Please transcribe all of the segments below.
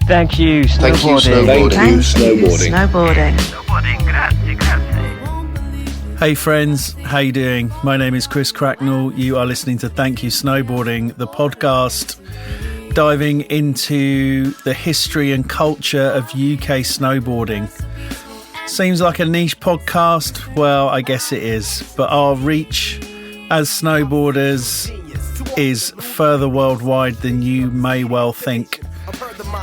Thank you, snowboarding. Thank you, snowboarding. Hey friends, how you doing? My name is Chris Cracknell. You are listening to Thank You Snowboarding, the podcast diving into the history and culture of UK snowboarding. Seems like a niche podcast. Well, I guess it is. But our reach as snowboarders is further worldwide than you may well think.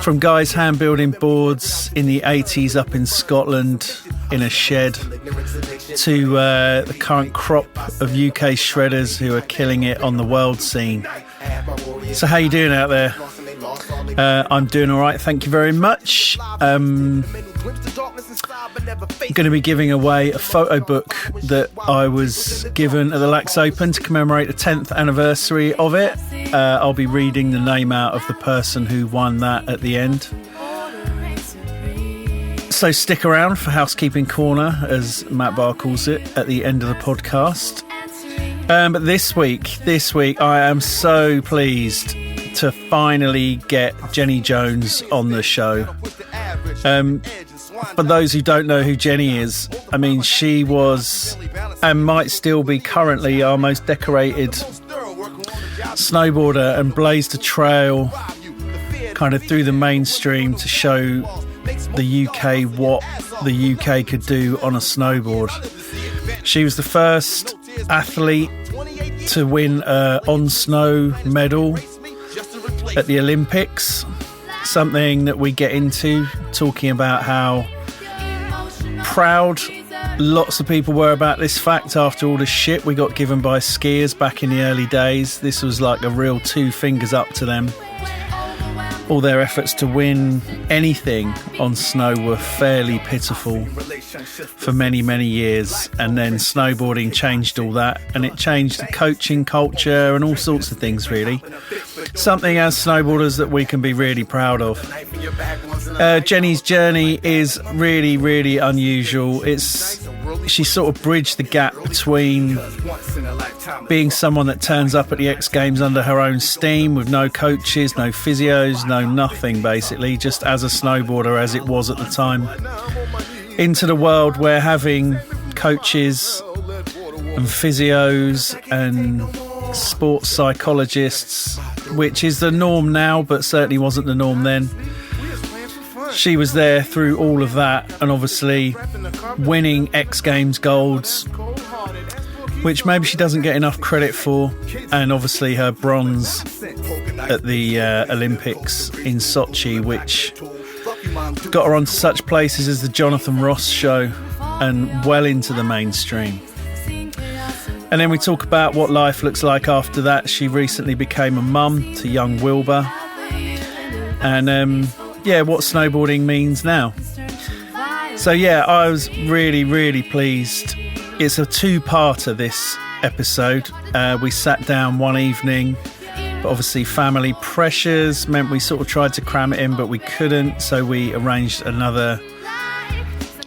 From guys hand building boards in the 80s up in Scotland in a shed to the current crop of UK shredders who are killing it on the world scene. So how you doing out there? I'm doing all right, thank you very much. I'm going to be giving away a photo book that I was given at the Lax Open to commemorate the 10th anniversary of it. I'll be reading the name out of the person who won that at the end. So stick around for Housekeeping Corner, as Matt Barr calls it, at the end of the podcast. But this week, I am so pleased to finally get Jenny Jones on the show. For those who don't know who Jenny is, I mean, she was and might still be currently our most decorated snowboarder and blazed a trail kind of through the mainstream to show the UK what the UK could do on a snowboard. She was the first athlete to win an on-snow medal at the Olympics, something that we get into, talking about how proud lots of people were about this fact after all the shit we got given by skiers back in the early days. This was like a real two fingers up to them. All their efforts to win anything on snow were fairly pitiful for many, many years. And then snowboarding changed all that, and it changed the coaching culture and all sorts of things, really. Something as snowboarders that we can be really proud of. Jenny's journey is really, really unusual. She sort of bridged the gap between being someone that turns up at the X Games under her own steam with no coaches, no physios, no nothing, basically, just as a snowboarder as it was at the time, into the world where having coaches and physios and sports psychologists, which is the norm now but certainly wasn't the norm then. She was there through all of that, and obviously winning X Games golds, which maybe she doesn't get enough credit for, and obviously her bronze at the Olympics in Sochi, which got her onto such places as the Jonathan Ross show and well into the mainstream. And then we talk about what life looks like after that. She recently became a mum to young Wilbur, and what snowboarding means now. So I was really, really pleased. It's a two-parter, this episode. We sat down one evening, but obviously family pressures meant we sort of tried to cram it in, but we couldn't, so we arranged another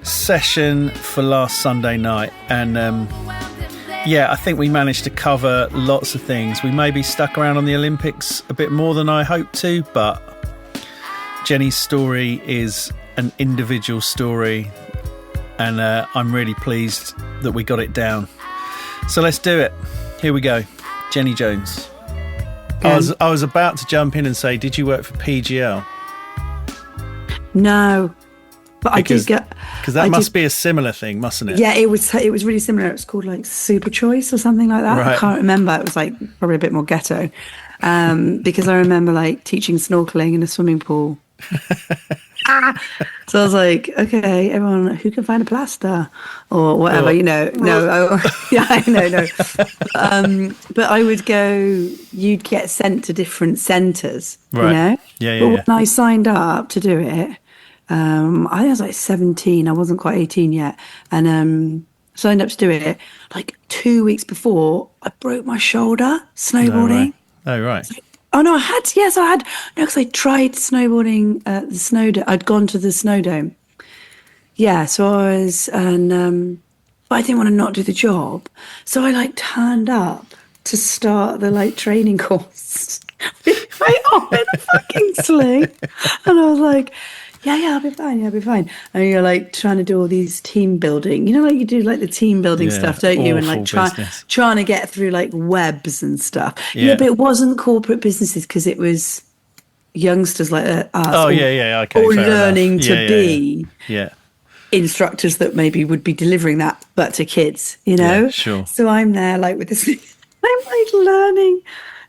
session for last Sunday night. And I think we managed to cover lots of things. We maybe stuck around on the Olympics a bit more than I hoped to, but Jenny's story is an individual story, and I'm really pleased that we got it down. So let's do it. Here we go. Jenny Jones. I was about to jump in and say, did you work for PGL? No, but I did get... Because that must be a similar thing, mustn't it? Yeah, it was really similar. It was called like Super Choice or something like that. Right. I can't remember. It was like probably a bit more ghetto. Because I remember like teaching snorkeling in a swimming pool. So I was like, okay, everyone who can find a plaster or whatever, no. But I would go, you'd get sent to different centres, right. But when I signed up to do it, I think I was like 17, I wasn't quite 18 yet, and signed up to do it. Like 2 weeks before, I broke my shoulder snowboarding. Oh right. Oh no, I had. Yes, I had. No, because I tried snowboarding at the Snowdome. I'd gone to the Snowdome. Yeah, so I was, and but I didn't want to not do the job. So I like turned up to start the like training course with my arm in a fucking sling. And I was like, yeah, I'll be fine. Yeah, I'll be fine. And you're like trying to do all these team building, you know, like you do like the team building stuff, don't you? And like trying to get through like webs and stuff. Yeah, but it wasn't corporate businesses because it was youngsters like us. Oh, yeah. Okay. All learning to be Yeah. instructors that maybe would be delivering that, but to kids, you know? Yeah, sure. So I'm there like with this, I'm like learning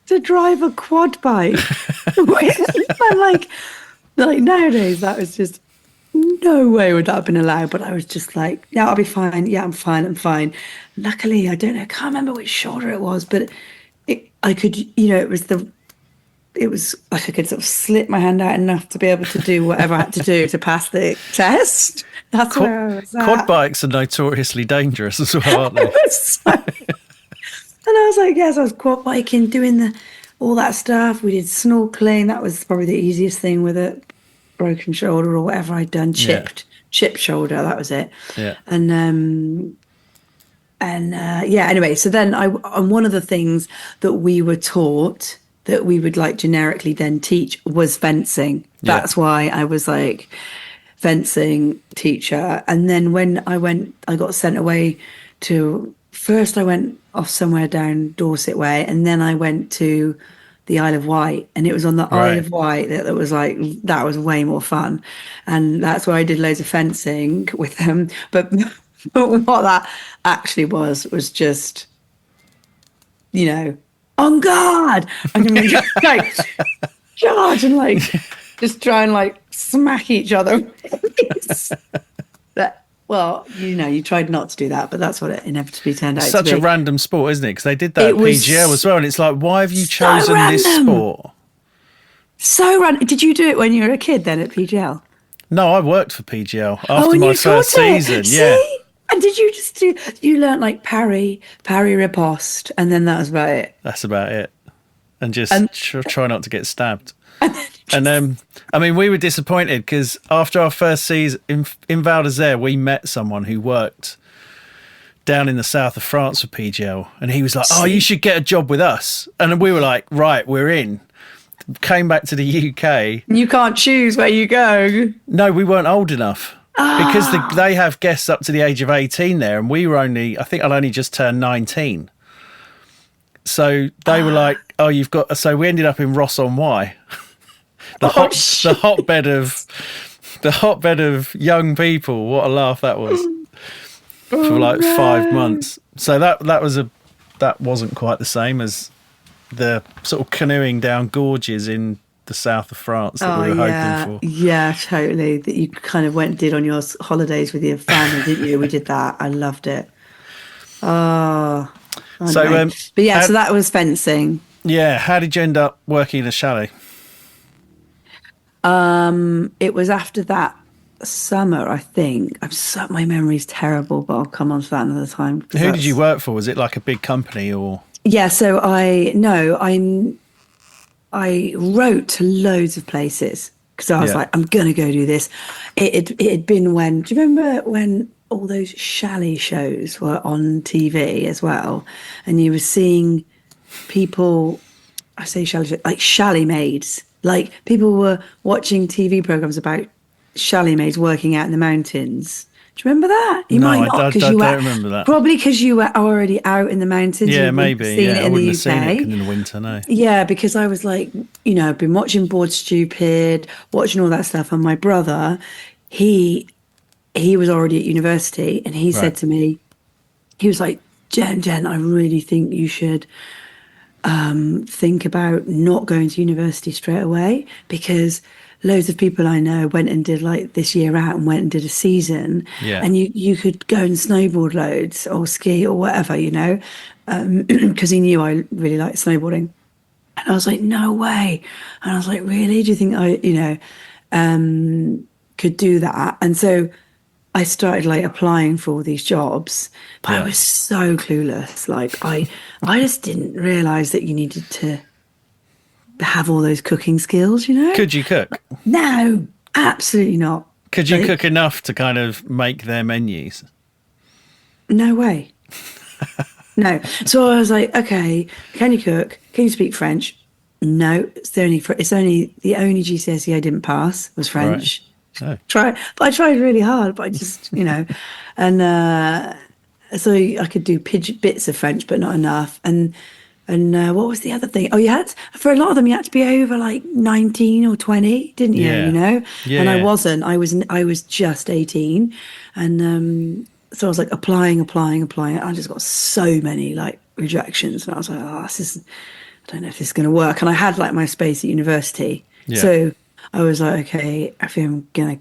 to drive a quad bike. I'm like nowadays that was just no way would that have been allowed, but I was just like, yeah, I'll be fine. Yeah, I'm fine. Luckily, I don't know, I can't remember which shoulder it was, but I could, you know, it was like I could sort of slip my hand out enough to be able to do whatever I had to do to pass the test. That's where I was at. Quad bikes are notoriously dangerous as well, aren't they? And I was like, yes, I was quad biking, doing all that stuff. We did snorkeling. That was probably the easiest thing with a broken shoulder or whatever I'd done. Chipped shoulder. That was it. Yeah. And anyway, so then and one of the things that we were taught that we would like generically then teach was fencing. That's why I was like fencing teacher. And then when I got sent away first I went off somewhere down Dorset way, and then I went to the Isle of Wight, and it was on the Isle of Wight that was like, that was way more fun. And that's where I did loads of fencing with them. But what that actually was just, you know, on guard. I can like charge and like just try and like smack each other. Well, you know, you tried not to do that, but that's what it inevitably turned out to be. Such a random sport, isn't it? Because they did that at PGL as well, and it's like, why have you chosen this sport? So random. Did you do it when you were a kid then at PGL? No, I worked for PGL after my first season. Yeah. See? And did you you learnt like parry, riposte, and then that was about it? That's about it. And just try not to get stabbed. And I mean, we were disappointed because after our first season in Val d'Isère, we met someone who worked down in the south of France for PGL, and he was like, "Oh, you should get a job with us." And we were like, "Right, we're in." Came back to the UK. You can't choose where you go. No, we weren't old enough because they have guests up to the age of 18 there, and we were I think I'd only just turned 19. So they were like, "Oh, you've got." So we ended up in Ross-on-Wye. The hotbed of young people. What a laugh that was for like 5 months. So that wasn't quite the same as the sort of canoeing down gorges in the south of France that we were hoping for. Yeah, totally. That you kind of went and did on your holidays with your family, didn't you? We did that. I loved it. Oh, so but yeah, so that was fencing. Yeah, how did you end up working in a chalet? It was after that summer, I think. My memory's terrible, but I'll come on to that another time. Who did you work for? Was it like a big company or? Yeah, so I wrote to loads of places because I was like, I'm gonna go do this. It had been do you remember when all those chalet shows were on TV as well, and you were seeing people? I say chalet, like chalet maids. Like people were watching TV programs about chalet maids working out in the mountains. Do you remember that? You might not, I don't remember that. Probably because you were already out in the mountains. Yeah, maybe. I wouldn't have seen it in the winter, no. Yeah, because I was like, you know, I've been watching Bored Stupid, watching all that stuff, and my brother, he was already at university, and he said to me, he was like, Jen, I really think you should think about not going to university straight away, because loads of people I know went and did like this year out and went and did a season, and you could go and snowboard loads or ski or whatever, you know, because he knew I really liked snowboarding. And I was like, no way. And I was like, really? Do you think I, you know, could do that? And so I started like applying for all these jobs, but I was so clueless. Like I just didn't realize that you needed to have all those cooking skills, you know? Could you cook? No, absolutely not. Could you cook enough to kind of make their menus? no way. No. So I was like, okay, can you cook? Can you speak French? No, it's the only GCSE I didn't pass was French. Right. But I tried really hard, but I just, and so I could do bits of French, but not enough. And what was the other thing? Oh, for a lot of them, you had to be over like 19 or 20, didn't you? Yeah. Yeah, and I yeah. wasn't. I was just 18, and so I was like applying. I just got so many like rejections, and I was like, I don't know if this is going to work. And I had like my space at university, so I was like, okay, I think I'm gonna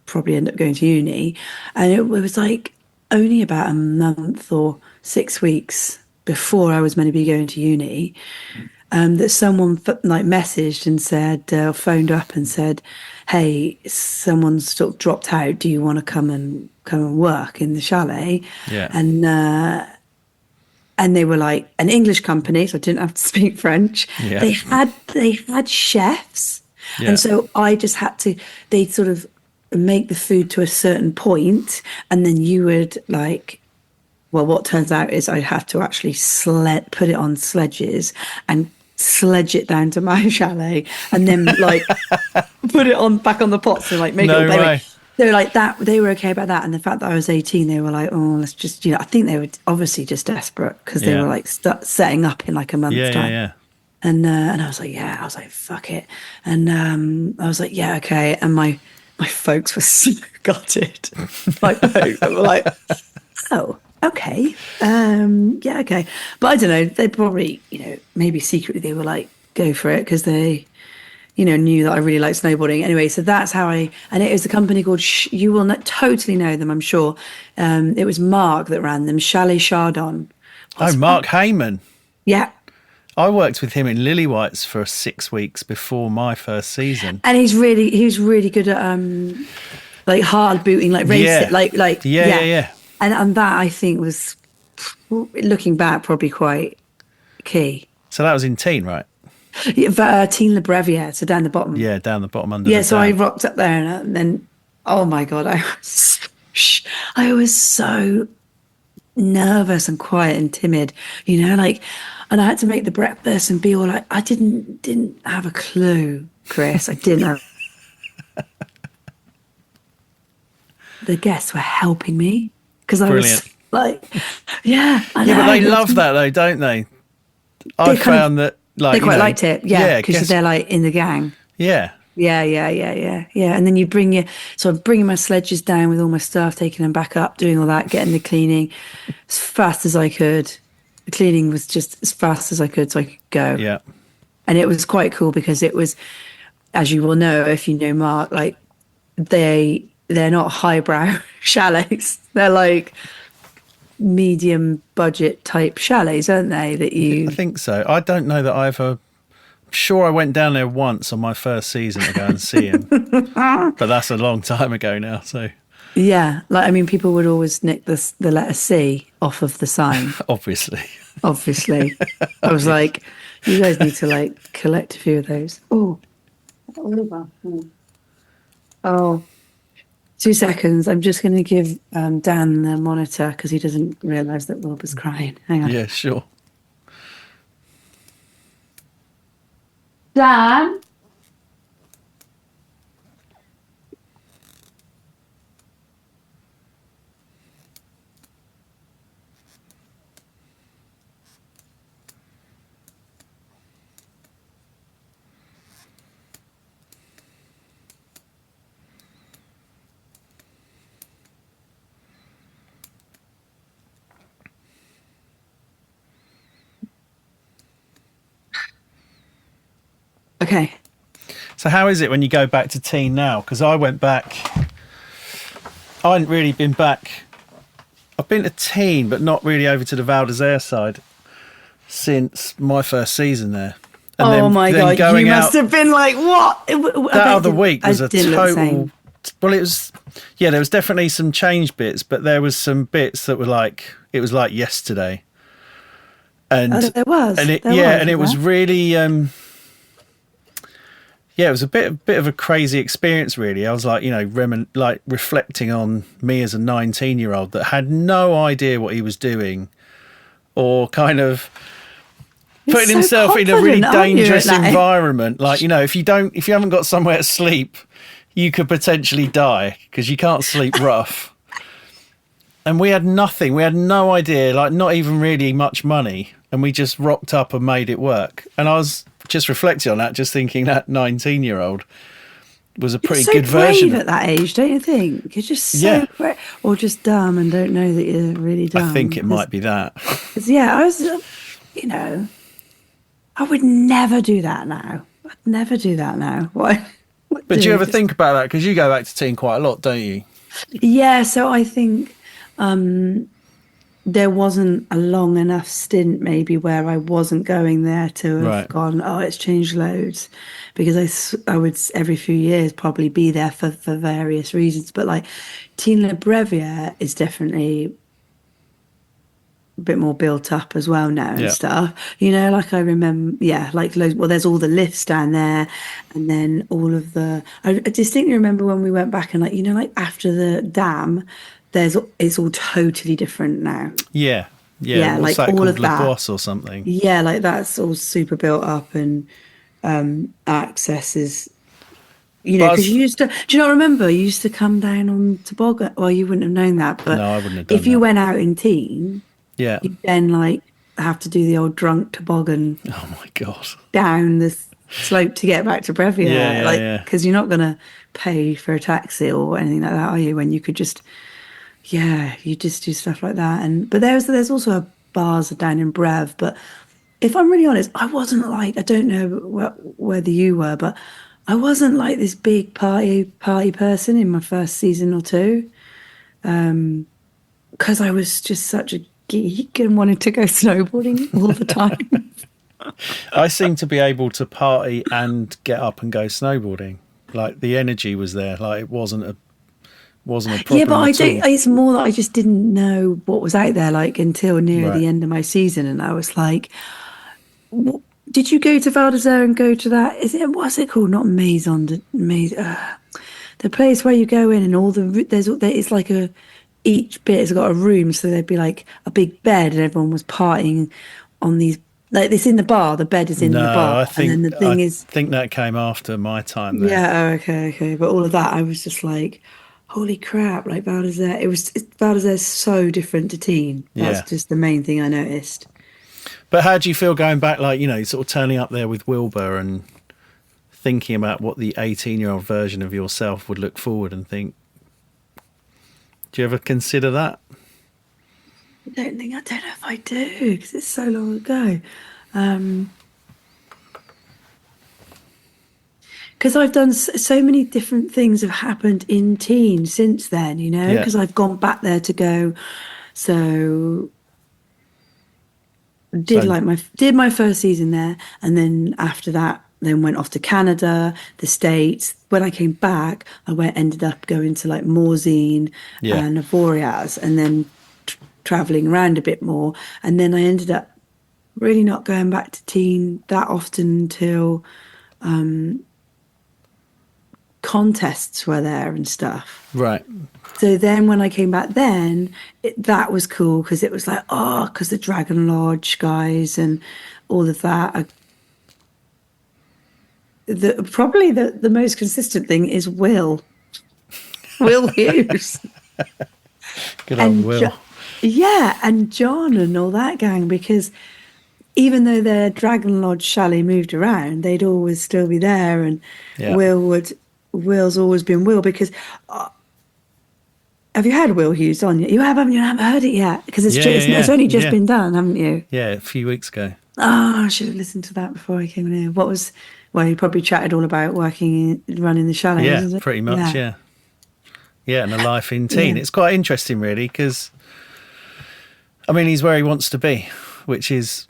probably end up going to uni, and it was like only about a month or 6 weeks before I was meant to be going to uni, that someone like messaged and said, phoned up and said, hey, someone's sort of dropped out. Do you want to come and work in the chalet? Yeah. And they were like an English company, so I didn't have to speak French. Yeah. They had chefs, Yeah. and so I just had to. They'd sort of make the food to a certain point, and then you would like. Well, what turns out is I had to actually put it on sledges and sledge it down to my chalet, and then like put it back on the pots and like make No it all way. They were like that. They were okay about that, and the fact that I was 18, they were like, "Oh, let's just," I think they were obviously just desperate because they were like setting up in like a month's time. Yeah. And I was like, yeah. I was like, fuck it. And I was like, yeah, okay. And my folks were so gutted. My folks were like, oh, okay, yeah, okay. But I don't know. They probably, maybe secretly they were like, go for it because they. Knew that I really liked snowboarding. Anyway, so that's how and it was a company called, you will totally know them, I'm sure. It was Mark that ran them, Chalet Chardon. Mark Heyman. Yeah. I worked with him in Lillywhites for 6 weeks before my first season. And he was really good at, like hard booting, like race, Yeah. And that I think was, looking back, probably quite key. So that was in Tignes, right? Yeah, Tignes Le Brevier, so down the bottom. Yeah, down the bottom under. Yeah, the so dam. I rocked up there, and then, oh my God, I was so nervous and quiet and timid, and I had to make the breakfast and be all like, I didn't have a clue, Chris. I didn't have. The guests were helping me because I was like, yeah, I know. Yeah, but they love that though, don't they? I found that. They quite liked it, because they're like in the gang. Yeah. Yeah. And then so I'm bringing my sledges down with all my stuff, taking them back up, doing all that, getting the cleaning as fast as I could. The cleaning was just as fast as I could so I could go. Yeah. And it was quite cool because it was, as you will know, if you know Mark, like they're not highbrow chalets. They're like medium budget type chalets, aren't they? I think so. I don't know that I'm sure I went down there once on my first season to go and see him, but that's a long time ago now. So yeah, people would always nick the letter C off of the sign. Obviously. I was like, you guys need to like collect a few of those. Oh. 2 seconds. I'm just going to give Dan the monitor because he doesn't realise that Rob is crying. Hang on. Yeah, sure. Dan? Okay. So how is it when you go back to Tignes now? Because I went back. I hadn't really been back. I've been to Tignes, but not really over to the Val d'Isère side since my first season there. And my God, you must have been like, what? That other week was a total... Well, it was... Yeah, there was definitely some change bits, but there was some bits that were like... It was like yesterday. And there was. And it was really... yeah, it was a bit of a crazy experience, really. I was like, reflecting on me as a 19-year-old that had no idea what he was doing, or kind of putting so himself in a really confident, aren't you, dangerous at that age? environment. Like, if you haven't got somewhere to sleep, you could potentially die because you can't sleep rough. And we had nothing. We had no idea, like not even really much money. And we just rocked up and made it work. And I was just reflecting on that, just thinking that 19-year-old was a pretty good version. Brave at that age, don't you think? You're just so brave, or just dumb and don't know that you're really dumb. I think it might be that. 'Cause, yeah, I was, I would never do that now. I'd never do that now. Why? But do you ever think about that? Because you go back to teen quite a lot, don't you? Yeah, so I think there wasn't a long enough stint maybe where I wasn't going there to have gone, oh, it's changed loads. Because I would every few years probably be there for various reasons. But like Teen Le Brevier is definitely a bit more built up as well now and stuff. Like I remember, like loads, well, there's all the lifts down there, and then all of I distinctly remember when we went back and like after the dam, it's all totally different now. Yeah, What's like that all called of that, Le Bois or something. Yeah, like that's all super built up, and access is. Because you used to, do you not remember? You used to come down on toboggan. Well, you wouldn't have known that, but no, I wouldn't have done if you went out in teen, you'd then like have to do the old drunk toboggan. Oh my god! Down the slope to get back to Brevier, because you're not going to pay for a taxi or anything like that, are you? When you could just, you just do stuff like that. But there's also bars down in Brev. But if I'm really honest, I wasn't like, I don't know whether you were, but I wasn't like this big party person in my first season or two, because I was just such a geek and wanted to go snowboarding all the time. I seem to be able to party and get up and go snowboarding. Like the energy was there. Like it wasn't a problem. Yeah, but it's more that I just didn't know what was out there like until near the end of my season, and I was like, did you go to Val d'Isère and go to that? What's it called? Not Maison, the place where you go in and all it's like each bit has got a room, so there'd be like a big bed and everyone was partying on these, like this in the bar. The bed is in the bar, I think, and then the thing I think that came after my time there. Yeah, okay. But all of that, I was just like, holy crap! Like Val d'Isère, Val d'Isère is so different to teen. That's just the main thing I noticed. But how do you feel going back, like, sort of turning up there with Wilbur and thinking about what the 18-year-old version of yourself would look forward and think? Do you ever consider that? I don't know if I do, because it's so long ago. Because I've done so many different things have happened in teen since then, because I've gone back there to go. So did my first season there, and then after that, then went off to Canada, the States. When I came back, I ended up going to like Morzine and Avoriaz, and then traveling around a bit more. And then I ended up really not going back to teen that often until contests were there and stuff. Right. So then when I came back that was cool, because it was like, because the Dragon Lodge guys and all of that. Probably the most consistent thing is Will Hughes. Good old Will. And John and all that gang, because even though their Dragon Lodge chalet moved around, they'd always still be there, and Will's always been Will, because have you had Will Hughes on yet? You haven't heard it yet, because it's only just been done, haven't you? Yeah, a few weeks ago. I should have listened to that before I came in here. He probably chatted all about running the chalet. Yeah, pretty much, yeah. Yeah, and a life in teen. It's quite interesting, really, because, he's where he wants to be, which is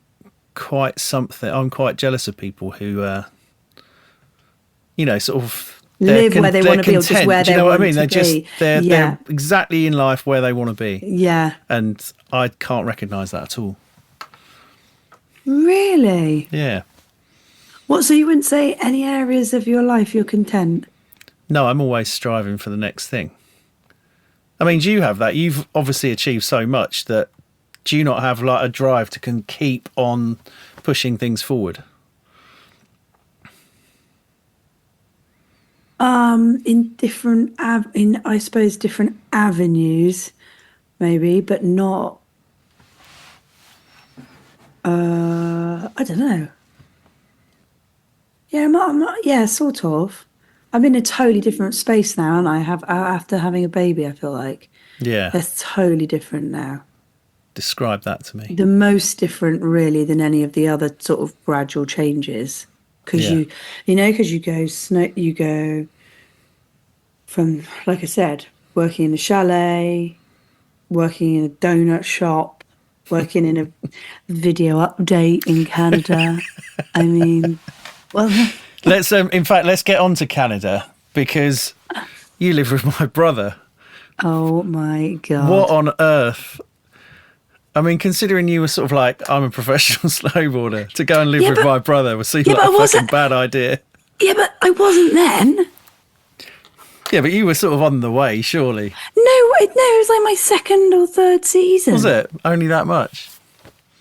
quite something. I'm quite jealous of people who, sort of live where they want to be, or just where they want to be. They're exactly in life where they want to be. Yeah. And I can't recognise that at all. Really? Yeah. What, so you wouldn't say any areas of your life you're content? No, I'm always striving for the next thing. I mean, do you have that? You've obviously achieved so much that do you not have like a drive to can keep on pushing things forward? In different, I suppose, different avenues, maybe, but not. I don't know. Yeah, yeah, sort of. I'm in a totally different space now, and I have after having a baby. I feel like Yeah. that's totally different now. Describe that to me. The most different, really, than any of the other sort of gradual changes, because Yeah. because you go from, like I said, working in a chalet, working in a donut shop, working in a video update in Canada. I mean, well, Let's in fact, let's get on to Canada because you live with my brother. oh my God. What on earth? I mean, considering you were sort of like, I'm a professional snowboarder, to go and live with my brother would seem but I like a fucking wasn't- bad idea. Yeah, but I wasn't then. Yeah, but you were sort of on the way, surely. No, it was like my second or third season. Was it? Only that much?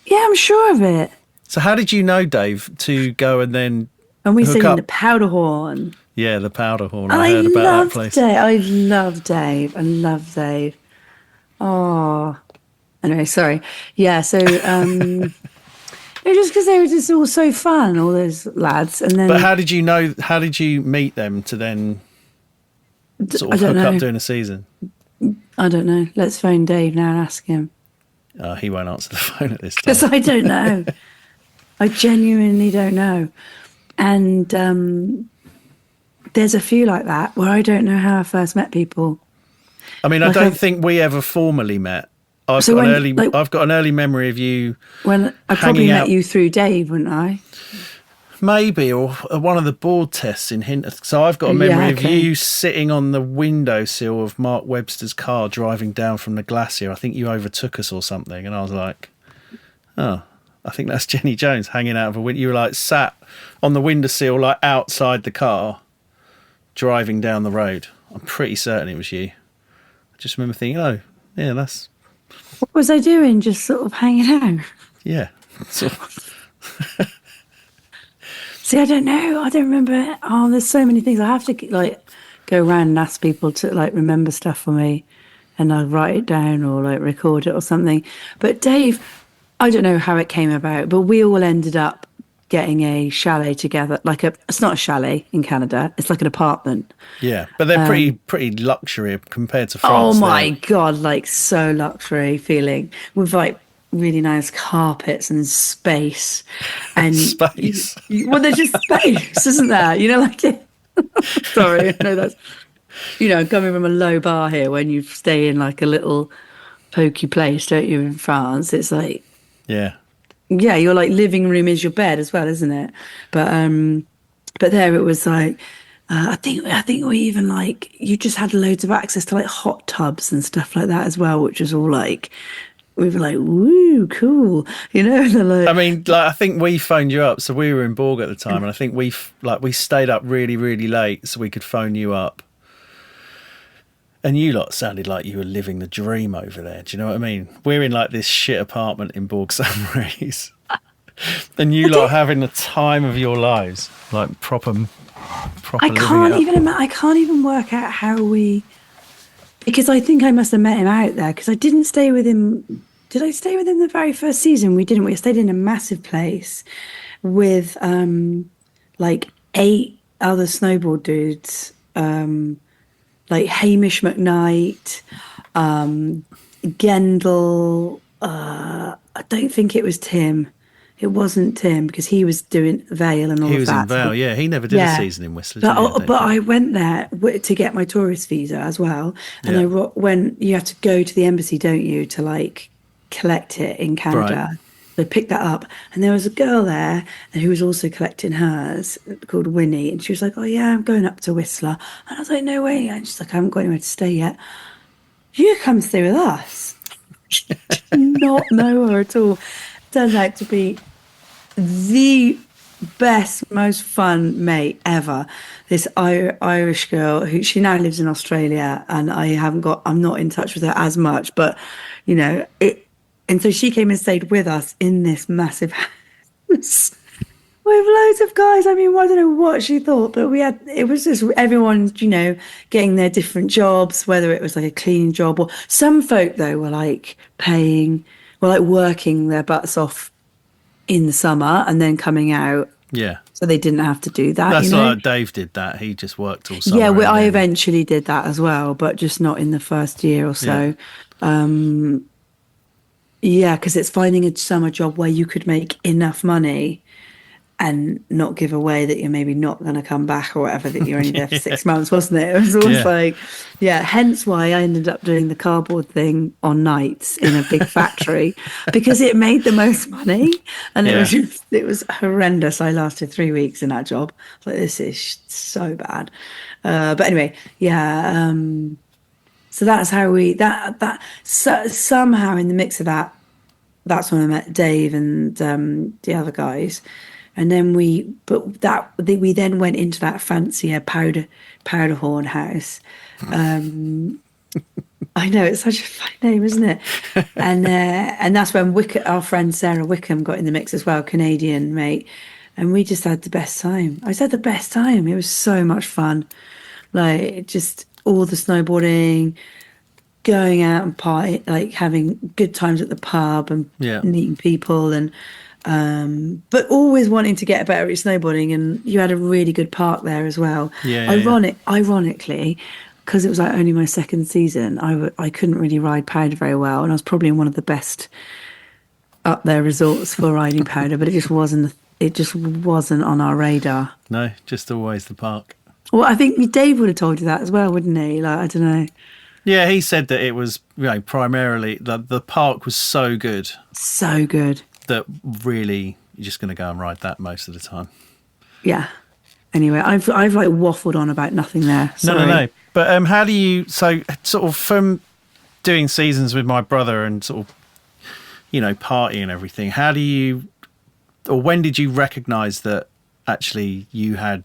Yeah, I'm sure of it. So how did you know, Dave, to go and then And we hook sing up? the powder horn. Yeah, the powder horn. I heard about that place. Dave. I love Dave. I love Dave. Oh. Anyway, sorry. Yeah, so it was just because they were just all so fun, all those lads. And then But how did you meet them to then sort I of don't hook know. up during the season? I don't know. Let's phone Dave now and ask him. He won't answer the phone at this time. Because I don't know. I genuinely don't know. And there's a few like that where I don't know how I first met people. I mean, I Like don't I've- think we ever formally met. I've So got when- I've got an early memory of you When I probably hanging met out. you through Dave, wouldn't I? Maybe, or one of the board tests in Hinton. So I've got a Yeah, memory okay. of you sitting on the windowsill of Mark Webster's car driving down from the glacier. I think you overtook us or something. And I was like, oh, I think that's Jenny Jones hanging out of a window. You were like sat on the windowsill, like outside the car, driving down the road. I'm pretty certain it was you. I just remember thinking, oh, yeah, that's, What was I doing? Just sort of hanging out. yeah. So, See, I don't know. I don't remember. Oh, there's so many things. I have to like go around and ask people to like remember stuff for me, and I'll write it down or like record it or something. But Dave, I don't know how it came about, but we all ended up getting a chalet together. It's not a chalet in Canada. It's like an apartment. yeah. But they're pretty luxury compared to Oh France. my God, like so luxury feeling with like really nice carpets and space and Space. well, there's just space, isn't there? You know, like sorry, I know that's coming from a low bar here. When you stay in like a little pokey place, don't you? In France, it's like Yeah. yeah, your like living room is your bed as well, isn't it? But there it was like. I think we even like you just had loads of access to like hot tubs and stuff like that as well, which was all like we were like, woo, cool, Like, I mean, like I think we phoned you up, so we were in Borg at the time, and I think we stayed up really, really late so we could phone you up. And you lot sounded like you were living the dream over there. Do you know what I mean? We're in like this shit apartment in Borg Sunrays, and you lot having the time of your lives, like proper. I can't living it up. I can't even work out how because I think I must have met him out there because I didn't stay with him. Did I stay with him the very first season? We didn't. We stayed in a massive place with like 8 other snowboard dudes, like Hamish McKnight, Gendel. I don't think it was Tim. It wasn't Tim because he was doing Vale and all He of was that. in Vale, yeah. He never did a season in Whistler. did he? I don't But think. I went there to get my tourist visa as well. And Yeah. when you have to go to the embassy, don't you, to like collect it in Canada. Right. They picked that up. And there was a girl there who was also collecting hers called Winnie. And she was like, oh, yeah, I'm going up to Whistler. And I was like, no way. And she's like, I haven't got anywhere to stay yet. You come stay with us. Did not know her at all. Turns out to be the best, most fun mate ever. This Irish girl who she now lives in Australia, and I'm not in touch with her as much, but you know, and so she came and stayed with us in this massive house with loads of guys. I mean, I don't know what she thought, but it was just everyone, you know, getting their different jobs, whether it was like a cleaning job or some folk though were like working their butts off in the summer and then coming out. Yeah. So they didn't have to do that. That's you know? like Dave did that. He just worked all summer. Yeah, I eventually did that as well, but just not in the first year or so. Yeah, because it's finding a summer job where you could make enough money and not give away that you're maybe not going to come back or whatever, that you're only there for 6 months, wasn't it? It was always like, hence why I ended up doing the cardboard thing on nights in a big factory because it made the most money. And it was horrendous. I lasted 3 weeks in that job. Like, this is so bad. But anyway, so that's how somehow in the mix of that, that's when I met Dave and the other guys. And then we then went into that fancier powder horn house. I know, it's such a funny name, isn't it? And that's when our friend Sarah Wickham got in the mix as well, Canadian mate. And we just had the best time. I said the best time. It was so much fun. Like, just all the snowboarding, going out and party, like having good times at the pub and meeting people and but always wanting to get better at snowboarding. And you had a really good park there as well. Ironically, because it was like only my second season, I couldn't really ride powder very well, and I was probably in one of the best up there resorts for riding powder, but it just wasn't on our radar. No, just always the park. Well, I think Dave would have told you that as well, wouldn't he? Like, I don't know. Yeah, he said that it was, you know, primarily the park was so good. So good. That really you're just going to go and ride that most of the time. Yeah. Anyway, I've like waffled on about nothing there. Sorry. No. But how do you, so sort of from doing seasons with my brother and sort of, you know, party and everything, how do you, or when did you recognise that actually you had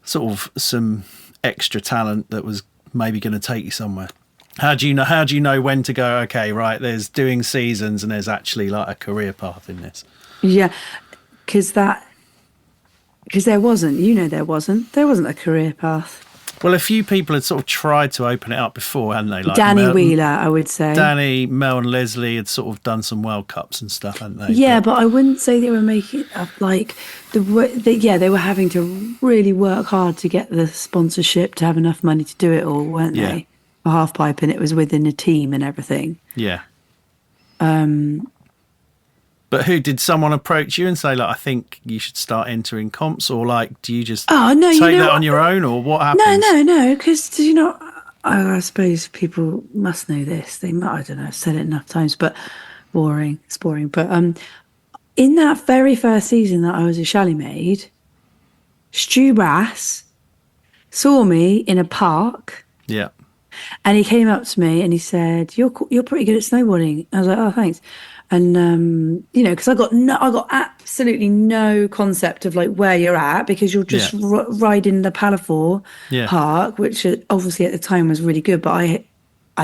sort of some extra talent that was maybe going to take you somewhere? How do you know when to go, okay, right, there's doing seasons and there's actually like a career path in this? Yeah, because there wasn't a career path. Well, a few people had sort of tried to open it up before, hadn't they? Like Danny Wheeler, I would say. Danny, Mel and Leslie had sort of done some World Cups and stuff, hadn't they? Yeah, but I wouldn't say they were making it up like they were having to really work hard to get the sponsorship to have enough money to do it all, weren't they? A half pipe, and it was within a team and everything. Yeah. But who did someone approach you and say, like, I think you should start entering comps, or like, do you just take that on your own, or what happens? No, because I suppose people must know this. I don't know, I've said it enough times, but it's boring. But in that very first season that I was a chalet maid, Stu Brass saw me in a park. Yeah. And he came up to me and he said, "You're pretty good at snowboarding." I was like, "Oh, thanks." And because I got absolutely no concept of like where you're at, because you're just riding the Palafore park, which obviously at the time was really good, but I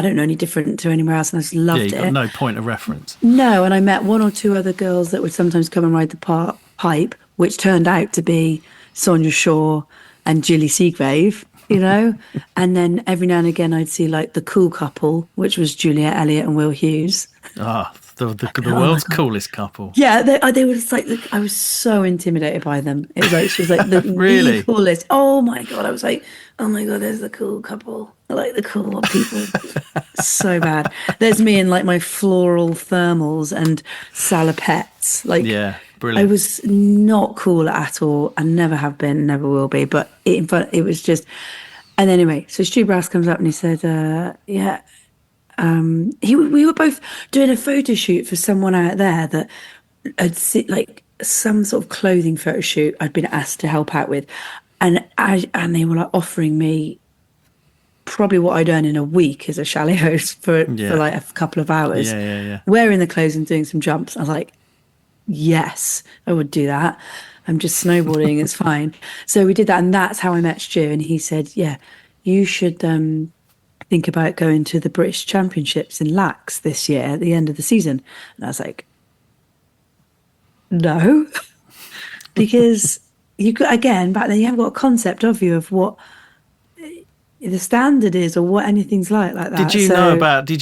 don't know any different to anywhere else, and I just loved it. You got no point of reference. No, and I met one or two other girls that would sometimes come and ride the pipe, which turned out to be Sonia Shaw and Julie Seagrave. And then every now and again I'd see like the cool couple, which was Juliet Elliott and Will Hughes. The world's coolest couple. Yeah, they were just like, I was so intimidated by them. It was like, she was like the, really? The coolest. Oh my God. I was like, oh my God, there's the cool couple. I like the cool people. So bad. There's me in like my floral thermals and salopettes. Like, yeah, brilliant. I was not cool at all. I never have been, never will be. But it was just, and anyway, so Stu Brass comes up and he said, we were both doing a photo shoot for someone out there that had like some sort of clothing photo shoot I'd been asked to help out with, and they were like offering me probably what I'd earn in a week as a chalet host for like a couple of hours, wearing the clothes and doing some jumps. I was like, yes, I would do that. I'm just snowboarding, it's fine. So we did that, and that's how I met Stu. And he said, yeah, you should think about going to the British Championships in Lax this year at the end of the season. And I was like, no, because you could, again, back then you haven't got a concept of what the standard is or what anything's like that. Did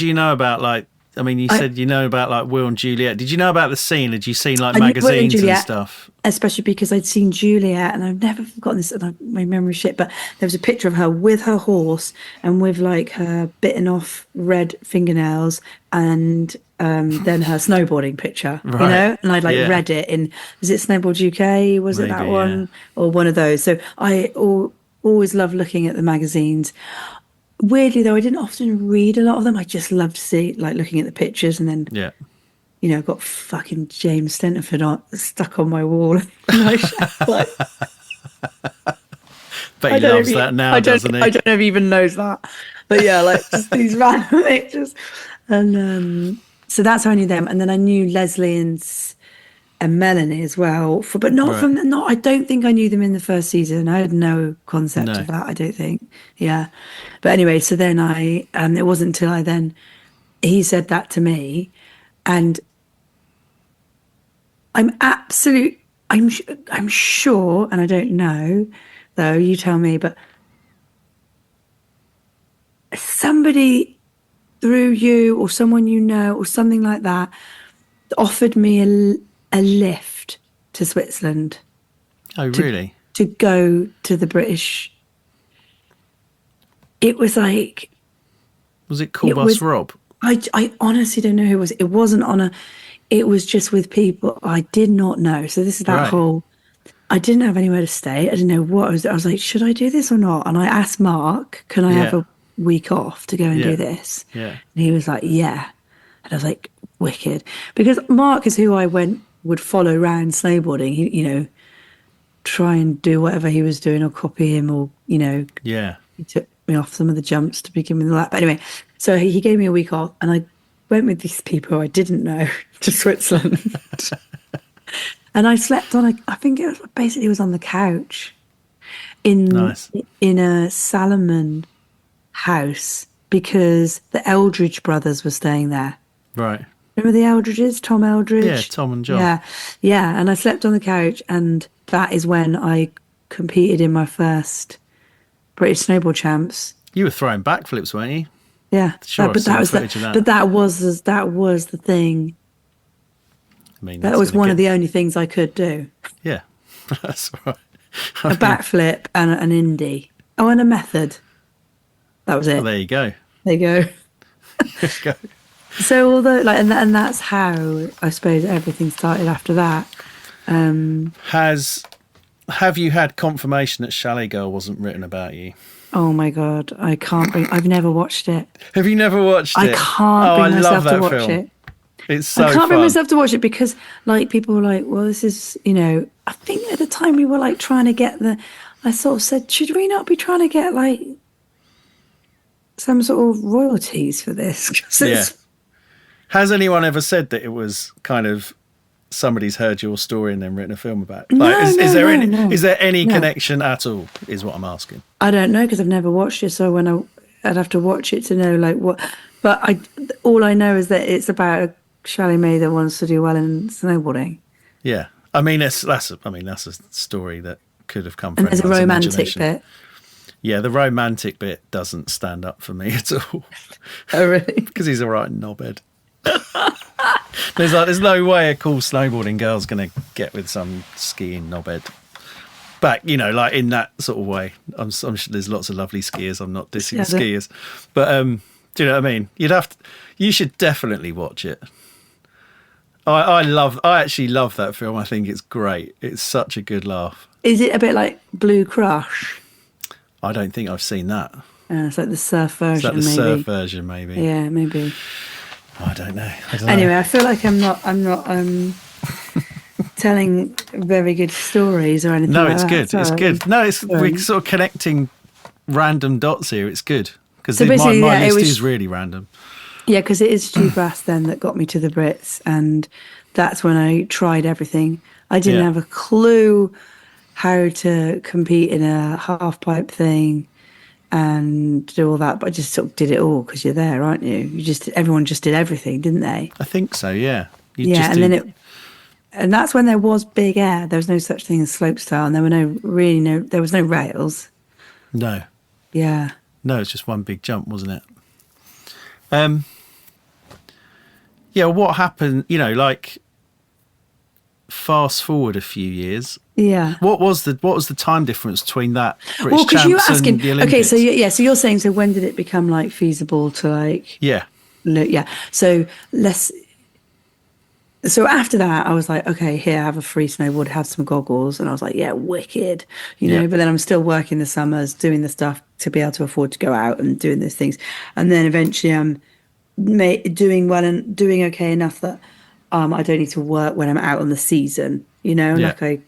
you know about like, I mean, you said you know about like Will and Juliet. Did you know about the scene? Had you seen like magazines and stuff? Especially because I'd seen Juliet, and I've never forgotten this. My memory shit, but there was a picture of her with her horse and with like her bitten off red fingernails, and then her snowboarding picture, right. You know. And I'd like read it in, was it Snowboard UK? Was Maybe, it that one or one of those? So I always loved looking at the magazines. Weirdly though, I didn't often read a lot of them. I just loved to see, like, looking at the pictures, and then you know, got fucking James Stenterford stuck on my wall. Like, but he loves that now, doesn't he? I don't know if he even knows that. But yeah, like just these random pictures. And so that's how I knew them. And then I knew Leslie and Melanie as well. But not I don't think I knew them in the first season. I had no concept of that, I don't think. Yeah. But anyway, so then it wasn't until he said that to me, and I'm sure, and I don't know, though, you tell me, but somebody through you or someone you know or something like that offered me a lift to Switzerland. Oh, really? To go to the British. It was like... Was it Cool Bus Rob? I honestly don't know who it was. It wasn't it was just with people I did not know. So this is that whole, I didn't have anywhere to stay. I didn't know what I was like, should I do this or not? And I asked Mark, can I have a week off to go and do this? Yeah. And he was like, yeah. And I was like, wicked. Because Mark is who I would follow around snowboarding. He, you know, try and do whatever he was doing or copy him, or, you know. Yeah. He took me off some of the jumps to begin with and all that. But anyway, so he gave me a week off, and I went with these people I didn't know to Switzerland. And I slept on I think it was on the couch in a Salomon house, because the Eldridge brothers were staying there. Right. Remember the Eldridges? Tom Eldridge? Yeah, Tom and John. Yeah. Yeah. And I slept on the couch, and that is when I competed in my first British Snowboard Champs. You were throwing backflips, weren't you? Yeah, sure, but that was the thing. I mean, that was one of the only things I could do. Yeah, that's right. A backflip and an indie. Oh, and a method. That was it. Well, there you go. There you go. So although and that's how I suppose everything started after that. Have you had confirmation that Chalet Girl wasn't written about you? Oh my God, I've never watched it. Have you never watched it? I can't bring myself to watch it. It's so fun. I can't bring myself to watch it because, like, people were like, well, this is, you know, I think at the time we were like trying to get I sort of said, should we not be trying to get like some sort of royalties for this? Yeah. Has anyone ever said that it was kind of somebody's heard your story and then written a film about it? Like, is there any connection at all, is what I'm asking? I don't know, because I've never watched it, so I'd have to watch it to know like what. But all I know is that it's about a chalet maid that wants to do well in snowboarding. Yeah, I mean that's a story that could have come from. And there's a romantic bit. Yeah, the romantic bit doesn't stand up for me at all. Oh really? Because he's a right knobhead. There's no way a cool snowboarding girl's going to get with some skiing knobhead. But, you know, like in that sort of way. I'm sure there's lots of lovely skiers. I'm not dissing skiers. But do you know what I mean? You should definitely watch it. I actually love that film. I think it's great. It's such a good laugh. Is it a bit like Blue Crush? I don't think I've seen that. It's like the surf version, maybe. Surf version, maybe. Yeah, maybe. I don't know. Anyway, I feel like I'm not telling very good stories or anything. No, like it's that. good. Sorry. It's good. No, we're sort of connecting random dots here. It's good because So my basically, list is really random. Yeah, because it is Stu Brass then that got me to the Brits, and that's when I tried everything. I didn't have a clue how to compete in a half pipe thing and do all that, but I just sort of did it all because you're there, aren't you? Everyone just did everything, didn't they? I think so. Yeah. And that's when there was big air. There was no such thing as slopestyle, and there was no rails. No. Yeah. No, it's just one big jump, wasn't it? Yeah, what happened, like fast forward a few years. Yeah. What was the time difference between that British because you were champs asking, and the Olympics? okay, so you're saying, so when did it become like feasible to like Yeah. Yeah. So after that, I was like, okay, here, have a free snowboard, have some goggles. And I was like, yeah, wicked, but then I'm still working the summers, doing the stuff to be able to afford to go out and doing those things. And then eventually I'm doing well and doing okay enough that I don't need to work when I'm out on the season, like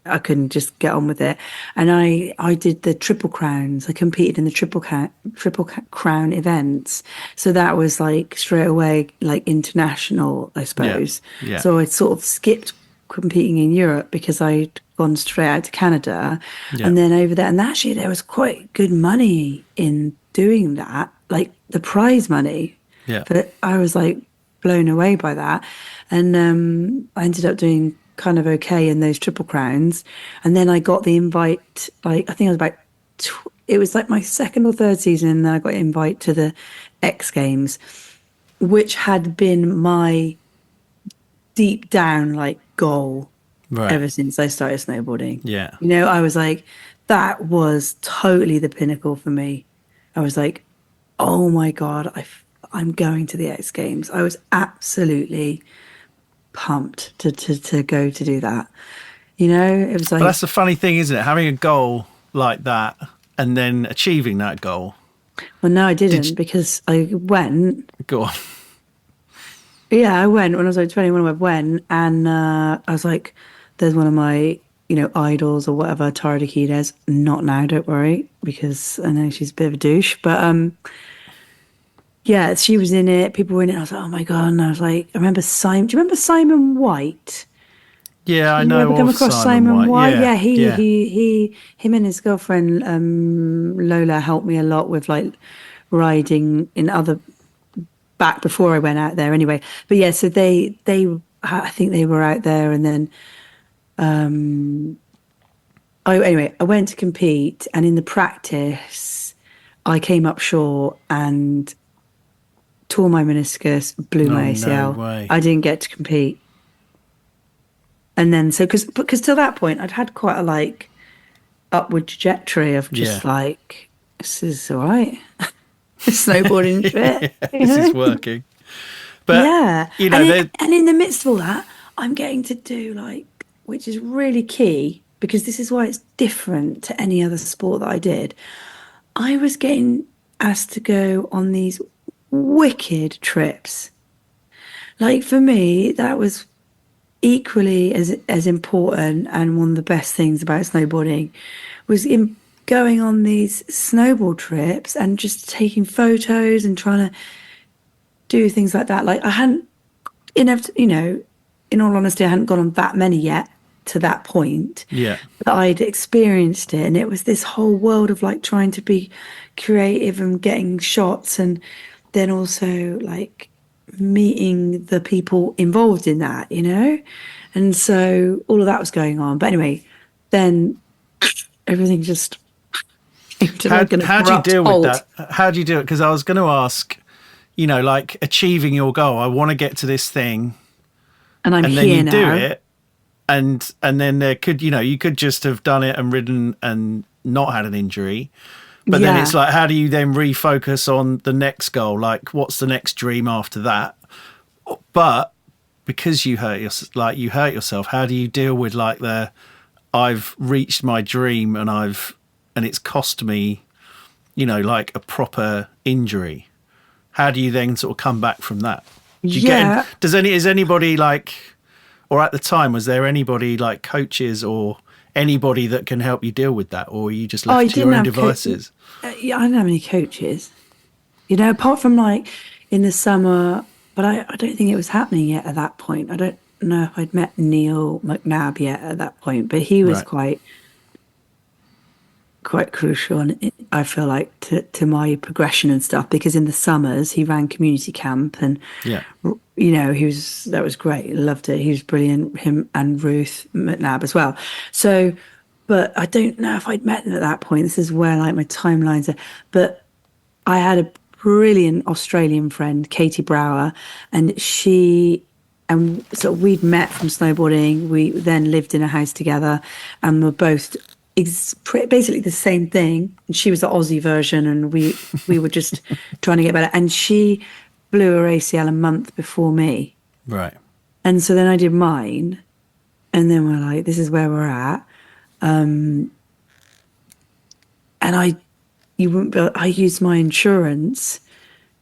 I couldn't just get on with it. And I did the Triple Crowns. I competed in the Triple Crown events. So that was like straight away, like international, I suppose. Yeah. So I sort of skipped competing in Europe because I'd gone straight out to Canada and then over there. And actually there was quite good money in doing that, like the prize money. Yeah. But I was like blown away by that. And I ended up doing kind of okay in those Triple Crowns, and then I got the invite, like I think it was it was like my second or third season, and then I got an invite to the X Games, which had been my deep down like goal ever since I started snowboarding. I was like, that was totally the pinnacle for me. I was like, oh my god, I'm going to the X Games. I was absolutely pumped to go to do that. It was like, but that's the funny thing, isn't it? Having a goal like that and then achieving that goal. Well, no, I didn't because I went. Go on. Yeah, I went when I was like 21. I went and I was like, there's one of my idols or whatever, Tara Tignes. Not now, don't worry, because I know she's a bit of a douche, but yeah, she was in it. People were in it. I was like, oh my god! And I was like, I remember Simon. Do you remember Simon White? Yeah, I know. You ever come across Simon White? Yeah, him and his girlfriend Lola helped me a lot with like riding in other back before I went out there. Anyway, but yeah, so they I think they were out there, and then I went to compete, and in the practice, I came up short and tore my meniscus, blew my ACL. No way. I didn't get to compete. And then, so, because till that point, I'd had quite a like upward trajectory of just like, this is all right. Snowboarding bit. This is working. But, and in the midst of all that, I'm getting to do like, which is really key, because this is why it's different to any other sport that I did. I was getting asked to go on these wicked trips. Like for me, that was equally as important, and one of the best things about snowboarding was in going on these snowboard trips and just taking photos and trying to do things like that. Like I hadn't, in all honesty, I hadn't gone on that many yet to that point. Yeah. But I'd experienced it, and it was this whole world of like trying to be creative and getting shots, and then also like meeting the people involved in that, and so all of that was going on. But anyway, then everything just how do you deal with that? How do you do it? Because I was going to ask, like achieving your goal, I want to get to this thing, and then here you now. do it, and then there could, you could just have done it and ridden and not had an injury. But then it's like, how do you then refocus on the next goal? Like, what's the next dream after that? But because you hurt yourself, how do you deal with like I've reached my dream and it's cost me, like a proper injury? How do you then sort of come back from that? Is anybody like, or at the time, was there anybody like coaches or anybody that can help you deal with that, or are you just left to your own devices? I didn't have any coaches, apart from like in the summer, but I don't think it was happening yet at that point. I don't know if I'd met Neil McNabb yet at that point, but he was Right. quite crucial, and I feel like to my progression and stuff, because in the summers he ran community camp, and Yeah. that was great. Loved it. He was brilliant. Him and Ruth McNabb as well. So, but I don't know if I'd met them at that point. This is where like my timelines are. But I had a brilliant Australian friend, Katie Brower, and so we'd met from snowboarding. We then lived in a house together, and were both basically the same thing. And she was the Aussie version, and we were just trying to get better. And she blew her ACL a month before me, Right. and so then I did mine, and then we're like, this is where we're at. And you wouldn't be, I used my insurance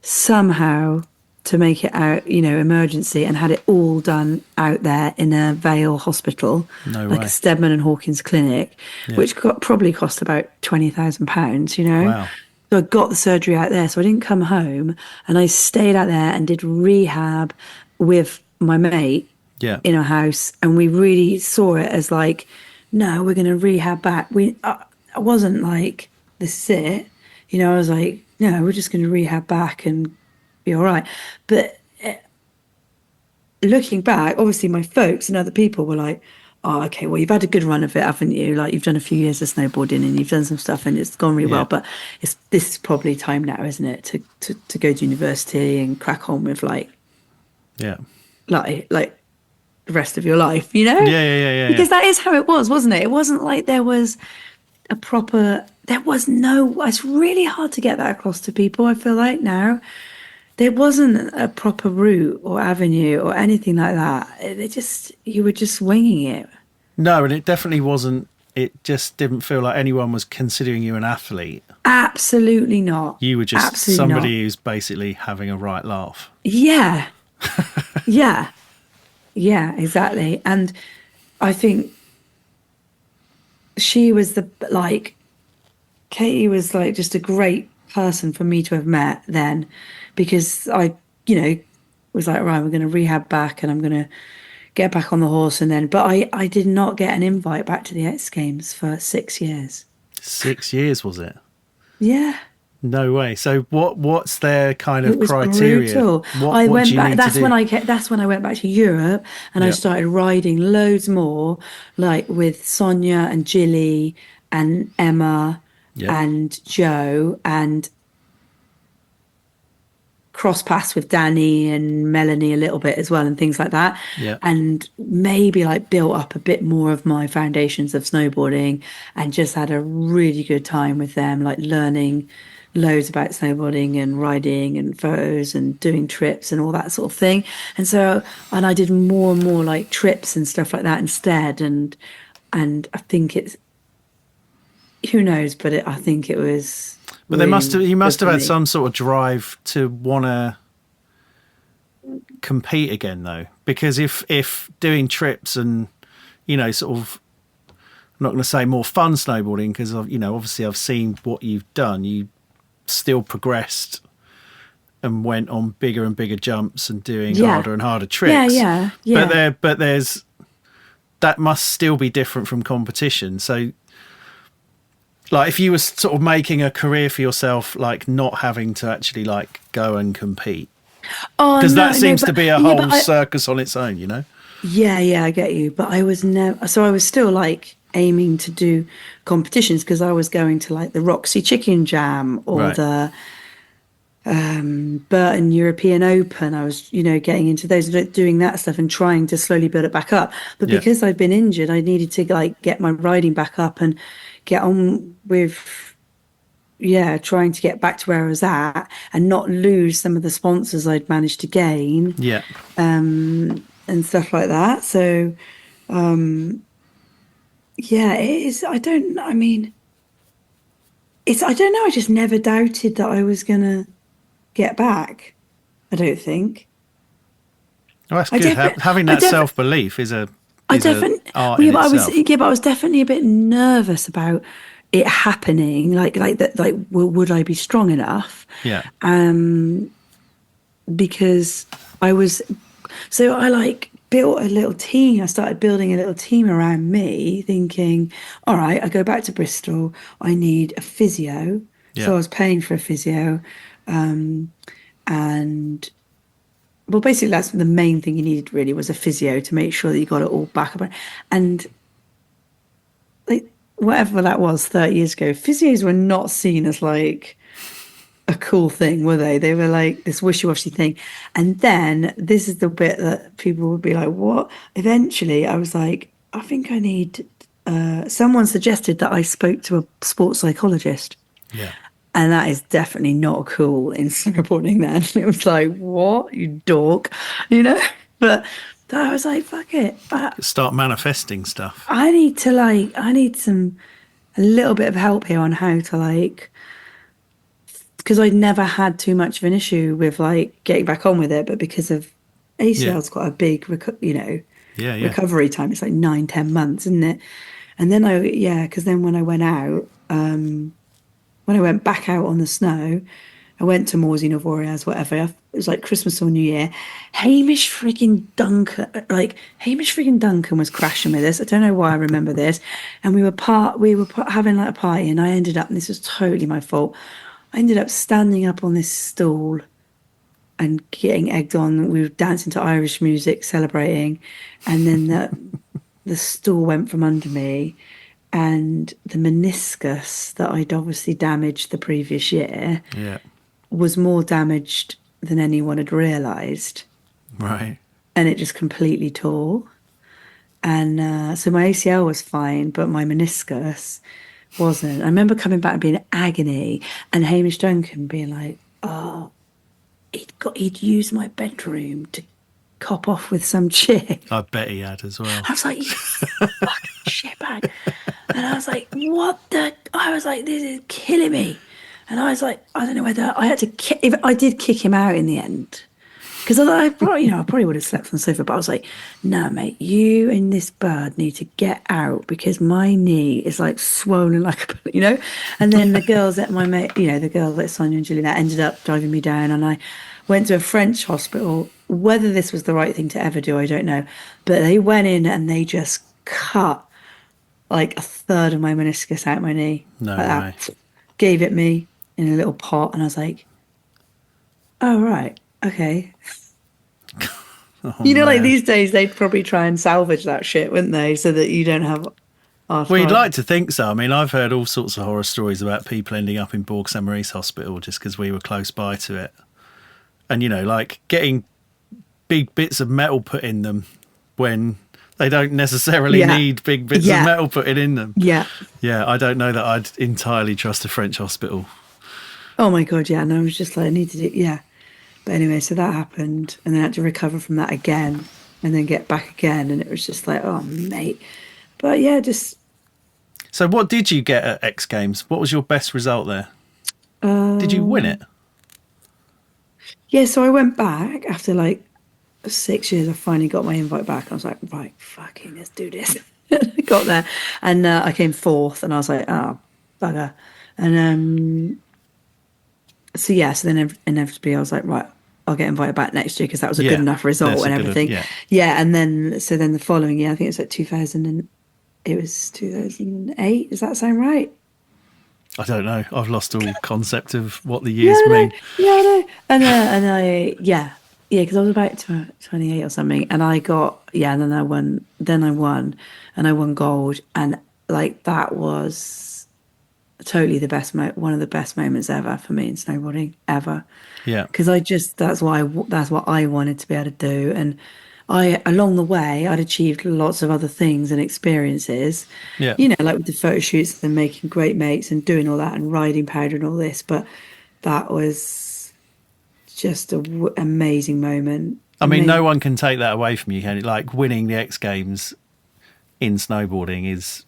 somehow to make it out, emergency, and had it all done out there in a Vale hospital, No like way. a Stedman and Hawkins clinic, which probably cost about £20,000, Wow. So I got the surgery out there. So I didn't come home, and I stayed out there and did rehab with my mate Yeah. in a house. And we really saw it as like, no, we're going to rehab back. I wasn't like, this is it. I was like, no, we're just going to rehab back and be all right. But looking back, obviously my folks and other people were like, oh, okay, well, you've had a good run of it, haven't you? Like, you've done a few years of snowboarding and you've done some stuff and it's gone really well. But this is probably time now, isn't it, to go to university and crack on with Yeah. like the rest of your life, Yeah. Because that is how it was, wasn't it? It wasn't like there was it's really hard to get that across to people, I feel like now. There wasn't a proper route or avenue or anything like that. You were just winging it. No, and it definitely wasn't. It just didn't feel like anyone was considering you an athlete. Absolutely not. You were just Absolutely somebody not. who's basically having a right laugh. Yeah. Yeah, exactly. And I think she was Katie was like just a great person for me to have met then, because I, was like, right, we're going to rehab back and I'm going to get back on the horse. But I did not get an invite back to the X Games for 6 years. 6 years, was it? Yeah. No way. So what's their kind of It was criteria? brutal. What went do you back. need That's to do? That's when I went back to Europe, and I started riding loads more, like with Sonia and Jilly and Emma and Joe, and cross paths with Danny and Melanie a little bit as well, and things like that. Yeah. And maybe like built up a bit more of my foundations of snowboarding, and just had a really good time with them, like learning loads about snowboarding and riding and photos and doing trips and all that sort of thing. And I did more and more like trips and stuff like that instead. And I think who knows, but I think it was. But really you must good have for had me. some sort of drive to want to compete again, though, because if doing trips and sort of, I'm not going to say more fun snowboarding, because obviously I've seen what you've done. You still progressed and went on bigger and bigger jumps and doing harder and harder tricks. Yeah. But there's that must still be different from competition. So, like, if you were sort of making a career for yourself, like not having to actually like go and compete, because that seems to be a whole circus on its own, Yeah, I get you. But I was never. So I was still like aiming to do competitions, because I was going to like the Roxy Chicken Jam or the Burton European Open. I was, getting into those, doing that stuff and trying to slowly build it back up. But because I'd been injured, I needed to like get my riding back up and get on with, trying to get back to where I was at and not lose some of the sponsors I'd managed to gain. Yeah. And stuff like that. So, it is. I don't know. I just never doubted that I was going to get back. I don't think. Well, that's good. Having that self-belief is a art in itself. But I was definitely a bit nervous about it happening. Like that. Like, would I be strong enough? Yeah. because I was, so I like built a little team. I started building a little team around me, thinking, all right, I go back to Bristol. I need a physio. Yeah. So I was paying for a physio. And well, basically that's the main thing you needed really, was a physio to make sure that you got it all back up. And like, whatever that was 30 years ago, physios were not seen as like a cool thing, were they? They were like this wishy-washy thing. And then this is the bit that people would be like, what? Eventually I was like, I think I need, someone suggested that I spoke to a sports psychologist. Yeah. And that is definitely not cool in snowboarding then. It was like, what, you dork, you know? But I was like, fuck it. Start manifesting stuff. I need a little bit of help here on how to like, because I'd never had too much of an issue with like getting back on with it, but because of ACL's quite a big, recovery time. It's like 9-10 months, isn't it? And then because then when I went out, when I went back out on the snow, I went to Morsey Novoriaz, whatever. It was like Christmas or New Year. Hamish frigging Duncan was crashing with us. I don't know why I remember this. And we were having like a party, and I ended up, and this was totally my fault, I ended up standing up on this stool and getting egged on. We were dancing to Irish music, celebrating, and then the stool went from under me. And the meniscus that I'd obviously damaged the previous year was more damaged than anyone had realised. Right. And it just completely tore. And so my ACL was fine, but my meniscus wasn't. I remember coming back and being in agony, and Hamish Duncan being like, oh, he'd used my bedroom to cop off with some chick. I bet he had as well. I was like, you fucking shitbag. And I was like, I was like, this is killing me. And I was like, I don't know whether I had to, if I did kick him out in the end. Because I probably would have slept on the sofa, but I was like, no, mate, you and this bird need to get out, because my knee is like swollen like a, you know? And then the girls at my mate, the girls like Sonia and Julie, that ended up driving me down, and I went to a French hospital. Whether this was the right thing to ever do, I don't know. But they went in and they just cut like a third of my meniscus out my knee. No like way. That. Gave it me in a little pot, and I was like, oh, right, okay. Man. Like these days they'd probably try and salvage that shit, wouldn't they? So that you don't have arthritis. Well, you'd like to think so. I mean, I've heard all sorts of horror stories about people ending up in Bourg Saint-Maurice Hospital just because we were close by to it. And, like getting big bits of metal put in them when they don't necessarily need big bits of metal put in them. Yeah. Yeah, I don't know that I'd entirely trust a French hospital. Oh, my God, yeah. And I was just like, I need to do, But anyway, so that happened, and then I had to recover from that again and then get back again. And it was just like, oh, mate. But yeah, just. So what did you get at X Games? What was your best result there? Did you win it? Yeah, so I went back after like 6 years. I finally got my invite back. I was like, right, fucking, let's do this. I got there, and I came fourth, and I was like, oh, bugger. And so then inevitably I was like, right, I'll get invited back next year, because that was a good enough result and everything. And then the following year, I think it was like 2008. Does that sound right? I don't know. I've lost all concept of what the years mean. I know. Because I was about 28 or something, and I got and then I won, and I won gold, and like that was totally the best one of the best moments ever for me in snowboarding ever. Yeah, because that's what I wanted to be able to do, and along the way I'd achieved lots of other things and experiences. Yeah, like with the photo shoots and making great mates and doing all that and riding powder and all this, but that was just an amazing moment. I mean, no one can take that away from you, can it? Like winning the X Games in snowboarding is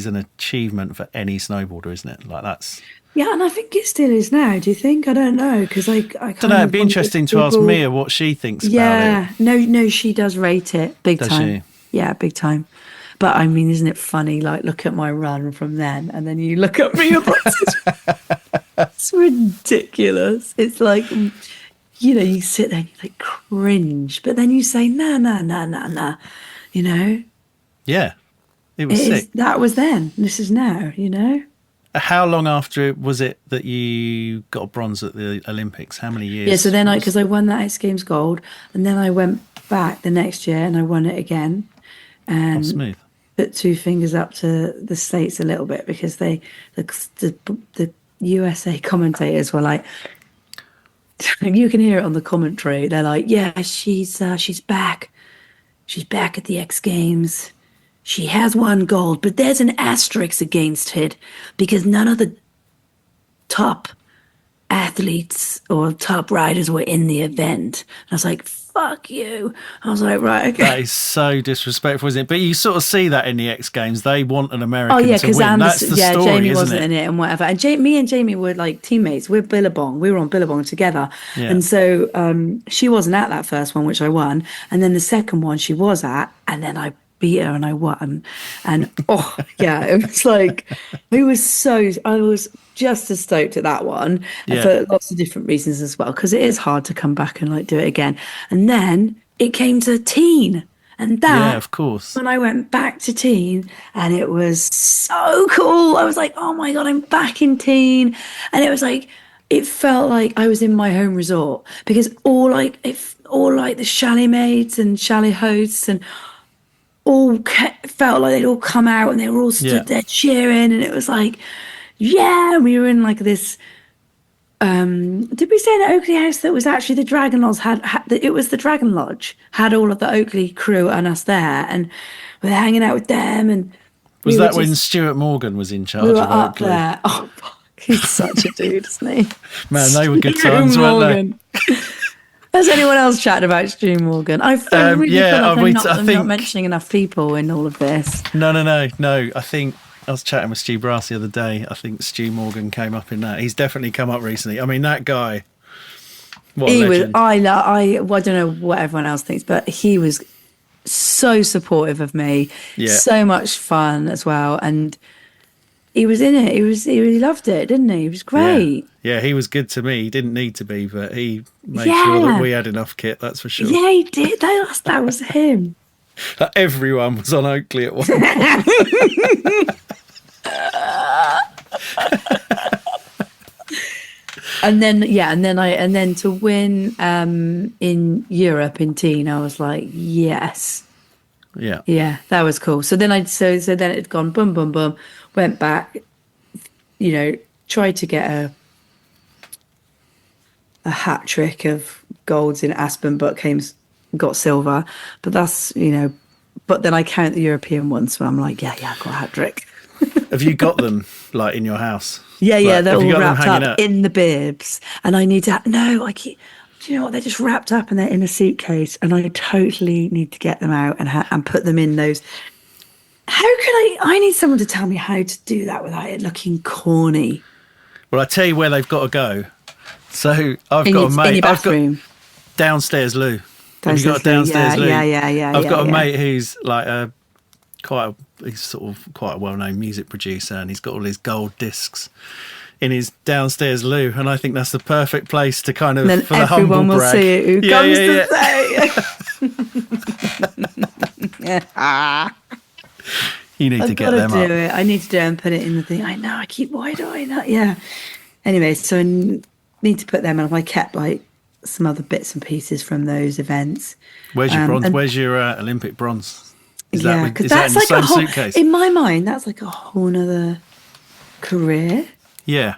an achievement for any snowboarder, isn't it? Like that's. Yeah, and I think it still is now. Do you think? I don't know, because I don't know. It'd be interesting to ask Mia what she thinks about it. Yeah, no, she does rate it big does time. She? Yeah, big time. But I mean, isn't it funny? Like, look at my run from then, and then you look at Mia Brookes. It's ridiculous. It's like, you sit there and you like cringe, but then you say, nah, nah, nah, nah, nah, you know? Yeah, it was sick. That was then. This is now, you know? How long after was it that you got a bronze at the Olympics? How many years? Yeah, so then because I won that X Games gold, and then I went back the next year and I won it again. And smooth. put two fingers up to the States a little bit because the USA commentators were like, you can hear it on the commentary. They're like, yeah, she's back. She's back at the X Games. She has won gold, but there's an asterisk against it because none of the top athletes or top riders were in the event. And I was like, fuck you. I was like, right, okay. That is so disrespectful, isn't it? But you sort of see that in the X Games. They want an American to win. That's the story, Jamie isn't wasn't in it and whatever. And me and Jamie were like teammates. We're Billabong. We were on Billabong together. Yeah. And so she wasn't at that first one, which I won. And then the second one she was at. And then I beat her and I won. And oh, yeah, it was like, I was just as stoked at that one for lots of different reasons as well, because it is hard to come back and like do it again. And then it came to teen, and that, yeah, of course, when I went back to teen, and it was so cool. I was like, oh my god, I'm back in teen. And it was like, it felt like I was in my home resort, because all the chalet maids and chalet hosts and all felt like they'd all come out and they were all stood there cheering, and it was like, yeah, we were in like this. Did we stay in the Oakley house that was actually the Dragon Lodge it was the Dragon Lodge had all of the Oakley crew and us there, and we were hanging out with them. And was that when Stuart Morgan was in charge? We were of up Oakley? There. Oh, fuck, he's such a dude, isn't he? Man, they were good times, weren't they? Has anyone else chatted about Stu Morgan? I really feel like I'm not mentioning enough people in all of this. No. I think I was chatting with Stu Brass the other day. I think Stu Morgan came up in that. He's definitely come up recently. I mean, that guy. What a legend. I don't know what everyone else thinks, but he was so supportive of me. Yeah. So much fun as well, and he was in it. He really loved it, didn't he? He was great. Yeah, he was good to me. He didn't need to be, but he made sure that we had enough kit, that's for sure. Yeah, he did. That was him. Everyone was on Oakley at one point. And then to win in Europe in teen, I was like, yes. Yeah, that was cool. So then so then it had gone boom, boom, boom, went back, tried to get a hat trick of golds in Aspen, but got silver. But that's, but then I count the European ones, so I'm like, yeah, I got a hat trick. Have you got them like in your house? Yeah, they're all wrapped up in the bibs, and I need to. Do you know what? They're just wrapped up and they're in a suitcase, and I totally need to get them out and put them in those. How can I need someone to tell me how to do that without it looking corny. Well, I tell you where they've got to go. So I've got a mate. In your bathroom. I've got downstairs loo. Have you got a downstairs loo? Yeah. I've got a mate who's like he's sort of quite a well-known music producer, and he's got all his gold discs in his downstairs loo, and I think that's the perfect place to kind of, for the humble brag. Everyone will see it who comes to say. You need to get them up. It. I need to do it and put it in the thing. I know. Why do I not? Yeah. Anyway, so I need to put them up. I kept like some other bits and pieces from those events. Where's your bronze? Where's your Olympic bronze? Is that in the same suitcase? In my mind, that's like a whole nother career. Yeah.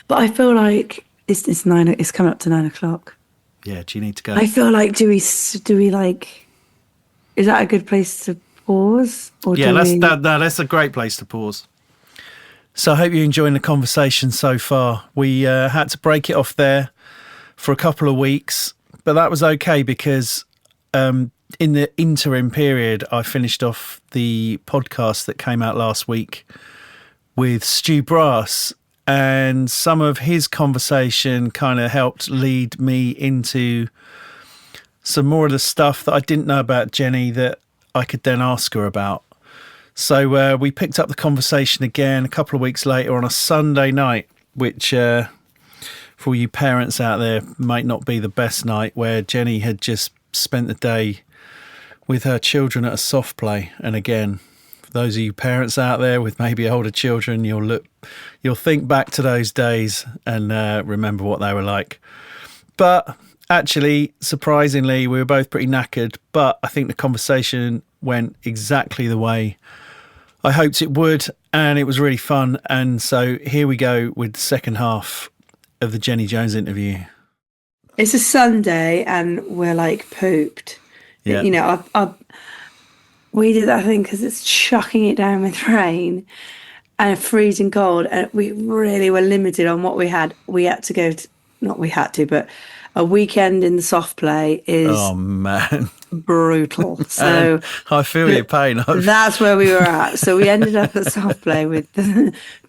But I feel like it's coming up to 9:00. Yeah. Do you need to go? I feel like do we like? Is that a good place to pause? Or that's a great place to pause. So I hope you're enjoying the conversation so far. We had to break it off there for a couple of weeks, but that was okay because in the interim period, I finished off the podcast that came out last week with Stu Brass, and some of his conversation kind of helped lead me into some more of the stuff that I didn't know about Jenny that I could then ask her about. So we picked up the conversation again a couple of weeks later on a Sunday night, which for all you parents out there, might not be the best night, where Jenny had just spent the day with her children at a soft play. And again, for those of you parents out there with maybe older children, you'll think back to those days and remember what they were like. But actually, surprisingly, we were both pretty knackered, but I think the conversation went exactly the way I hoped it would, and it was really fun. And so here we go with the second half of the Jenny Jones interview. It's a Sunday and we're like pooped. Yeah. You know, we did that thing because it's chucking it down with rain and freezing cold, and we really were limited on what we had. We had to go to, not we had to, but a weekend in the soft play is brutal. So I feel your pain. That's where we were at. So we ended up at soft play with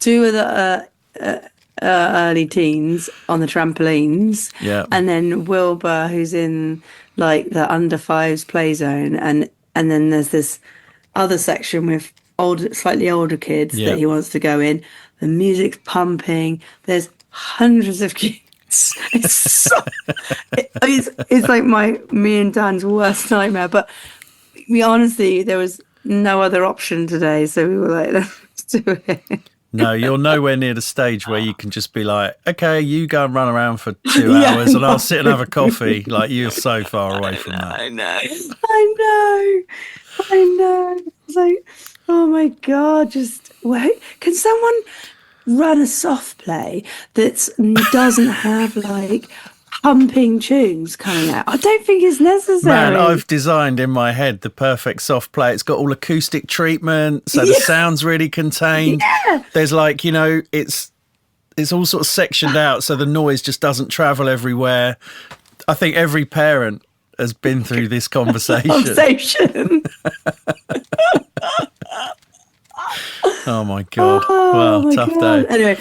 two of the early teens on the trampolines, and then Wilbur, who's in like the under fives play zone, and then there's this other section with slightly older kids that he wants to go in. The music's pumping. There's hundreds of kids. It's like me and Dan's worst nightmare. But there was no other option today, so we were like, let's do it. No, you're nowhere near the stage where you can just be like, okay, you go and run around for 2 hours and I'll sit and have a coffee. Like, you're so far away from that. I know. It's like, oh my God, just wait. Can someone run a soft play that doesn't have like pumping tunes coming out? I don't think it's necessary. Man, I've designed in my head the perfect soft play. It's got all acoustic treatment, so the sound's really contained. There's like, you know, it's all sort of sectioned out so the noise just doesn't travel everywhere. I think every parent has been through this conversation. Oh my God. Tough day. Anyway,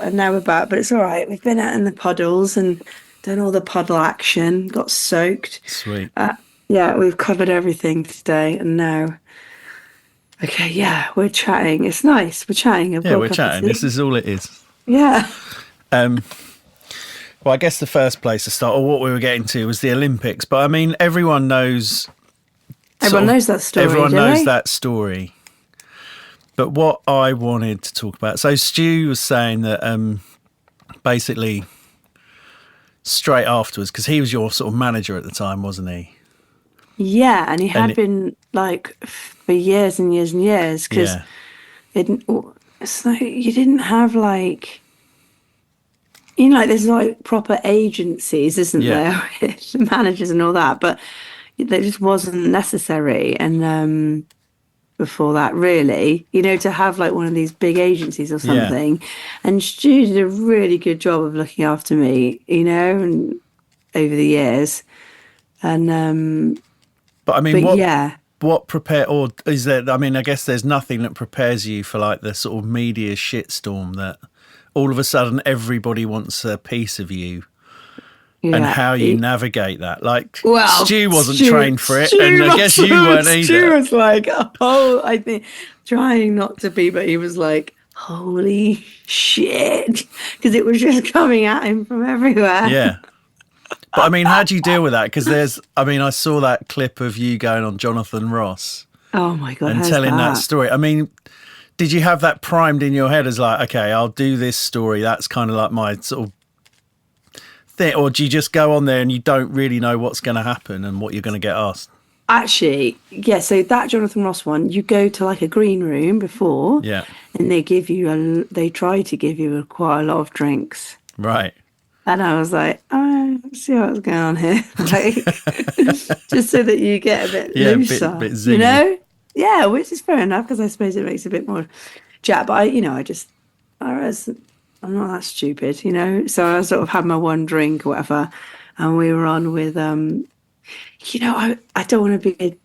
and now we're back, but it's all right. We've been out in the puddles and done all the puddle action, got soaked. Sweet. We've covered everything today, and now, we're chatting. It's nice. We're chatting. We're chatting. This is all it is. Yeah. Well, I guess the first place to start, or what we were getting to, was the Olympics. But I mean, everyone knows. Everyone knows that story. Everyone knows that story. But what I wanted to talk about, so Stu was saying that basically straight afterwards, because he was your sort of manager at the time, wasn't he? Yeah, and he had been like for years and years and years, because it's like you didn't have like, you know, like there's like proper agencies, isn't there? Managers and all that, but that just wasn't necessary. And before that, really, you know, to have like one of these big agencies or something. And Stu did a really good job of looking after me, you know, and over the years. And but I mean, what prepare, or is there? I mean, I guess there's nothing that prepares you for like the sort of media shitstorm that all of a sudden everybody wants a piece of you. And how you navigate that. Like, Stu wasn't trained for it, and I guess you weren't either. Stu was like, I think, trying not to be, but he was like, holy shit, because it was just coming at him from everywhere. Yeah. But I mean, how do you deal with that? Because I saw that clip of you going on Jonathan Ross. Oh my God. And telling that story. I mean, did you have that primed in your head as like, okay, I'll do this story. That's kind of like my sort of thing, or do you just go on there and you don't really know what's going to happen and what you're going to get asked? Actually, so that Jonathan Ross one, you go to like a green room before, and they try to give you quite a lot of drinks, right? And I was like, let's see what's going on here, like, just so that you get a bit looser, bit zingy. You know, which is fair enough, because I suppose it makes a bit more chat. But I'm not that stupid, you know. So I sort of had my one drink or whatever, and we were on with, you know, I don't want to be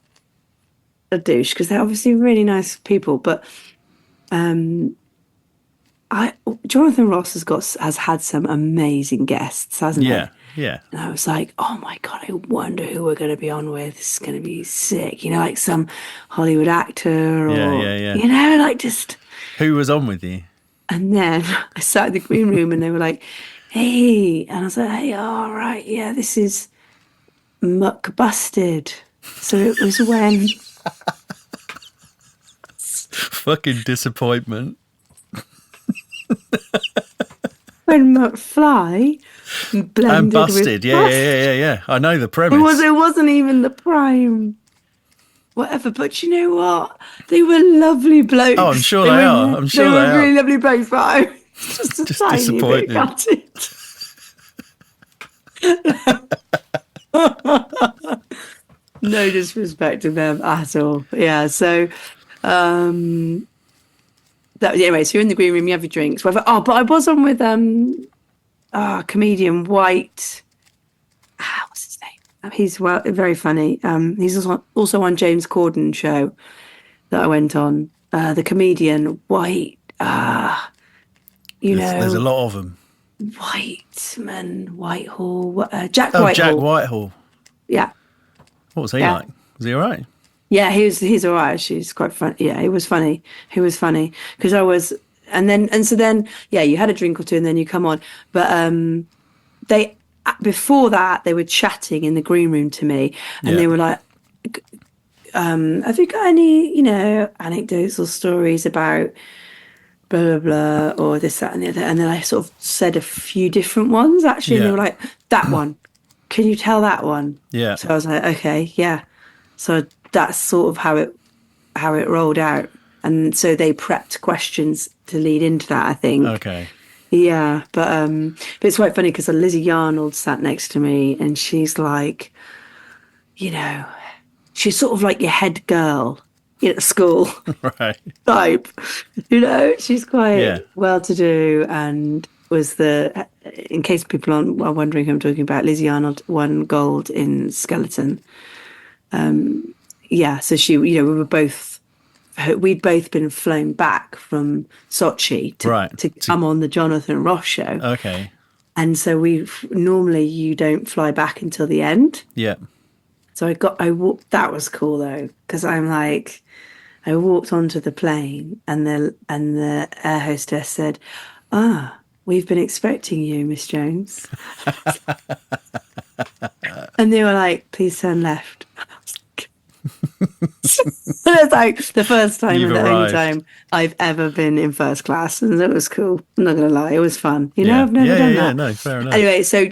a douche, because they're obviously really nice people, but Jonathan Ross has had some amazing guests, hasn't he? Yeah. And I was like, oh my God, I wonder who we're going to be on with. This is going to be sick, you know, like some Hollywood actor, or you know, like just. Who was on with you? And then I sat in the green room and they were like, hey, and I was like, hey, all right, yeah, this is muck busted. So it was when Fucking disappointment. when McFly blended And busted. with Yeah. I know the premise. It wasn't even the prime, whatever. But you know what? They were lovely blokes. Oh, I'm sure they are. I'm sure they they were are. really lovely blokes, but I was just a Just tiny disappointed. bit gutted. No disrespect to them at all. Yeah. So, anyway, so you're in the green room, you have your drinks, whatever. Oh, but I was on with comedian White. What's his name? He's very funny. He's also on James Corden's show that I went on. The comedian White. There's a lot of them. Whitehall. Jack Oh, Whitehall. Jack Whitehall. Yeah. What was he like? Was he all right? Yeah, he's all right. She's quite funny. Yeah, he was funny. Because so then, yeah, you had a drink or two and then you come on. But before that, they were chatting in the green room to me and they were like, have you got any, anecdotes or stories about blah, blah, blah, or this, that and the other? And then I sort of said a few different ones actually. And they were like, that one. Can you tell that one? Yeah. So I was like, okay, yeah. So that's sort of how it rolled out, and so they prepped questions to lead into that, I think. Okay. Yeah, but it's quite funny because Lizzie Arnold sat next to me, and she's like, she's sort of like your head girl at school, Right. type. She's quite well-to-do, and was in case people are wondering who I'm talking about, Lizzie Arnold won gold in skeleton. So we'd both been flown back from Sochi to come on the Jonathan Ross show. Okay. And so normally you don't fly back until the end. Yeah. So that was cool though, because I'm like, I walked onto the plane and the air hostess said, we've been expecting you, Miss Jones. And they were like, please turn left. It's like the first time and the only time I've ever been in first class, and it was cool. I'm not gonna lie, it was fun. I've never done that. Yeah, no, fair enough. Anyway, so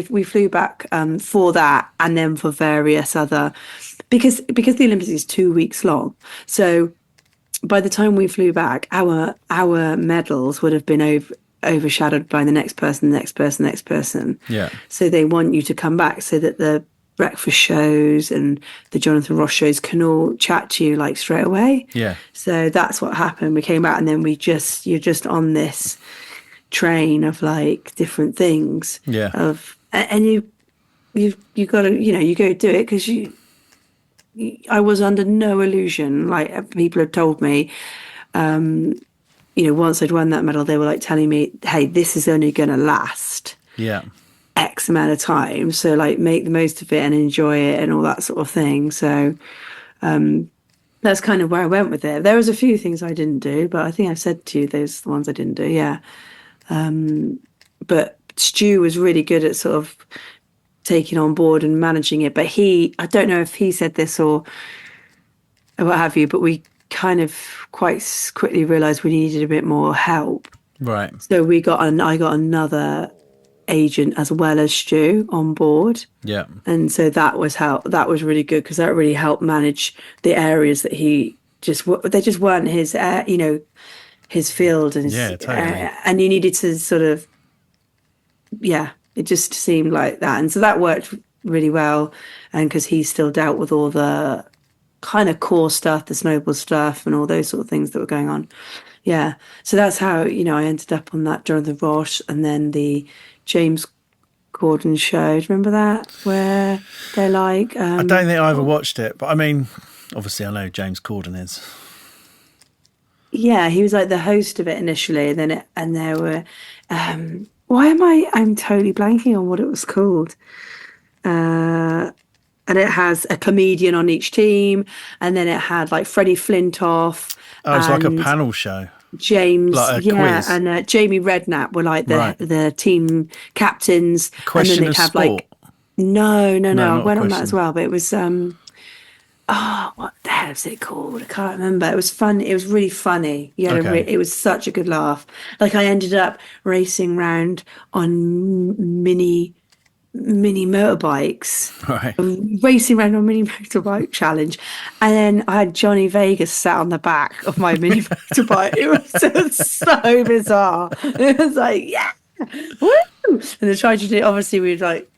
we flew back for that, and then for various other, because the Olympics is 2 weeks long. So by the time we flew back, our medals would have been overshadowed by the next person. Yeah. So they want you to come back so that the breakfast shows and the Jonathan Ross shows can all chat to you like straight away. Yeah. So that's what happened. We came out and then you're just on this train of like different things. Yeah. And you got to, you go do it because I was under no illusion. Like people had told me, once I'd won that medal, they were like telling me, hey, this is only going to last X amount of time. So like make the most of it and enjoy it and all that sort of thing. So that's kind of where I went with it. There was a few things I didn't do, but I think I've said to you, those are the ones I didn't do. Yeah. But Stu was really good at sort of taking on board and managing it. But I don't know if he said this or what have you, but we kind of quite quickly realized we needed a bit more help. Right. So I got another agent as well as Stu on board. Yeah. And so that was really good because that really helped manage the areas that they just weren't his his field and totally. And you needed to sort of it just seemed like that, and so that worked really well. And because he still dealt with all the kind of core stuff, the snowboard stuff and all those sort of things that were going on. Yeah. So that's how, I ended up on that Jonathan Ross and then the James Corden show. Do you remember that? Where they're like... I don't think I ever watched it, but I mean, obviously I know James Corden is. Yeah, he was like the host of it initially, and there were... I'm totally blanking on what it was called. And it has a comedian on each team, and then it had like Freddie Flintoff. Oh, it's like a panel show. James, Like a yeah, quiz? and Jamie Redknapp were like Right. the team captains, and then Question they'd of have sport? no, No, I not a went on that as question. well, but it was what the hell is it called? I can't remember. It was fun. It was really funny. You had Okay. it was such a good laugh. Like I ended up racing round on mini motorbikes, Right. racing around on mini motorbike challenge, and then I had Johnny Vegas sat on the back of my mini motorbike. It was just so bizarre. It was like, yeah, woo! And they tried to do. Obviously, we'd like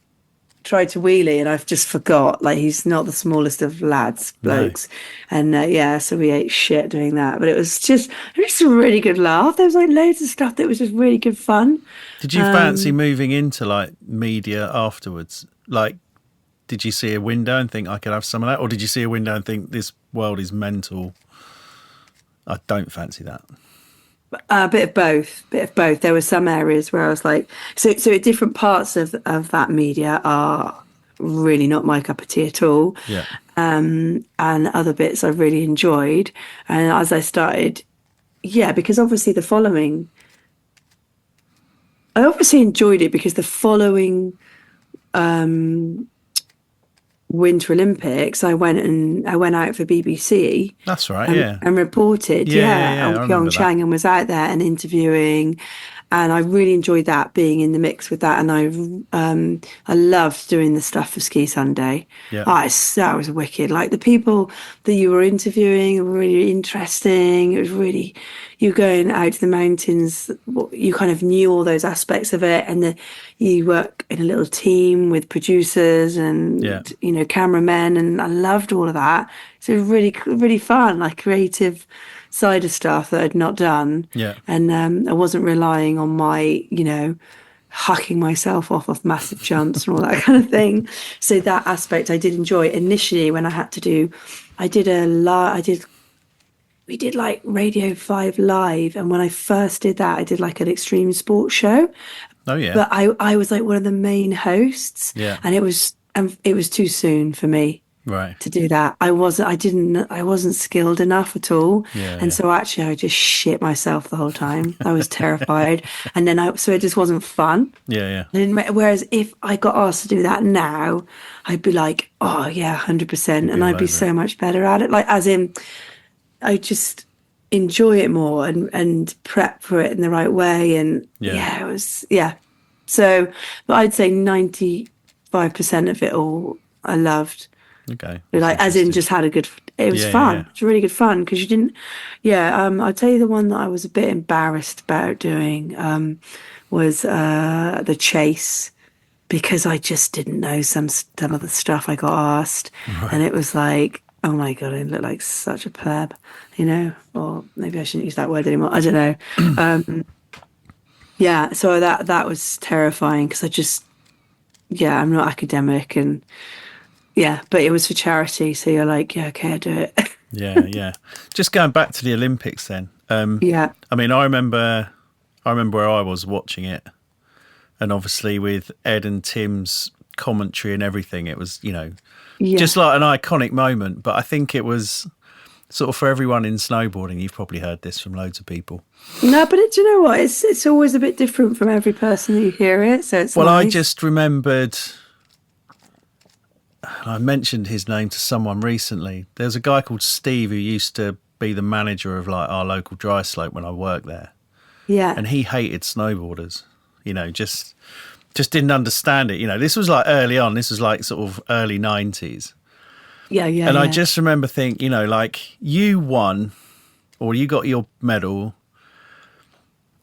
tried to wheelie, and I've just forgot. Like he's not the smallest of lads, No. blokes, and yeah, so we ate shit doing that. But it was a really good laugh. There was like loads of stuff that was just really good fun. Did you fancy moving into like media afterwards? Like, did you see a window and think I could have some of that? Or did you see a window and think this world is mental? I don't fancy that. A bit of both, bit of both. There were some areas where I was like, so different parts of that media are really not my cup of tea at all. Yeah. And other bits I really enjoyed. And as I started, yeah, because obviously I obviously enjoyed it because the following Winter Olympics, I went out for BBC That's right. Yeah. and reported, Yeah, on I remember that. Pyeongchang and was out there and interviewing, and I really enjoyed that being in the mix with that, and I loved doing the stuff for Ski Sunday. Yeah. That was wicked. Like the people that you were interviewing were really interesting. It was really you going out to the mountains. You kind of knew all those aspects of it, and you work in a little team with producers and Yeah. cameramen, and I loved all of that. So it was really really fun, like creative side of stuff that I'd not done. Yeah. And I wasn't relying on my hucking myself off of massive jumps and all that kind of thing. So that aspect I did enjoy initially when I had to do. I did a lot. We did like Radio 5 Live, and when I first did that, I did like an extreme sports show. Oh yeah. But I was like one of the main hosts, Yeah. and it was too soon for me Right. to do that. I wasn't skilled enough at all. Yeah, and yeah. so actually I just shit myself the whole time. I was terrified. And then so it just wasn't fun. Yeah. Whereas if I got asked to do that now, I'd be like, oh yeah, 100%. And I'd be so much better at it. Like as in, I just enjoy it more and prep for it in the right way. And it was, So, but I'd say 95% of it all I loved. Okay. Like as in just had a good, it was fun. Yeah. It was really good fun because you didn't, I'll tell you the one that I was a bit embarrassed about doing was the chase, because I just didn't know some of the stuff I got asked. Right. And it was like, oh my God, I look like such a pleb, or maybe I shouldn't use that word anymore. I don't know. So that was terrifying because I'm not academic but it was for charity. So you're like, yeah, okay, I do it. Yeah. Just going back to the Olympics then. Yeah. I mean, I remember where I was watching it, and obviously with Ed and Tim's commentary and everything, it was, just like an iconic moment. But I think it was sort of for everyone in snowboarding. You've probably heard this from loads of people. No, but do you know what? It's always a bit different from every person that you hear it. So it's I nice. just remembered. I mentioned his name to someone recently. There's a guy called Steve who used to be the manager of like our local dry slope when I worked there. Yeah. And he hated snowboarders, just didn't understand it. This was like early on. This was like sort of early 90s. Yeah. And I just remember thinking, like you won or you got your medal,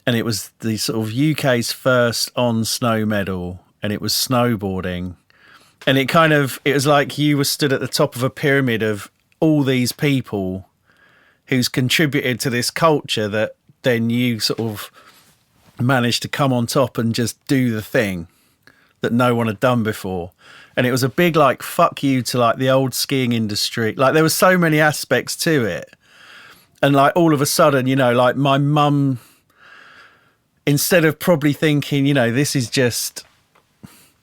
and it was the sort of UK's first on snow medal, and it was snowboarding. And it was like you were stood at the top of a pyramid of all these people who's contributed to this culture that then you sort of managed to come on top and just do the thing that no one had done before. And it was a big, like, fuck you to, like, the old skiing industry. Like, there were so many aspects to it. And, like, all of a sudden, like, my mum, instead of probably thinking, this is just...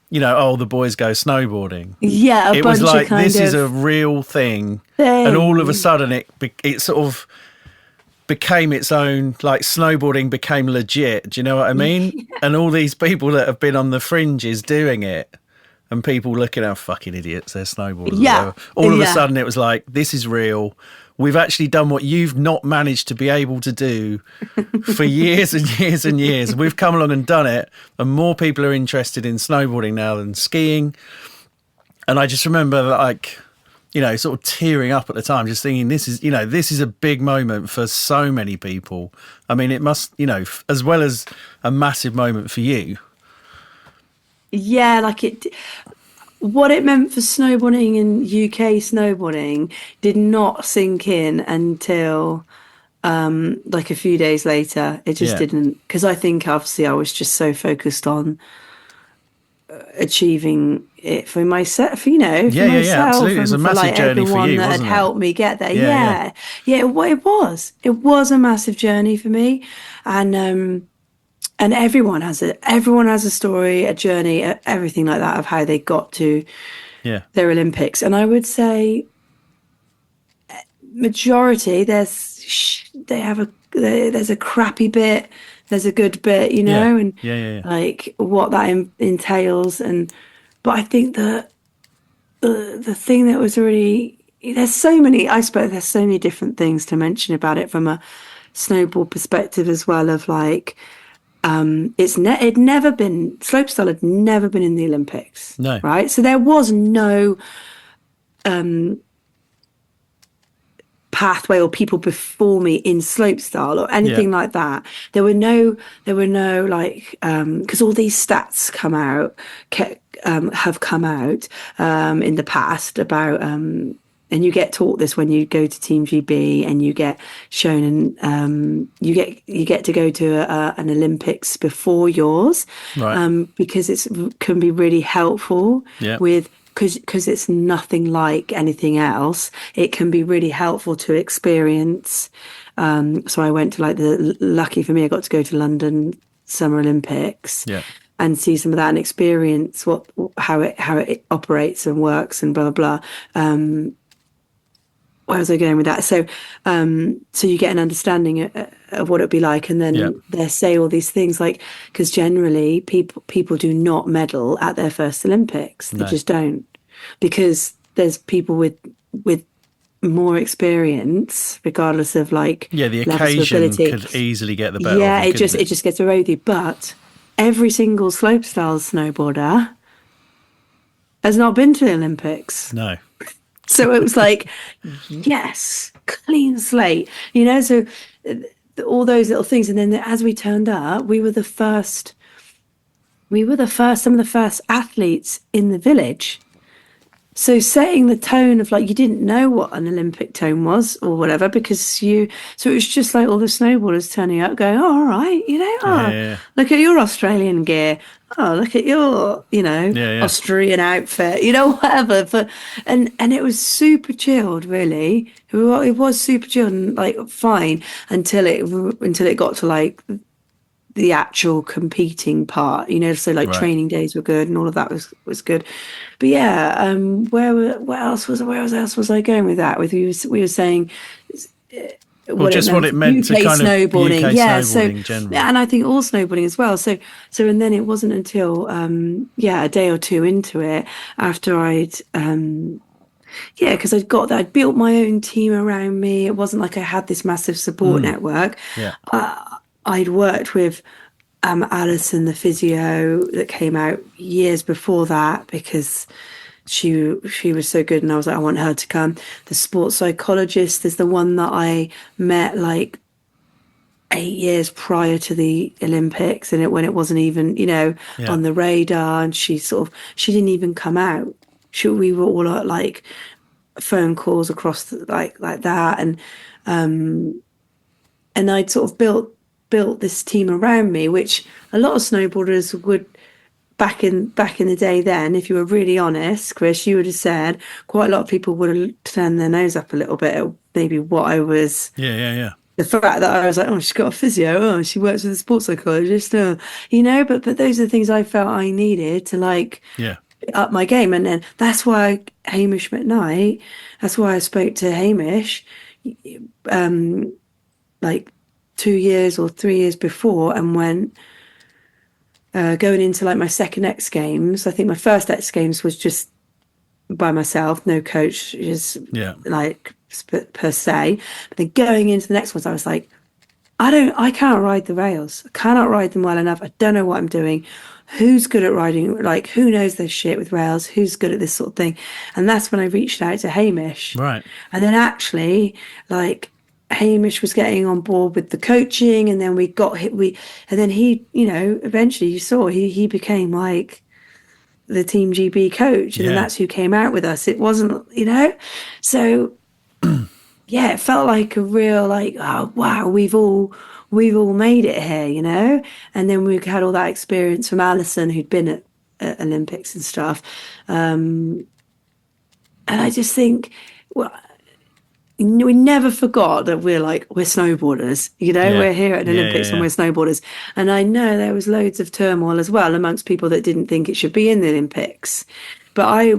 the boys go snowboarding. Yeah, it was like, this is a real thing. And all of a sudden it sort of, became its own, like snowboarding became legit. Do you know what I mean? And all these people that have been on the fringes doing it, and people looking at fucking idiots, they're snowboarders. Yeah. All of a sudden it was like, this is real. We've actually done what you've not managed to be able to do for years and years and years. We've come along and done it, and more people are interested in snowboarding now than skiing. And I just remember, like, you know, sort of tearing up at the time, just thinking, this is a big moment for so many people. I mean, it must, you know, as well as a massive moment for you. Yeah, like what it meant for snowboarding and UK snowboarding did not sink in until like a few days later. It just didn't, because I think obviously I was just so focused on achieving it for myself, you know, for myself, absolutely. It's a massive journey for you, that wasn't had helped me get there. Yeah. It was a massive journey for me, and everyone has a story, a journey, everything like that of how they got to their Olympics. And I would say majority there's a crappy bit, there's a good bit, you know, and like what that entails. But I think that the thing that was really, there's so many different things to mention about it from a snowboard perspective as well, of like, it'd never been, slopestyle had never been in the Olympics. No. Right? So there was no pathway or people before me in slopestyle or anything like that. There were no like, because all these stats have come out in the past about, and you get taught this when you go to Team GB, and you get shown, and you get to go to an Olympics before yours, right? Because it can be really helpful with, because it's nothing like anything else. It can be really helpful to experience. So I went to lucky for me, I got to go to London Summer Olympics. Yeah. And see some of that and experience how it operates and works and blah blah blah. Where was I going with that? So you get an understanding of what it'd be like, and then they say all these things like, because generally people do not medal at their first Olympics. They just don't, because there's people with more experience, regardless of like the occasion could easily get the better. Yeah, it just gets eroded. But every single slopestyle snowboarder has not been to the Olympics. No. So it was like, yes, clean slate, you know, so all those little things. And then as we turned up, some of the first athletes in the village. So setting the tone of like, you didn't know what an Olympic tone was or whatever, because so it was just like all the snowboarders turning up going, oh, all right, you know, look at your Australian gear. Oh, look at your, you know, Austrian outfit, you know, whatever. And it was super chilled, really. It was super chilled and like fine until it got to like the actual competing part, you know, so like training days were good and all of that was good. But yeah, where else was I going with that? We were saying what it meant to kind snowboarding. UK snowboarding generally. And I think all snowboarding as well. So and then it wasn't until a day or two into it, after I'd because I'd built my own team around me. It wasn't like I had this massive support network. Yeah. I'd worked with Alison, the physio, that came out years before that, because she was so good, and I was like, I want her to come. The sports psychologist is the one that I met like 8 years prior to the Olympics, and when it wasn't even, you know, on the radar, and she didn't even come out. We were all like phone calls across like that, and I'd sort of built this team around me, which a lot of snowboarders would back in the day. Then, if you were really honest, Chris, you would have said quite a lot of people would have turned their nose up a little bit at maybe what I was. The fact that I was like, oh, she's got a physio, oh, she works with a sports psychologist, you know. But those are the things I felt I needed to like up my game, and then that's why Hamish McKnight. That's why I spoke to Hamish. like 2 years or 3 years before, and went going into like my second X Games. I think my first X Games was just by myself, no coach, just like per se. But then going into the next ones, I was like, I can't ride the rails. I cannot ride them well enough. I don't know what I'm doing. Who's good at riding? Like, who knows this shit with rails? Who's good at this sort of thing? And that's when I reached out to Hamish. Right. And then actually, like, Hamish was getting on board with the coaching, and then and then he, eventually you saw he became like the Team GB coach, and then that's who came out with us. It wasn't, so yeah, it felt like a real, like, oh wow, we've all made it here, and then we had all that experience from Alison, who'd been at Olympics and stuff, and I just think, well, we never forgot that we're snowboarders, we're here at the Olympics and we're snowboarders. And I know there was loads of turmoil as well amongst people that didn't think it should be in the Olympics, but I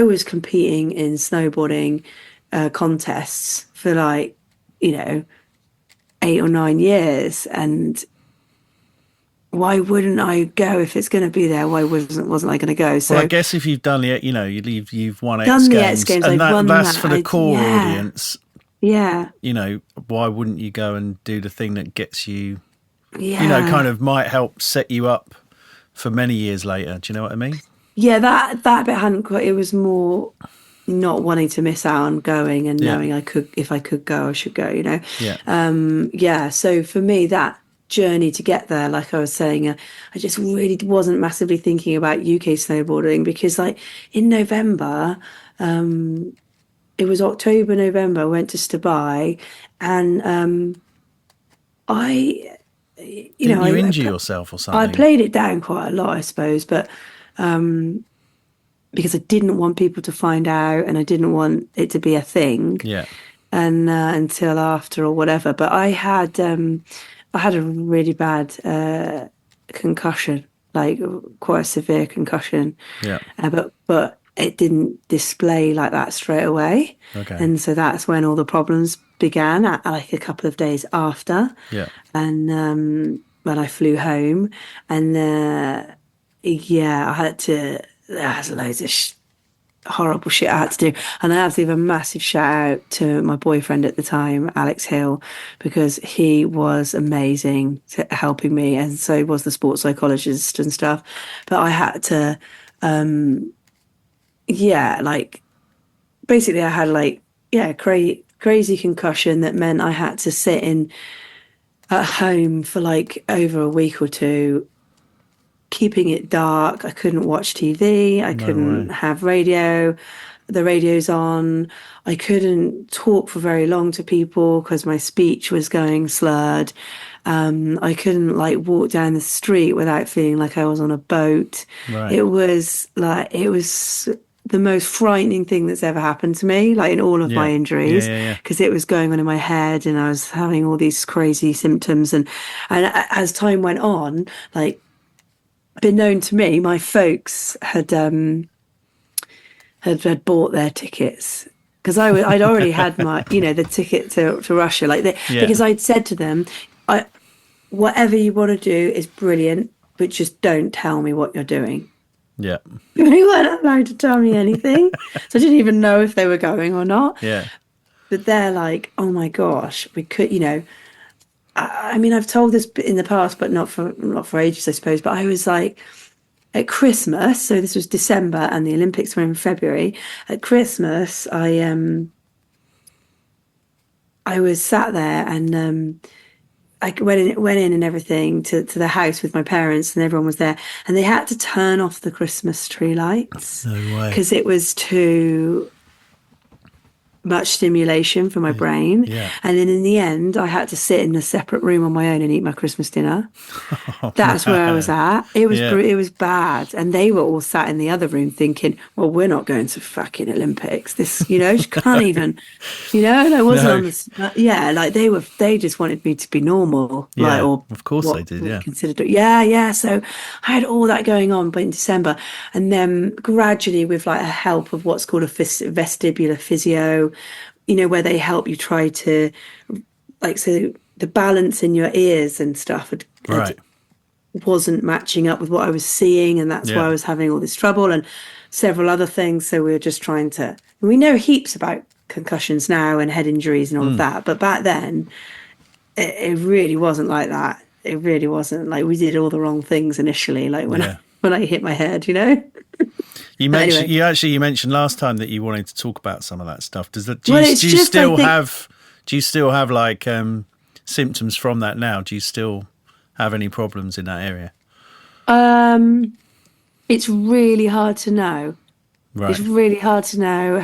was competing in snowboarding contests for 8 or 9 years, and why wouldn't I go if it's going to be there? Why wasn't I going to go? So well, I guess if you've done it, you've won done X Games, and that's for the core yeah. audience. Yeah. Why wouldn't you go and do the thing that gets you? Yeah. Kind of might help set you up for many years later. Do you know what I mean? Yeah, that bit hadn't quite. It was more not wanting to miss out on going and knowing if I could go, I should go. Yeah. So for me, that journey to get there, like I was saying, I just really wasn't massively thinking about UK snowboarding, because like in November, it was October, November, I went to Dubai, and Didn't you injure yourself or something? I played it down quite a lot, I suppose, but because I didn't want people to find out, and I didn't want it to be a thing. Yeah. And until after or whatever, but I had a really bad concussion, like quite a severe concussion. Yeah. But it didn't display like that straight away. Okay. And so that's when all the problems began, like a couple of days after. Yeah. And when I flew home, and I had to. There's loads of horrible shit I had to do, and I have to give a massive shout out to my boyfriend at the time, Alex Hill, because he was amazing at helping me, and so was the sports psychologist and stuff. But I had to basically I had crazy concussion that meant I had to sit in at home for like over a week or two, keeping it dark. I couldn't watch TV. I couldn't have the radio's on. I couldn't talk for very long to people because my speech was going slurred. I couldn't walk down the street without feeling like I was on a boat. Right. It was the most frightening thing that's ever happened to me, in all of my injuries, because it was going on in my head, and I was having all these crazy symptoms. And as time went on, been known to me, my folks had bought their tickets, because I'd already had my the ticket to Russia, because I'd said to them, whatever you want to do is brilliant, but just don't tell me what you're doing. Yeah. They weren't allowed to tell me anything, so I didn't even know if they were going or not. Yeah. But they're like, oh my gosh, we could, I mean, I've told this in the past, but not for ages, I suppose. But I was at Christmas, so this was December, and the Olympics were in February. At Christmas, I was sat there, and I went in and everything to the house with my parents, and everyone was there, and they had to turn off the Christmas tree lights. No way. Because it was too much stimulation for my brain. Yeah. And then in the end, I had to sit in a separate room on my own and eat my Christmas dinner. That's where I was at. It was bad. And they were all sat in the other room thinking, well, we're not going to fucking Olympics. This, she can't even, I wasn't on the, they just wanted me to be normal. Yeah, of course they did, yeah. Considered it. Yeah. So I had all that going on, but in December. And then gradually, with a help of what's called a vestibular physio, where they help you try to like, so the balance in your ears and stuff wasn't matching up with what I was seeing, and that's why I was having all this trouble and several other things. So we were just trying to, we know heaps about concussions now and head injuries and all of that, but back then it really wasn't like that. It really wasn't. Like, we did all the wrong things initially, like when I hit my head, you know. You mentioned anyway. you mentioned last time that you wanted to talk about some of that stuff. Do you still have like symptoms from that now? Do you still have any problems in that area? It's really hard to know. Right. It's really hard to know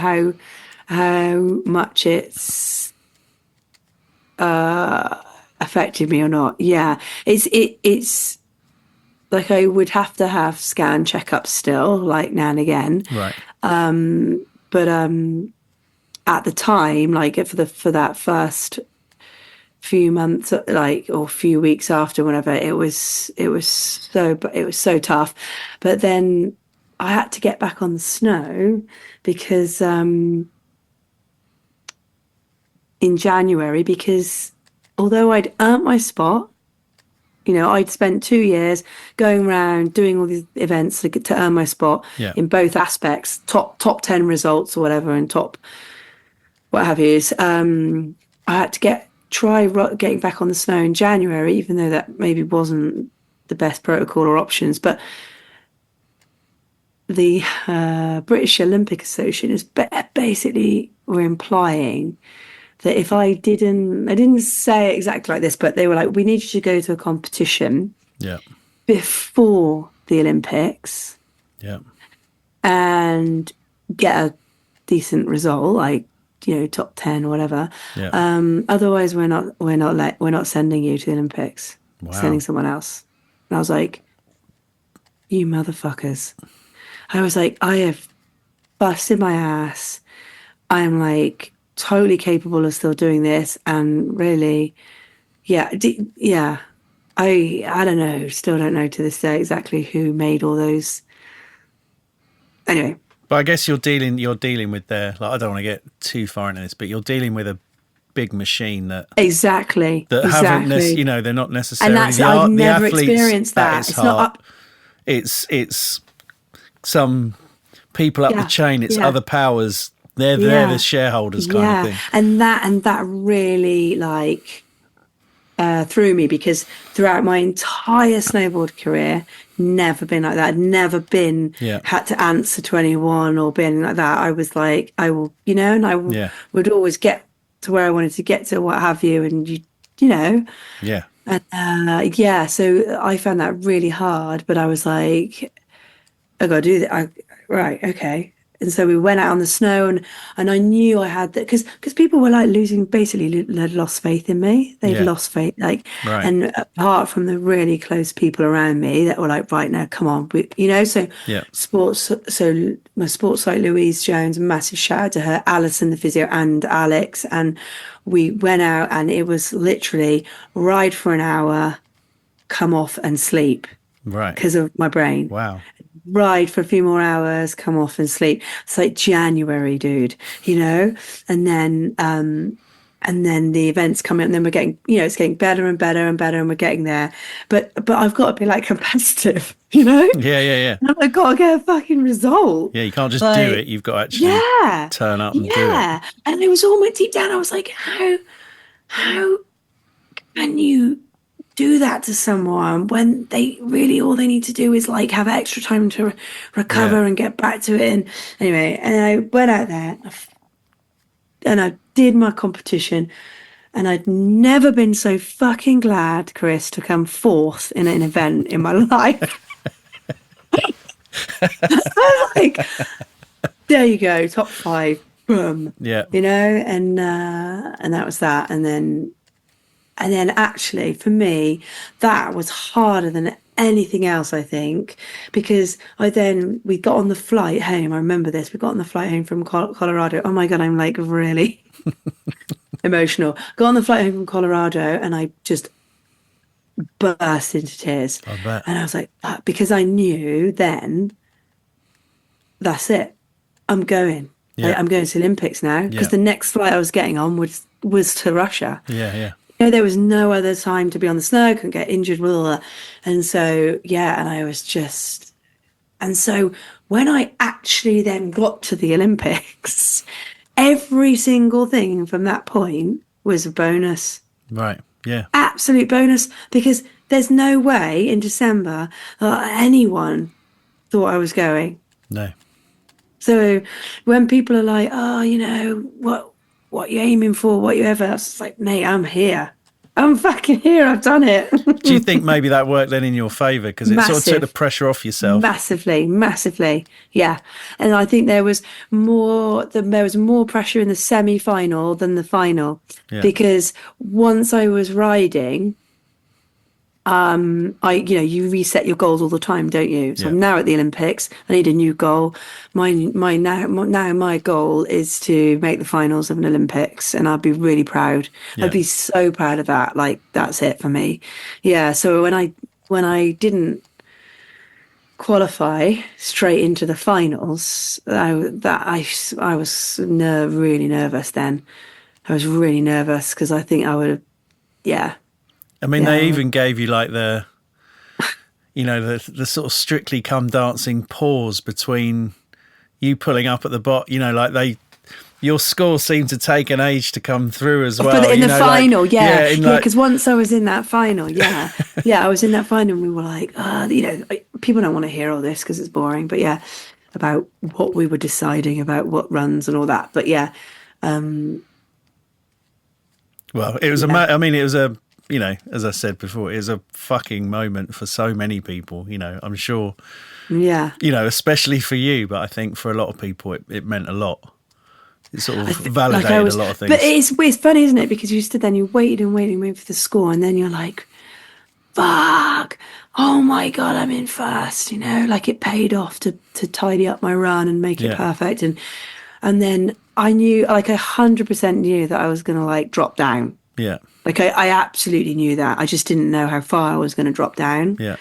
how much it's affected me or not. Yeah, it's like I would have to have scan checkups still, like now and again. Right. But at the time, like for that first few months, like, or few weeks after, whenever, it was so tough. But then I had to get back on the snow because in January, because although I'd earned my spot, you know, I'd spent 2 years going around doing all these events to earn my spot in both aspects, top 10 results or whatever, and top what have you. I had to try getting back on the snow in January, even though that maybe wasn't the best protocol or options. But the British Olympic Association is basically were implying that if I didn't say it exactly like this, but they were like, we need you to go to a competition before the Olympics and get a decent result, like, you know, top 10 or whatever. Otherwise we're not sending you to the Olympics. Wow. Sending someone else. And I was like, you motherfuckers. I was like, I have busted my ass. I'm like totally capable of still doing this, and really, I don't know, still don't know to this day exactly who made all those. Anyway, but I guess you're dealing with like, I don't want to get too far into this, but you're dealing with a big machine that exactly haven't you know, they're not necessarily, and that's I've never experienced that. It's It's hard. not up. It's some people up the chain. It's other powers. They're the shareholders kind of thing. And that really like threw me, because throughout my entire snowboard career, never been like that. I'd never been had to answer to anyone or been like that. I was like, I will, you know, and I would always get to where I wanted to get to, what have you, and you know. Yeah. And so I found that really hard, but I was like, I gotta do that. Right, okay. And so we went out on the snow, and I knew I had that, because people were like they'd lost faith in me. They'd lost faith, like, and apart from the really close people around me that were like, right, now, come on, you know. So sports. So my sports site, Louise Jones, massive shout out to her, Alison the physio, and Alex, and we went out, and it was literally ride for an hour, come off and sleep, because of my brain. Wow. Ride for a few more hours, come off and sleep. It's like January, dude, you know. And then the events come in, and then we're getting, you know, it's getting better and better and better, and we're getting there. But I've got to be like competitive, you know. Yeah. And I've got to get a fucking result. Yeah, you can't just do it. You've got to actually turn up and do it. And it was all my deep down. I was like, how can you do that to someone when they really, all they need to do is like have extra time to recover and get back to it? And anyway, and I went out there and I did my competition, and I'd never been so fucking glad, Chris, to come fourth in an event in my life. I was like, there you go, top 5, boom. Yeah, you know, and that was that. And then actually, for me, that was harder than anything else, I think, because we got on the flight home. I remember this. We got on the flight home from Colorado. Oh my God, I'm like really emotional. Got on the flight home from Colorado, and I just burst into tears. I bet. And I was like, because I knew then, that's it. I'm going. Yeah. I'm going to the Olympics now, because the next flight I was getting on was to Russia. Yeah. there was no other time to be on the snow, couldn't get injured, blah, blah, blah. And so, yeah, and I was just, and so when I actually then got to the Olympics, every single thing from that point was a bonus. Right. Yeah. Absolute bonus, because there's no way in December that anyone thought I was going. No. So when people are like, oh, what you aiming for, what you ever, it's like, mate, I'm here. I'm fucking here. I've done it. Do you think maybe that worked then in your favour? Because it sort of took the pressure off yourself. Massively. Yeah. And I think there was more pressure in the semi-final than the final. Yeah. Because once I was riding, you reset your goals all the time, don't you? So I'm now at the Olympics. I need a new goal. My goal is to make the finals of an Olympics, and I'd be really proud. I'd be so proud of that. Like, that's it for me. Yeah. So when I didn't qualify straight into the finals, I was really nervous then. I was really nervous because I think I would have, I mean, they even gave you like the sort of Strictly Come Dancing pause between you pulling up at the bottom. Your score seemed to take an age to come through as well. But in the final, because once I was in that final, I was in that final, and we were like, people don't want to hear all this because it's boring, but about what we were deciding about what runs and all that, but well, it was as I said before, it was a fucking moment for so many people, I'm sure. Yeah. Especially for you, but I think for a lot of people it meant a lot. It sort of validated a lot of things. But it's funny, isn't it? Because you stood there and you waited for the score, and then you're like, fuck, oh my God, I'm in first, like it paid off to tidy up my run and make it perfect. And then I knew, like 100% knew that I was going to drop down. Yeah. Like I absolutely knew that. I just didn't know how far I was going to drop down. Yeah.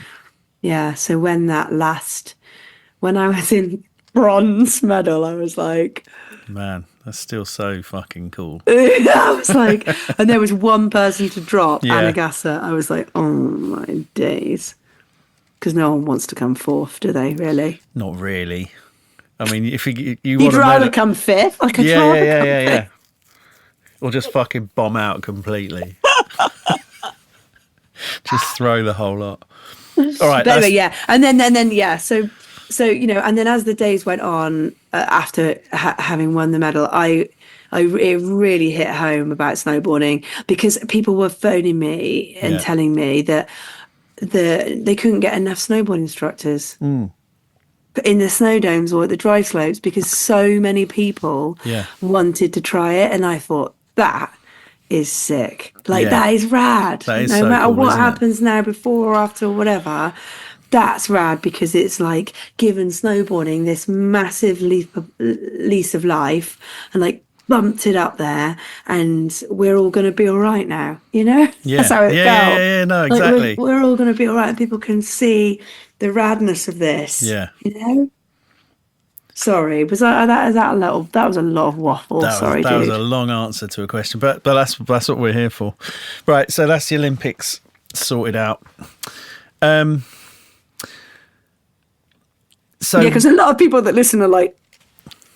Yeah. So when I was in bronze medal, I was like, man, that's still so fucking cool. I was like, and there was one person to drop, Anagasa. I was like, oh my days. Because no one wants to come fourth, do they, really? Not really. I mean, if you'd rather come fifth? Yeah. Or just fucking bomb out completely. Just throw the whole lot. All right. Anyway, and then So and then as the days went on, after having won the medal, it really hit home about snowboarding, because people were phoning me and telling me that they couldn't get enough snowboard instructors. In the snow domes or at the dry slopes, because so many people wanted to try it. And I thought, that is sick. That is rad. That is no so matter cool, what happens now, before or after or whatever, that's rad, because it's like given snowboarding this massive lease of life, and bumped it up there, and we're all going to be all right now, That's how it felt. Yeah, no, exactly. We're all going to be all right, and people can see the radness of this. Sorry, was that a little? That was a lot of waffle. That was a long answer to a question, but that's what we're here for, right? So that's the Olympics sorted out. Because a lot of people that listen are like,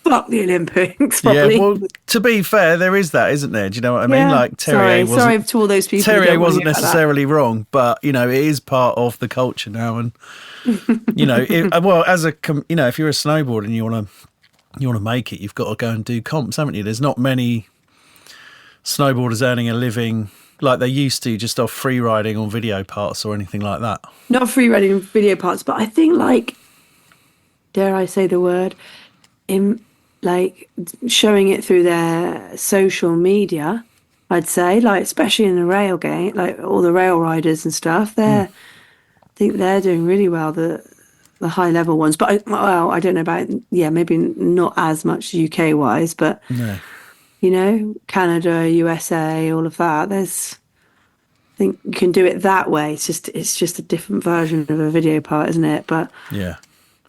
fuck the Olympics, probably. Yeah, well, to be fair, there is that, isn't there? Do you know what I mean? Terrier sorry to all those people. Terrier wasn't necessarily wrong, but it is part of the culture now, and if you're a snowboarder and you want to make it, you've got to go and do comps, haven't you? There's not many snowboarders earning a living like they used to, just off free riding on video parts or anything like that. Not free riding on video parts, but I think dare I say the word, in showing it through their social media, I'd say, especially in the rail game, all the rail riders and stuff, I think they're doing really well, the high level ones. But I don't know about, maybe not as much UK wise, but Canada, USA, all of that. I think you can do it that way. It's just a different version of a video part, isn't it? But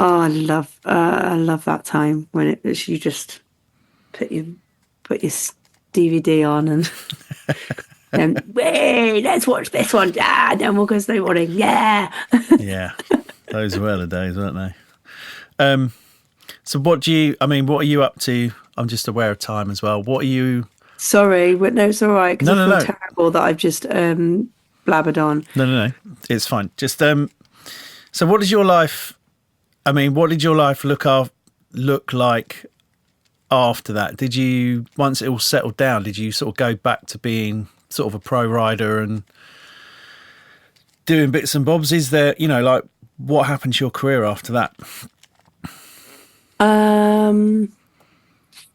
oh, I love that time when you just put your DVD on and And hey, let's watch this one. Ah, then we'll go snowboarding. Yeah. Yeah, those were the days, weren't they? So what are you up to? I'm just aware of time as well. What are you... Sorry, but no, it's all right, because I feel terrible that I've just blabbered on. No, it's fine. Just so what does your life... what did your life look like after that? Did you, once it all settled down, did you sort of go back to being sort of a pro rider and doing bits and bobs? Is there, what happened to your career after that?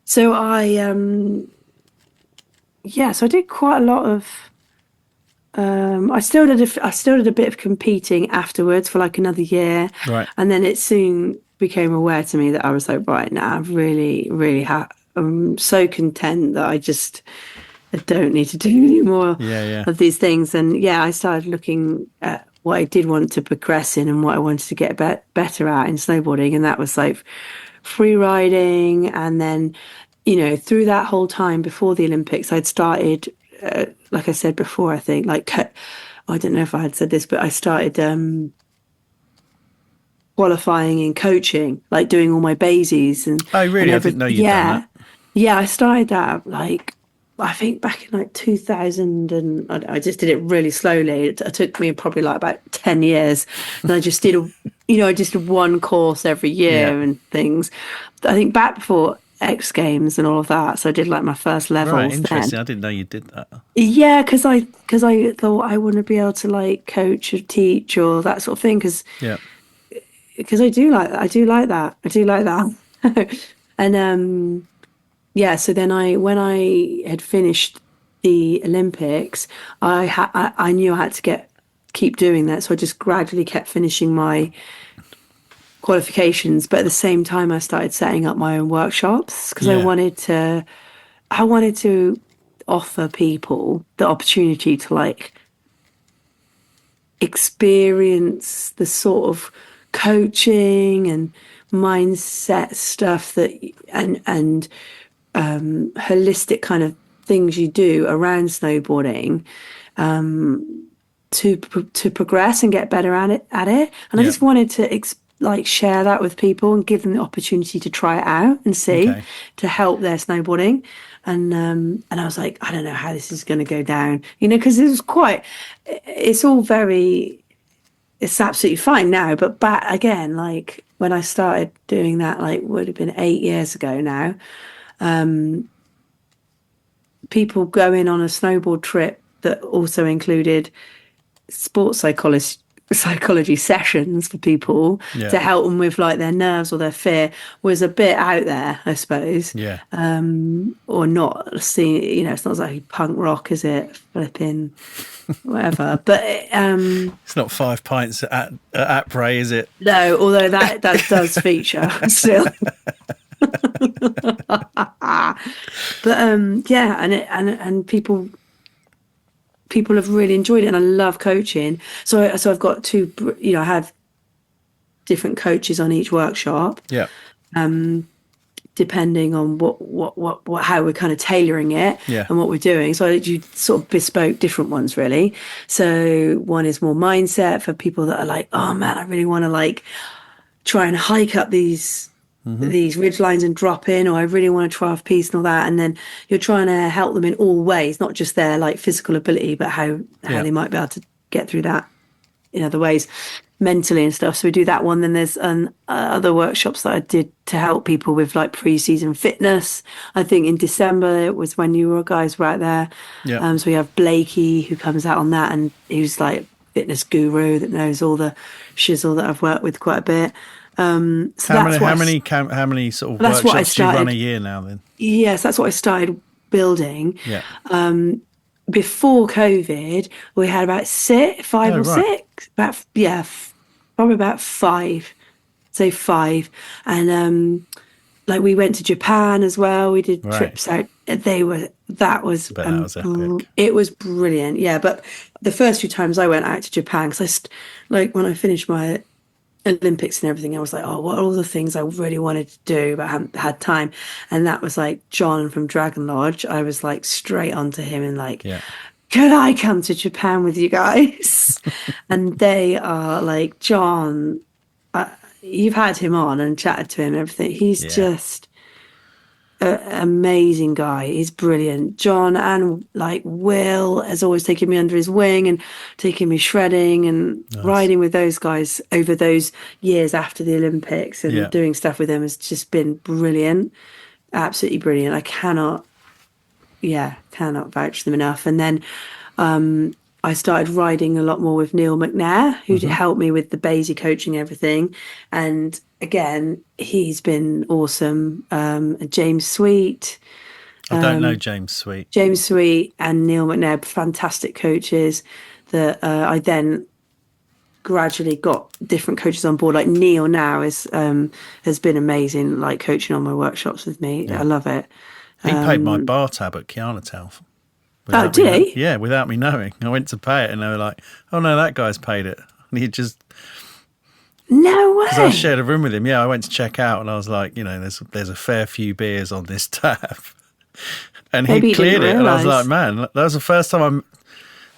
So so I did quite a lot of, I still did a bit of competing afterwards for like another year. Right. And then it soon became aware to me that I was like, right now, I've really, I'm so content that I don't need to do any more of these things. And I started looking at what I did want to progress in and what I wanted to get better at in snowboarding. And that was like free riding. And then, through that whole time before the Olympics, I'd started, like I said before, I think, I don't know if I had said this, but I started qualifying in coaching, like doing all my bases. And oh, really? I didn't know you'd done that. Yeah, I started that I think back in 2000, and I just did it really slowly. It took me probably about 10 years, and I just did I just did one course every year and things. I think back before X Games and all of that, so I did my first levels. Right, interesting. Then. I didn't know you did that. Yeah, because I thought I wouldn't be able to coach or teach or that sort of thing. Because I do like that. I do like that. And so then when I had finished the Olympics, I knew I had to keep doing that. So I just gradually kept finishing my qualifications, but at the same time I started setting up my own workshops because I wanted to offer people the opportunity to experience the sort of coaching and mindset stuff that and holistic kind of things you do around snowboarding to progress and get better at it. And I just wanted to share that with people and give them the opportunity to try it out and see to help their snowboarding. And I was like, I don't know how this is going to go down, because it's absolutely fine now. But back again, when I started doing that, would have been 8 years ago now. People going on a snowboard trip that also included sports psychology sessions for people to help them with their nerves or their fear was a bit out there, I suppose. Or not seen, it's not exactly punk rock, is it? Flipping whatever. But it's not 5 pints at Après, is it? No, although that does feature still. But and people have really enjoyed it, and I love coaching. So I've got I have different coaches on each workshop. Depending on what how we're kind of tailoring it and what we're doing. So I do sort of bespoke different ones really. So one is more mindset for people that are oh man, I really want to try and hike up these ridge lines and drop in, or I really want to try off piste and all that. And then you're trying to help them in all ways, not just their physical ability, but how they might be able to get through that in other ways, mentally and stuff. So we do that one. Then there's other workshops that I did to help people with pre-season fitness. I think in December it was when you guys were out there. So we have Blakey who comes out on that, and he's fitness guru that knows all the shizzle that I've worked with quite a bit. So how many sort of workshops do you run a year now then? Yes, that's what I started building. Before COVID, we had about six, probably about five. Say five. And we went to Japan as well. We did trips out. That was epic. It was brilliant. Yeah, but the first few times I went out to Japan, because when I finished my Olympics and everything, I was like, oh, what are all the things I really wanted to do but hadn't had time? And that was John from Dragon Lodge. I was straight onto him and could I come to Japan with you guys? And they are like, John, you've had him on and chatted to him and everything. He's just an amazing guy. He's brilliant. John and like Will has always taken me under his wing and taken me shredding and riding with those guys over those years after the Olympics and doing stuff with them has just been brilliant. Absolutely brilliant. I cannot vouch for them enough. And then I started riding a lot more with Neil McNair, who helped me with the Basie coaching, everything. And again, he's been awesome. James Sweet. I don't know James Sweet. James Sweet and Neil McNair, fantastic coaches that I then gradually got different coaches on board. Like Neil now has been amazing, like coaching on my workshops with me. I love it. He paid my bar tab at Kianatown. Oh, did he? Yeah, without me knowing. I went to pay it and they were like, oh no, that guy's paid it. And he just... No way. Because I shared a room with him. Yeah, I went to check out and I was like, there's a fair few beers on this tab. And he cleared it. And I was like, man, that was the first time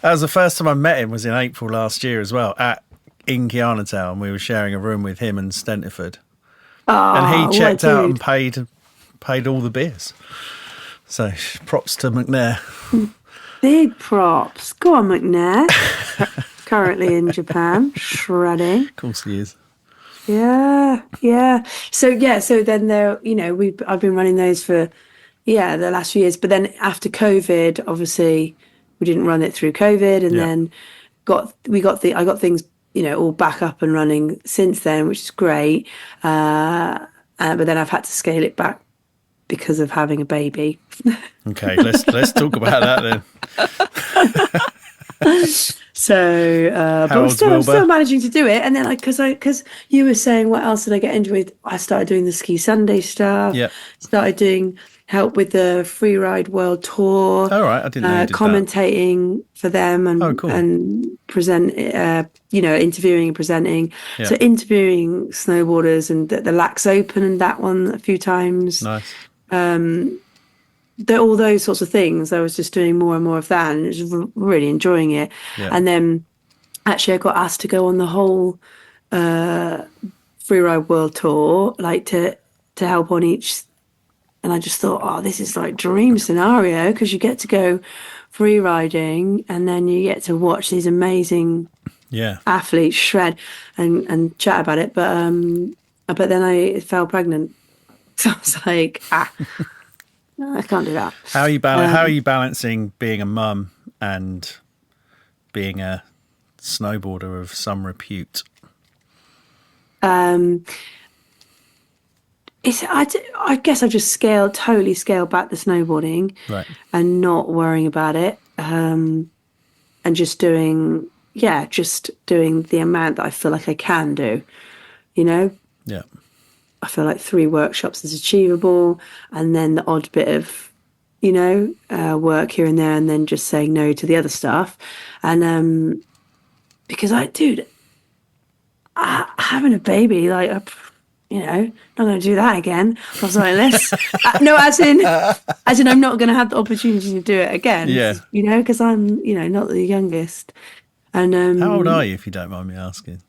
I met him was in April last year as well in Kianatown. We were sharing a room with him and Stentiford. And he checked out and paid all the beers. So props to McNair. Big props. Go on, McNair. Currently in Japan, shredding. Of course he is. Yeah. So then I've been running those for the last few years. But then after COVID, obviously we didn't run it through COVID, and then I got things all back up and running since then, which is great. But then I've had to scale it back because of having a baby. Okay, let's talk about that then. So, but I'm still managing to do it. And then, because you were saying, what else did I get into with? I started doing the Ski Sunday stuff. Yeah. Started doing help with the Freeride World Tour. All right, I didn't know you did commentating for them and cool. and present, interviewing and presenting. Yeah. So interviewing snowboarders and the Lax Open and that one a few times. Nice. All those sorts of things. I was just doing more and more of that, and was really enjoying it. Yeah. And then, actually, I got asked to go on the whole Freeride World Tour, like to help on each. And I just thought, this is like dream scenario, because you get to go free riding, and then you get to watch these amazing athletes shred and chat about it. But then I fell pregnant, so I was like, no, I can't do that. How are you balancing being a mum and being a snowboarder of some repute? I guess I've just totally scaled back the snowboarding, right, and not worrying about it, and just doing the amount that I feel like I can do, Yeah. I feel like 3 workshops is achievable, and then the odd bit of, work here and there, and then just saying no to the other stuff. And because having a baby, like, not going to do that again. I was like, no, as in, I'm not going to have the opportunity to do it again. Yeah. Because I'm, not the youngest. And how old are you, if you don't mind me asking?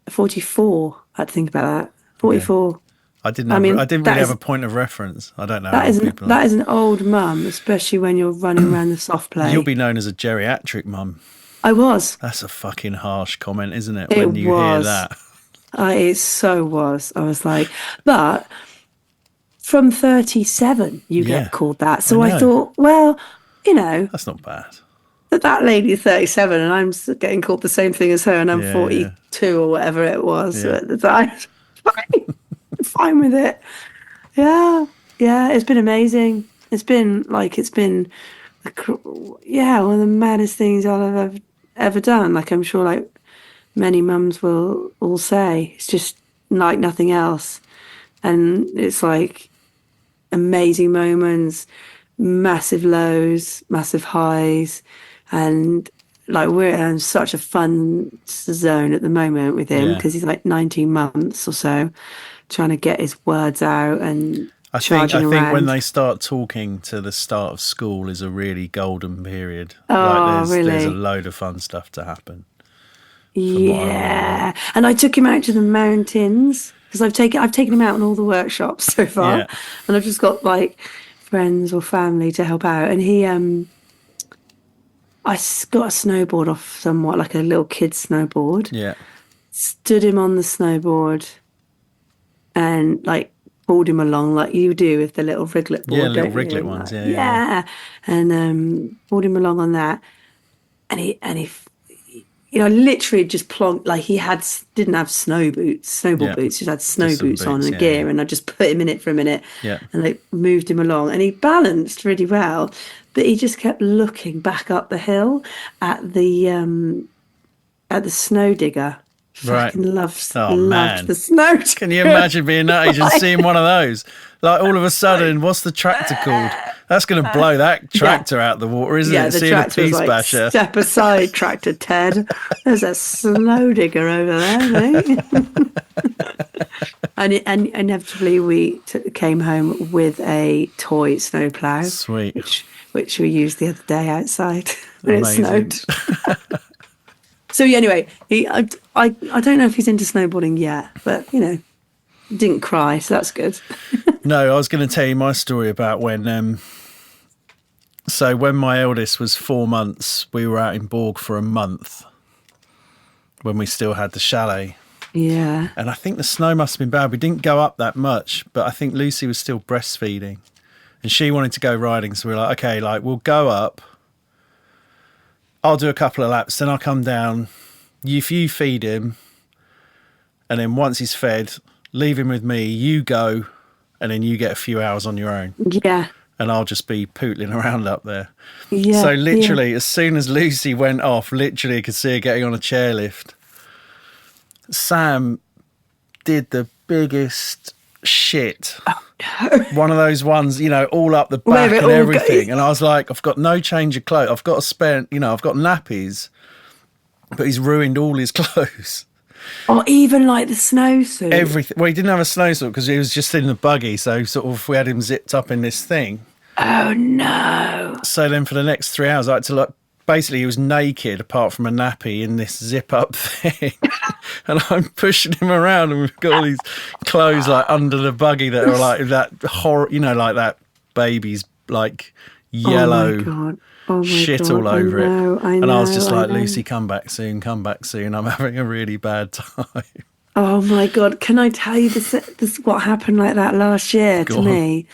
44. I had to think about that. 44. Yeah. I didn't really have a point of reference. I don't know. That is an old mum, especially when you're running around the soft play. You'll be known as a geriatric mum. I was. That's a fucking harsh comment, isn't it? When you hear that. It so was. I was like, but from 37, you get called that. So I thought, well, that's not bad. That lady is 37 and I'm getting called the same thing as her, and I'm 42 or whatever it was at the time. I'm fine with it. Yeah, it's been amazing. It's been one of the maddest things I've ever done. Like, I'm sure, like, many mums will all say, it's just like nothing else. And it's like amazing moments, massive lows, massive highs, and like we're in such a fun zone at the moment with him, because he's like 19 months or so, trying to get his words out. And I think when they start talking to the start of school is a really golden period. Oh, there's really? a load of fun stuff to happen. Yeah, and I took him out to the mountains because I've taken him out on all the workshops so far, and I've just got like friends or family to help out. And I got a snowboard off somewhat, like a little kid's snowboard. Yeah, stood him on the snowboard and like pulled him along like you do with the little Wriglet board. Yeah, little Wriglet ones. Like, yeah. And pulled him along on that, and he literally just plonked, like he didn't have snowboard boots, just had snow boots on and gear, and I just put him in it for a minute, and like moved him along, and he balanced really well, but he just kept looking back up the hill at the snow digger. Right. Fucking loved the snow digger. Can you imagine being that age and seeing one of those? Like all of a sudden, what's the tractor called? That's going to blow that tractor out the water, isn't it? The seeing tractor was like, basher. Step aside, tractor Ted. There's a snow digger over there, mate. and inevitably, we came home with a toy snowplow. Sweet. Which we used the other day outside when Amazing. it snowed. So anyway, I don't know if he's into snowboarding yet, but didn't cry, so that's good. No, I was going to tell you my story about when. So when my eldest was 4 months, we were out in Borg for a month when we still had the chalet. Yeah. And I think the snow must have been bad. We didn't go up that much, but I think Lucy was still breastfeeding, and she wanted to go riding. So we were like, okay, like we'll go up. I'll do a couple of laps, then I'll come down. You feed him, and then once he's fed, leave him with me. You go, and then you get a few hours on your own. Yeah. And I'll just be pootling around up there. Yeah. So literally, as soon as Lucy went off, literally I could see her getting on a chairlift. Sam did the biggest shit. Oh, no. One of those ones, all up the back and everything. And I was like, I've got no change of clothes. I've got to spare, I've got nappies, but he's ruined all his clothes. Or even like the snowsuit. Everything. Well, he didn't have a snowsuit because he was just in the buggy. So sort of we had him zipped up in this thing. Oh, no. So then for the next 3 hours, I had to basically he was naked apart from a nappy in this zip up thing. And I'm pushing him around and we've got all these clothes like under the buggy that are like that horror, like that baby's like yellow shit all over it. And I was just like, Lucy, come back soon. I'm having a really bad time. Oh my God. Can I tell you this what happened like that last year to me?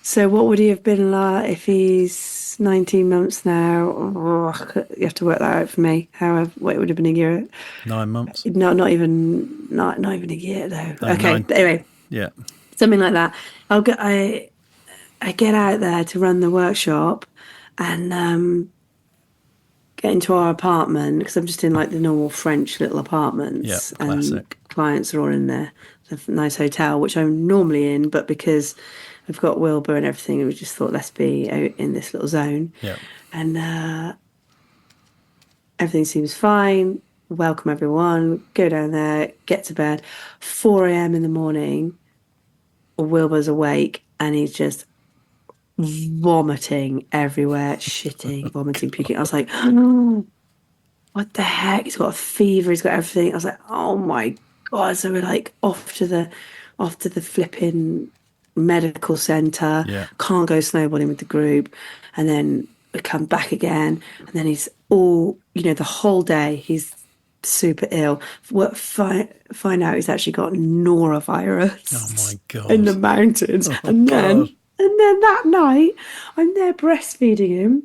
So what would he have been like if he's 19 months now? Oh, you have to work that out for me. What it would have been a year. 9 months. No, not even a year though. No, okay. 9. Anyway. Yeah. Something like that. I get out there to run the workshop and get into our apartment because I'm just in like the normal French little apartments. Yeah, classic. And clients are all in there. It's a nice hotel, which I'm normally in, but because I've got Wilbur and everything, we just thought let's be out in this little zone. Yeah. And everything seems fine. Welcome everyone. Go down there, get to bed. 4 a.m. in the morning, Wilbur's awake and he's just vomiting everywhere, shitting, vomiting, puking. I was like, oh, what the heck? He's got a fever. He's got everything. I was like, oh my God. So we're like off to the flipping medical centre. Yeah. Can't go snowboarding with the group. And then we come back again. And then he's all, the whole day he's super ill. Find out he's actually got norovirus. Oh my God. In the mountains. And then that night, I'm there breastfeeding him,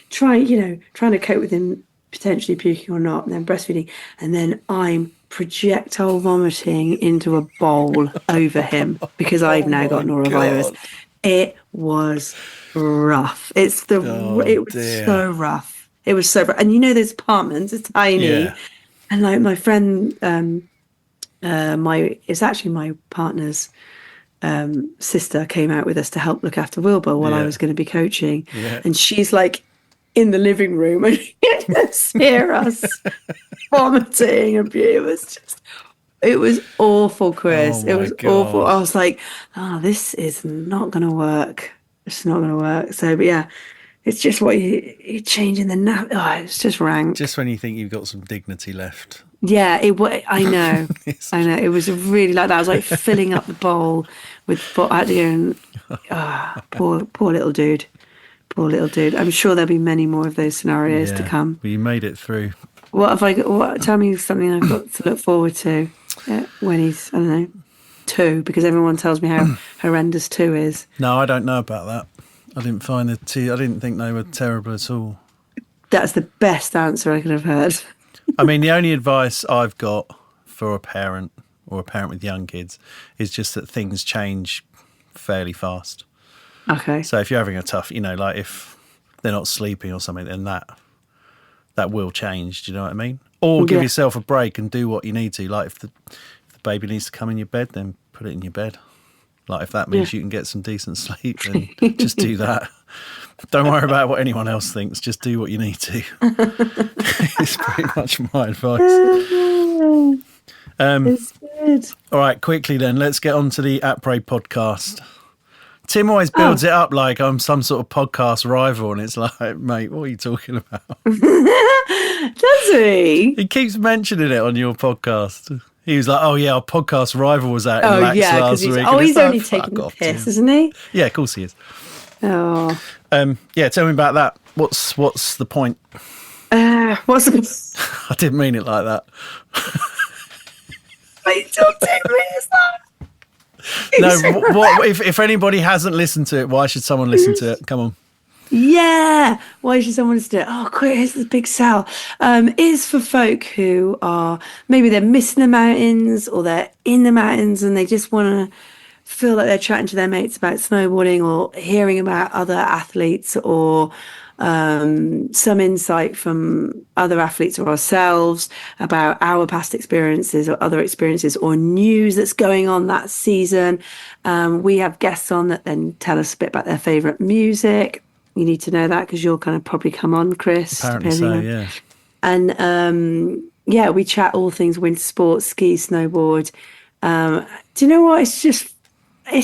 trying to cope with him potentially puking or not, and then breastfeeding, and then I'm projectile vomiting into a bowl over him because I've now got norovirus. God. It was rough. It was so rough. It was so rough. And those apartments are tiny, and like my friend, it's actually my partner's sister came out with us to help look after Wilbur while I was going to be coaching, and she's like in the living room and you just hear us vomiting, and it was just It was awful, Chris. Oh It my was awful. God. I was like, oh, this is not going to work. It's not going to work. So, but yeah, it's just what you're changing the nap. Oh, it's just rank. Just when you think you've got some dignity left. Yeah, I know. It's- I know. It was really like that. I was like filling up the bowl with, but I had to go and, poor little dude. Poor little dude. I'm sure there'll be many more of those scenarios to come. But you made it through. What have I got? Tell me something I've got to look forward to when he's, I don't know, 2, because everyone tells me how horrendous 2 is. No, I don't know about that. I didn't find the two. I didn't think they were terrible at all. That's the best answer I could have heard. I mean, the only advice I've got for a parent or a parent with young kids is just that things change fairly fast. Okay. So if you're having a tough, like if they're not sleeping or something, then that will change. Do you know what I mean? Or give yourself a break and do what you need to. Like if the baby needs to come in your bed, then put it in your bed. Like if that means you can get some decent sleep, then just do that. Don't worry about what anyone else thinks. Just do what you need to. It's pretty much my advice. It's good. All right, quickly then, let's get on to the Après podcast. Tim always builds it up like I'm some sort of podcast rival, and it's like, mate, what are you talking about? Does he? He keeps mentioning it on your podcast. He was like, oh, yeah, our podcast rival was out in Oh, Lax yeah, last because week. he's like, only fuck taking the off, piss, Tim. isn't he? Yeah, of course he is. Oh. Yeah, tell me about that. What's the point? What's the... I didn't mean it like that. Wait till 10 minutes No, what if anybody hasn't listened to it, why should someone listen to it? Come on. Yeah. Why should someone listen to it? Oh, quick, here's the big sell. Is for folk who are, maybe they're missing the mountains or they're in the mountains and they just want to feel like they're chatting to their mates about snowboarding or hearing about other athletes or some insight from other athletes or ourselves about our past experiences or other experiences or news that's going on that season. We have guests on that then tell us a bit about their favourite music. You need to know that because you'll kind of probably come on, Chris. Apparently so, yeah. And we chat all things winter sports, ski, snowboard. Do you know what? It's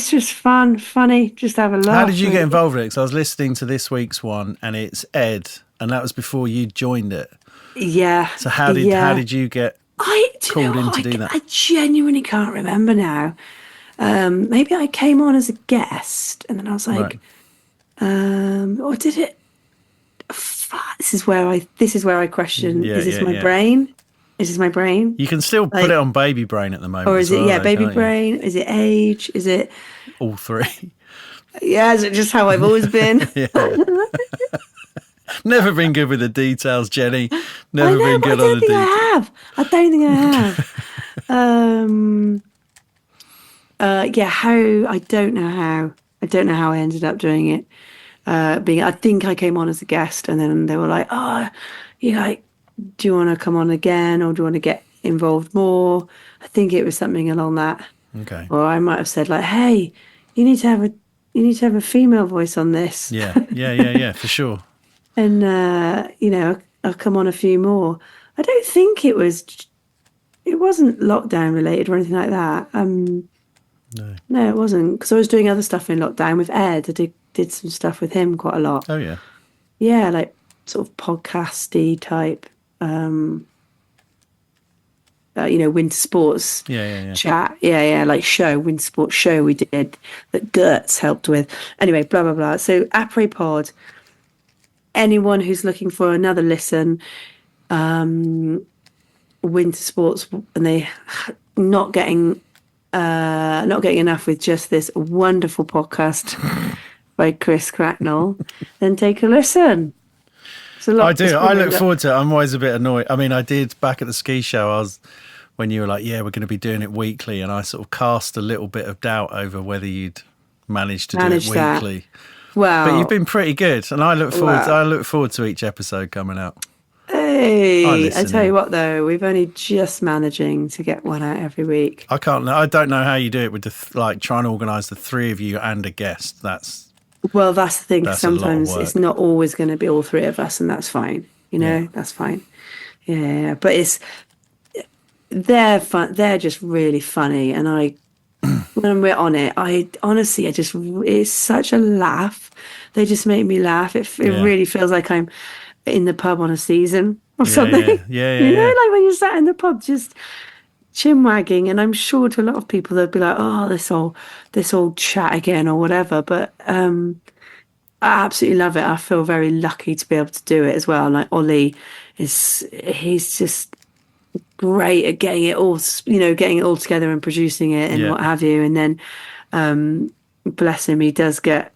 just fun, funny, just have a laugh. How did you get involved with it? Because I was listening to this week's one and it's Ed, and that was before you joined it. Yeah. So how did you get called in to do that? I genuinely can't remember now. Maybe I came on as a guest and then I was like, or did it? This is where I question, is this my brain? Is this my brain? You can still put it on baby brain at the moment. Or is it, baby can't brain? Is it age? Is it? All three. Yeah, is it just how I've always been? Never been good with the details, Jenny. Never been good on the details. I don't think I have. I don't know how I ended up doing it. I think I came on as a guest and then they were like, do you want to come on again or do you want to get involved more? I think it was something along that. Okay. Or I might have said like, hey, you need to have a female voice on this. Yeah, for sure. And I'll come on a few more. I don't think it wasn't lockdown related or anything like that. No, it wasn't, because I was doing other stuff in lockdown with Ed. I did some stuff with him quite a lot. Oh yeah. Yeah, like sort of podcasty type. Winter sports chat. Like winter sports show we did that Gertz helped with. Anyway, blah blah blah. So Après Pod. Anyone who's looking for another listen, winter sports, and they not getting enough with just this wonderful podcast by Chris Cracknell, then take a listen. I do. I look forward to it. I'm always a bit annoyed. I mean, I did back at the ski show. When you were like, we're going to be doing it weekly, and I sort of cast a little bit of doubt over whether you'd manage to do it weekly. Well, but you've been pretty good, and I look forward to each episode coming out. Hey, I tell you what, though, we've only just managing to get one out every week. I don't know how you do it with trying to organise the three of you and a guest. That's the thing. Sometimes it's not always going to be all three of us, and that's fine. That's fine. Yeah, but they're fun. They're just really funny, and when we're on it, I honestly, it's such a laugh. They just make me laugh. It really feels like I'm in the pub on a season or something. Like when you're sat in the pub, just chin wagging. And I'm sure to a lot of people they'll be like, "Oh, this old chat again" or whatever. But I absolutely love it. I feel very lucky to be able to do it as well. Like Ollie he's just great at getting it all together and producing it and what have you. And then bless him, he does get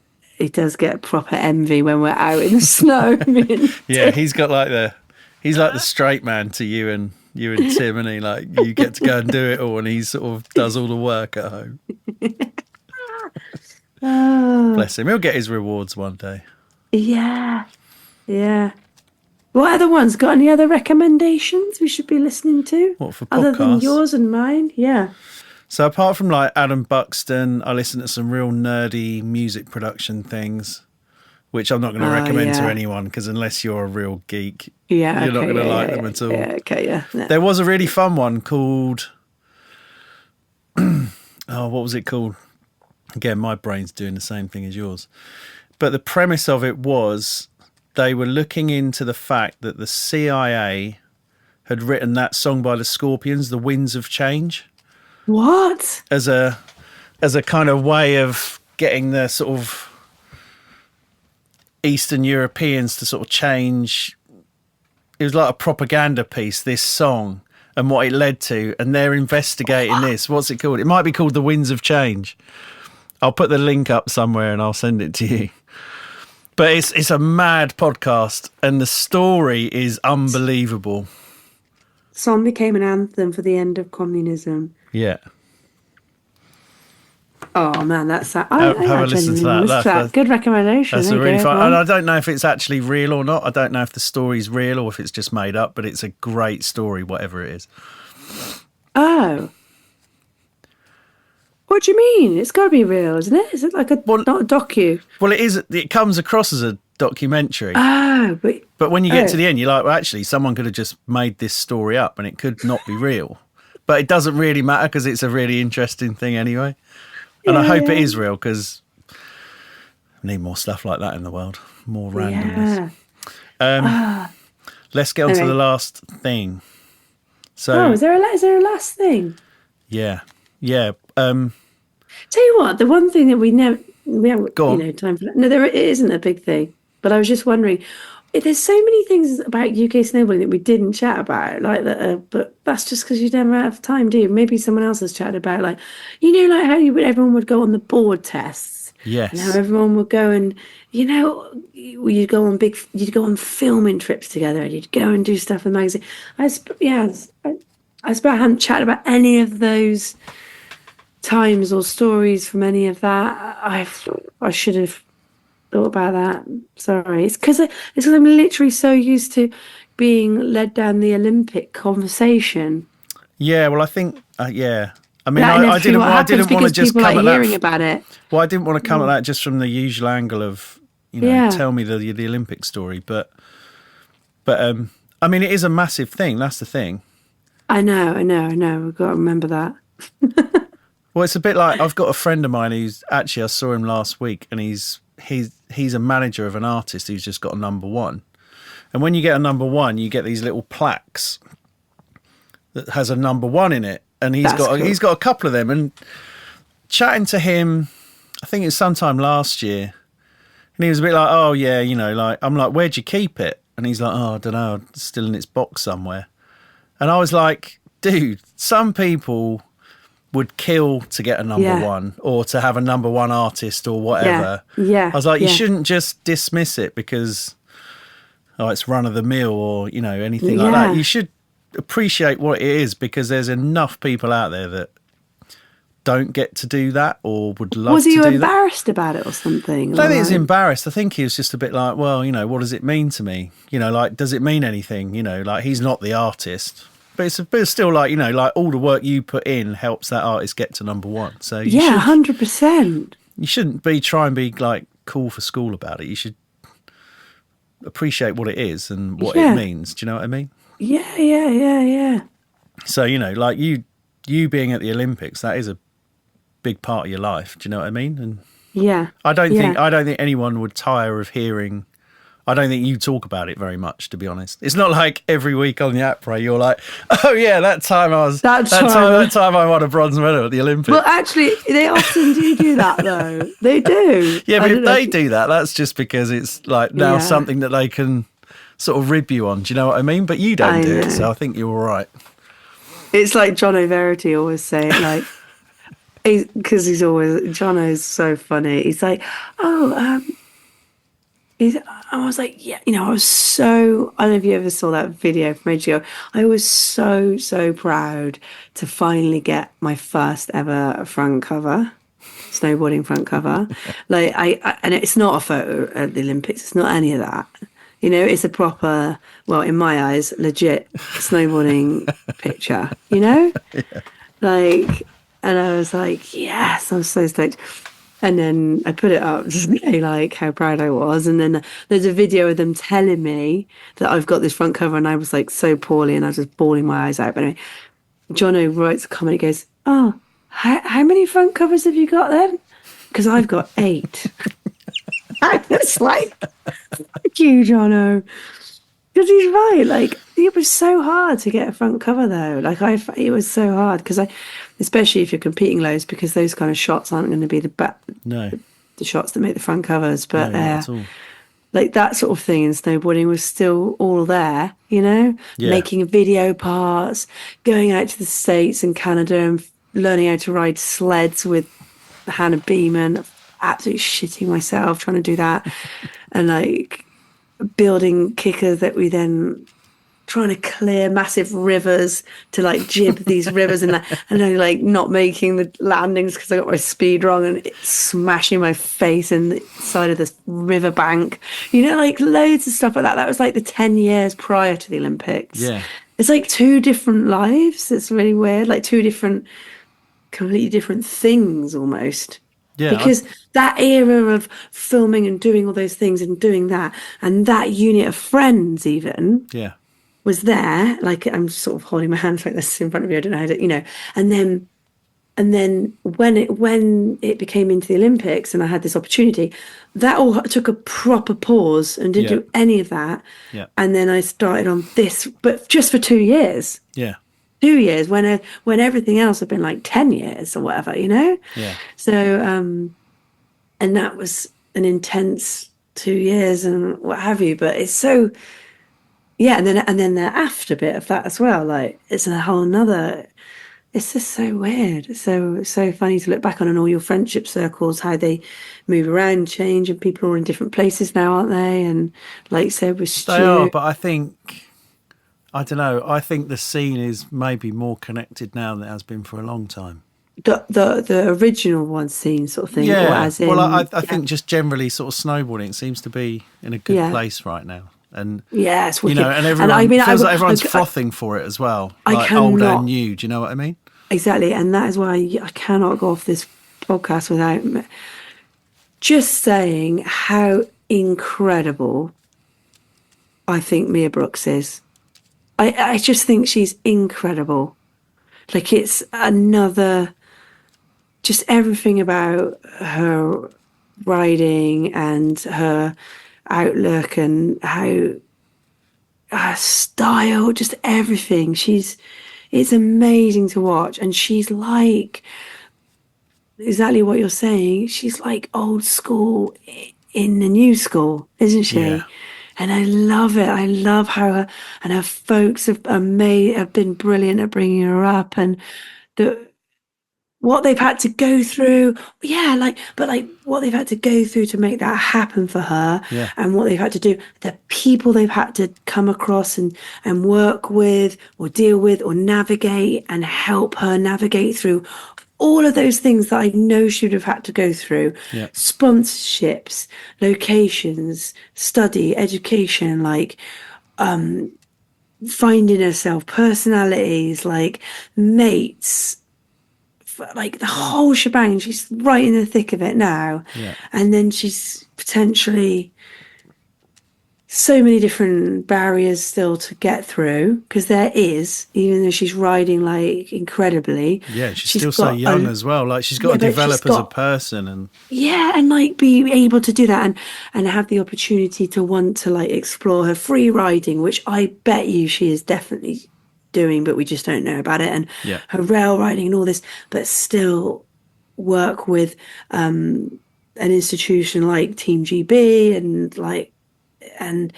proper envy when we're out in the snow. He's like the straight man to you and Tim, and he like you get to go and do it all, and he sort of does all the work at home. Bless him, he'll get his rewards one day. Yeah. What other ones? Got any other recommendations we should be listening to? What, for podcasts? Other than yours and mine? Yeah. So apart from like Adam Buxton, I listen to some real nerdy music production things, which I'm not going to recommend to anyone, because unless you're a real geek, you're not going to like them at all. No. There was a really fun one called, what was it called? Again, my brain's doing the same thing as yours. But the premise of it was they were looking into the fact that the CIA had written that song by the Scorpions, The Winds of Change. What? As a kind of way of getting the sort of Eastern Europeans to sort of change. It was like a propaganda piece, this song, and what it led to. And they're investigating this. What's it called? It might be called The Winds of Change. I'll put the link up somewhere and I'll send it to you. But it's a mad podcast, and the story is unbelievable. Song became an anthem for the end of communism. Yeah. Oh man, that's that. Have a listen to that. That's good recommendation. That's a really fun. And I don't know if it's actually real or not. I don't know if the story's real or if it's just made up. But it's a great story, whatever it is. Oh. What do you mean? It's got to be real, isn't it? Is it like not a docu? Well, it is. It comes across as a documentary. Oh, but when you get to the end, you're like, well, actually, someone could have just made this story up, and it could not be real. But it doesn't really matter because it's a really interesting thing anyway. And I hope it is real, because we need more stuff like that in the world. More randomness. Let's get on to the last thing. So, is there a last thing? Yeah. Tell you what, the one thing that we haven't time for that. No, it isn't a big thing. But I was just wondering, there's so many things about UK snowboarding that we didn't chat about, like that. But that's just because you never have time, do you? Maybe someone else has chatted about, like, like how everyone would go on the board tests. Yes. And how everyone would go and, you'd go on filming trips together, and you'd go and do stuff in the magazine. I suppose I haven't chatted about any of those times or stories from any of that. I should have thought about that. Sorry. It's because I'm literally so used to being led down the Olympic conversation. Yeah, well, I think, I mean, I didn't want to just come at that. Hearing about it. Well, I didn't want to come at that just from the usual angle of, tell me the Olympic story. But I mean, it is a massive thing. That's the thing. I know. We've got to remember that. Well, it's a bit like, I've got a friend of mine who's actually, I saw him last week, and he's a manager of an artist who's just got a #1. And when you get a #1, you get these little plaques that has a #1 in it. And he's got a couple of them. And chatting to him, I think it was sometime last year, and he was a bit like, oh yeah, like, I'm like, where'd you keep it? And he's like, oh, I don't know, it's still in its box somewhere. And I was like, dude, some people would kill to get a #1 or to have a #1 artist or whatever. Yeah. I was like, you shouldn't just dismiss it because it's run of the mill or anything like that. You should appreciate what it is, because there's enough people out there that don't get to do that or would love to do that. Was he embarrassed about it or something? I don't think he's embarrassed. I think he was just a bit like, well, what does it mean to me? Like, does it mean anything? Like, he's not the artist. But it's still like, like all the work you put in helps that artist get to #1. So 100%. You shouldn't try and be like cool for school about it. You should appreciate what it is and what it means. Do you know what I mean? Yeah. So, like you being at the Olympics, that is a big part of your life. Do you know what I mean? And Yeah. I don't think anyone would tire of hearing. I don't think you talk about it very much, to be honest. It's not like every week on the Après you're like, oh yeah, that time I won a bronze medal at the Olympics. Well, actually, they often do that though. They do. Yeah, but if they do that, that's just because it's like now something that they can sort of rib you on. Do you know what I mean? But you don't do it, so I think you're all right. It's like John O'Verity always say it, like, because Jono's so funny. He's like, I was like, yeah, I was so, I don't know if you ever saw that video from ages ago. I was so proud to finally get my first ever front cover, snowboarding front cover. Like and it's not a photo at the Olympics. It's not any of that. It's a proper, well, in my eyes, legit snowboarding picture, Yeah. Like, and I was like, yes, I'm so stoked. And then I put it up to say like how proud I was. And then there's a video of them telling me that I've got this front cover, and I was like so poorly and I was just bawling my eyes out. But anyway, Jono writes a comment. He goes, oh, how many front covers have you got then? Because I've got 8. I was like, thank you, Jono. Because he's right. Like, it was so hard to get a front cover though. Like it was so hard because especially if you're competing loads, because those kind of shots aren't going to be the shots that make the front covers. But like that sort of thing in snowboarding was still all there, making video parts, going out to the States and Canada and learning how to ride sleds with Hannah Beeman, absolutely shitting myself trying to do that. And like building kickers that we then trying to clear massive rivers to like jib these rivers and then like not making the landings because I got my speed wrong and it's smashing my face in the side of this river bank. Like loads of stuff like that. That was like the 10 years prior to the Olympics. Yeah. It's like 2 different lives. It's really weird. Like 2 completely different things almost. Yeah, because that era of filming and doing all those things and doing that and that unit of friends even was there. Like I'm sort of holding my hands like this in front of you. I don't know how to, and then when it became into the Olympics and I had this opportunity, that all took a proper pause and didn't do any of that. Yeah. And then I started on this, but just for 2 years. Yeah. 2 years when everything else had been like 10 years or whatever, Yeah. So, and that was an intense 2 years and what have you, but it's so, and then the after bit of that as well. Like it's a whole nother, it's just so weird. It's so funny to look back on and all your friendship circles, how they move around, change, and people are in different places now, aren't they? And like you said, with Stu. They are, but I don't know. I think the scene is maybe more connected now than it has been for a long time. The original one scene sort of thing? Yeah. Or as in, I think just generally sort of snowboarding seems to be in a good place right now. And it's wicked. And everyone feels like everyone's frothing for it as well. Like old and new. Do you know what I mean? Exactly. And that is why I cannot go off this podcast without just saying how incredible I think Mia Brookes is. I just think she's incredible. Like it's another, just everything about her riding and her outlook and how her style, just everything. It's amazing to watch. And she's like, exactly what you're saying. She's like old school in the new school, isn't she? Yeah. And I love it. I love how her folks have been brilliant at bringing her up, and what they've had to go through. Yeah, but what they've had to go through to make that happen for her, and what they've had to do, the people they've had to come across and work with, or deal with, or navigate and help her navigate through. All of those things that I know she would have had to go through, sponsorships, locations, study, education, finding herself, personalities, mates, the whole shebang. She's right in the thick of it now. Yeah. And then she's potentially so many different barriers still to get through, because there is, even though she's riding like incredibly. Yeah, she's still so young as well. Like she's got to develop as a person, and and like be able to do that, and have the opportunity to want to like explore her free riding, which I bet you she is definitely doing, but we just don't know about it, and her rail riding and all this, but still work with an institution like Team GB and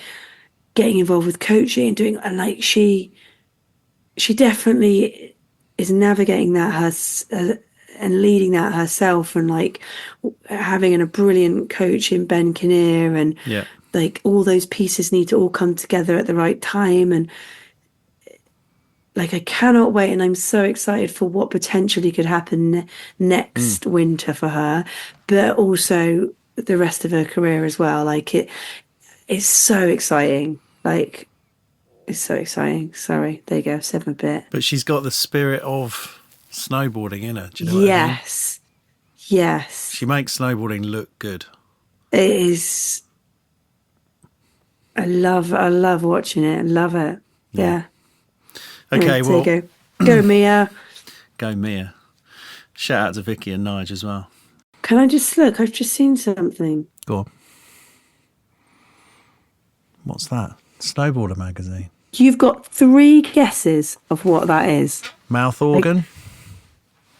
getting involved with coaching and doing, and like she definitely is navigating that and leading that herself, and like having a brilliant coach in Ben Kinnear, and like all those pieces need to all come together at the right time, and like I cannot wait, and I'm so excited for what potentially could happen next winter for her, but also the rest of her career as well. Like it's so exciting. Like it's so exciting. Sorry, there you go. Said my bit. But she's got the spirit of snowboarding in her. Do you know what I mean? Yes. She makes snowboarding look good. It is. I love watching it. I love it. Yeah. Okay, well, there you go Mia. Go Mia. Shout out to Vicky and Nige as well. Can I just look? I've just seen something. Go on. What's that? Snowboarder magazine. You've got 3 guesses of what that is. Mouth organ.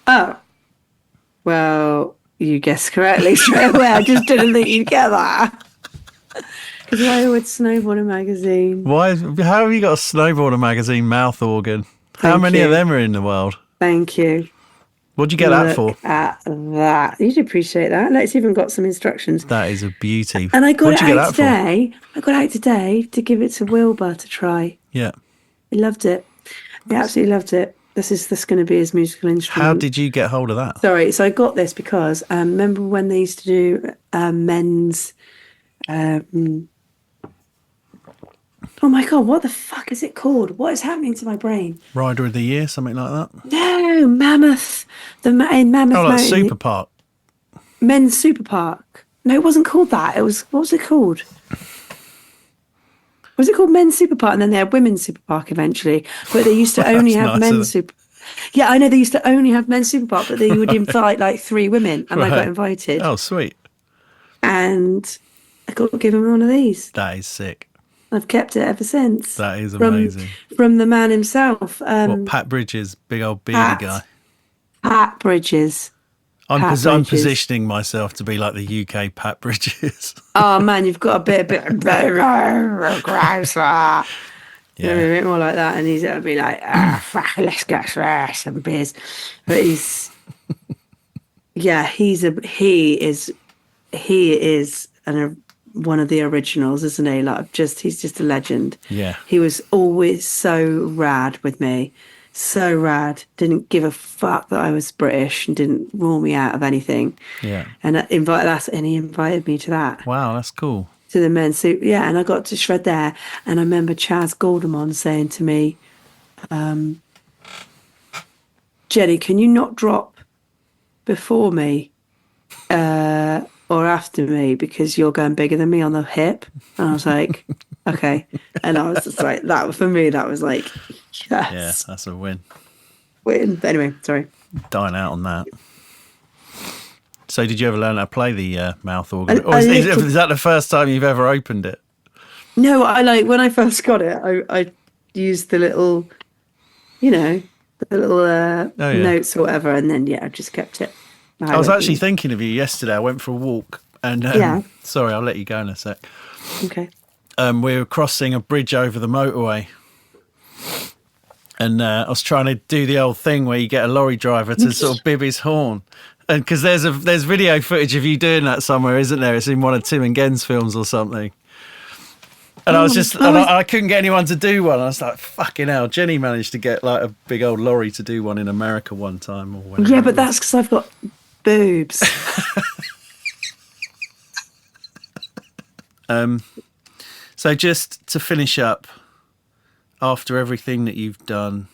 Oh, well, you guessed correctly straight away. I just didn't think you'd get that. Because why would Snowboarder magazine? Why? How have you got a Snowboarder magazine mouth organ? How many of them are in the world? Thank you. What'd you get that for? At that. You'd appreciate that. It's even got some instructions. That is a beauty. And I got What'd it out today. I got it out today to give it to Wilbur to try. Yeah. He loved it. He absolutely loved it. This is going to be his musical instrument. How did you get hold of that? Sorry, so I got this because remember when they used to do men's... oh my God, what the fuck is it called? What is happening to my brain? Rider of the Year, something like that? No, Mammoth. In Mammoth like Mountain. Super Park. Men's Super Park. No, it wasn't called that. It was, what was it called? Was it called Men's Super Park? And then they had Women's Super Park eventually. But they used to only have Men's Super... Yeah, I know they used to only have Men's Super Park, but they would invite like 3 women, and I got invited. Oh, sweet. And I got given one of these. That is sick. I've kept it ever since. That is amazing. From the man himself. What, Pat Bridges, big old bearded guy? Pat Bridges. I'm positioning myself to be like the UK Pat Bridges. Oh man, you've got a bit gross. Yeah. A bit more like that, and he's gonna be like, fuck, let's get some beers. But he is one of the originals, isn't he? Like, he's just a legend. Yeah. He was always so rad with me. So rad. Didn't give a fuck that I was British and didn't rule me out of anything. Yeah. And he invited me to that. Wow, that's cool. To the men's suit. Yeah, and I got to shred there. And I remember Chaz Goldemon saying to me, Jenny, can you not drop before me? Or after me, because you're going bigger than me on the hip. And I was like, okay. And I was just like, for me, that was like, yes. Yeah, that's a win. But anyway, sorry. Dying out on that. So did you ever learn how to play the mouth organ? Or is that the first time you've ever opened it? No, when I first got it, I used the little, notes or whatever. And then, I just kept it. I was actually thinking of you yesterday. I went for a walk, and sorry, I'll let you go in a sec. Okay. We were crossing a bridge over the motorway, and I was trying to do the old thing where you get a lorry driver to sort of bib his horn, and because there's video footage of you doing that somewhere, isn't there? It's in one of Tim and Gen's films or something. And I couldn't get anyone to do one. I was like, fucking hell. Jenny managed to get like a big old lorry to do one in America one time. Or whenever. Yeah, but that's because I've got boobs. So just to finish up, after everything that you've done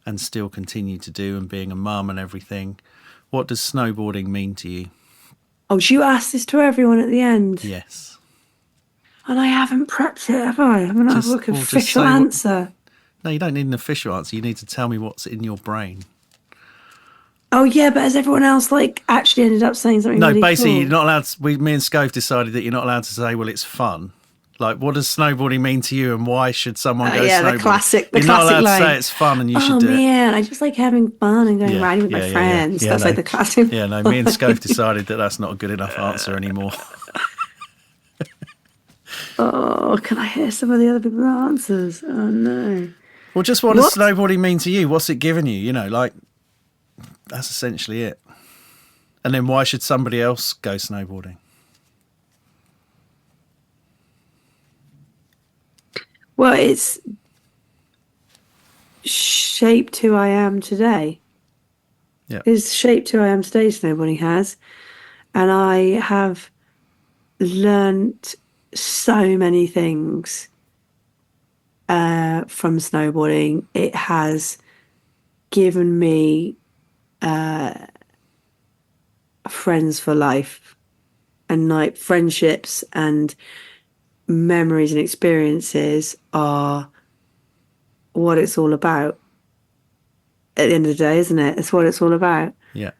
and still continue to do, and being a mum and everything, what does snowboarding mean to you? Oh, you asked this to everyone at the end? Yes. And I haven't prepped it, have I? I haven't had like an Just official say answer. No, you don't need an official answer. You need to tell me what's in your brain. Oh yeah, but has everyone else like actually ended up saying something No, really basically, cool? you're not allowed to, me and Scove decided that you're not allowed to say, well, it's fun. Like, what does snowboarding mean to you and why should someone go Yeah, snowboarding? the classic You're not allowed line. to say it's fun and you should Oh do it. man, I just like having fun and going riding with my friends. That's no. like the classic. Yeah, no, me and Scove decided that that's not a good enough answer anymore. Oh, can I hear some of the other people's answers? Oh no. Well, just what does snowboarding mean to you? What's it given you? You know, like, that's essentially it. And then why should somebody else go snowboarding? Well, it's shaped who I am today. Yeah. It's shaped who I am today, snowboarding has. And I have learnt so many things from snowboarding. It has given me friends for life, and like friendships and memories and experiences are what it's all about at the end of the day, isn't it? It's what it's all about. Yeah.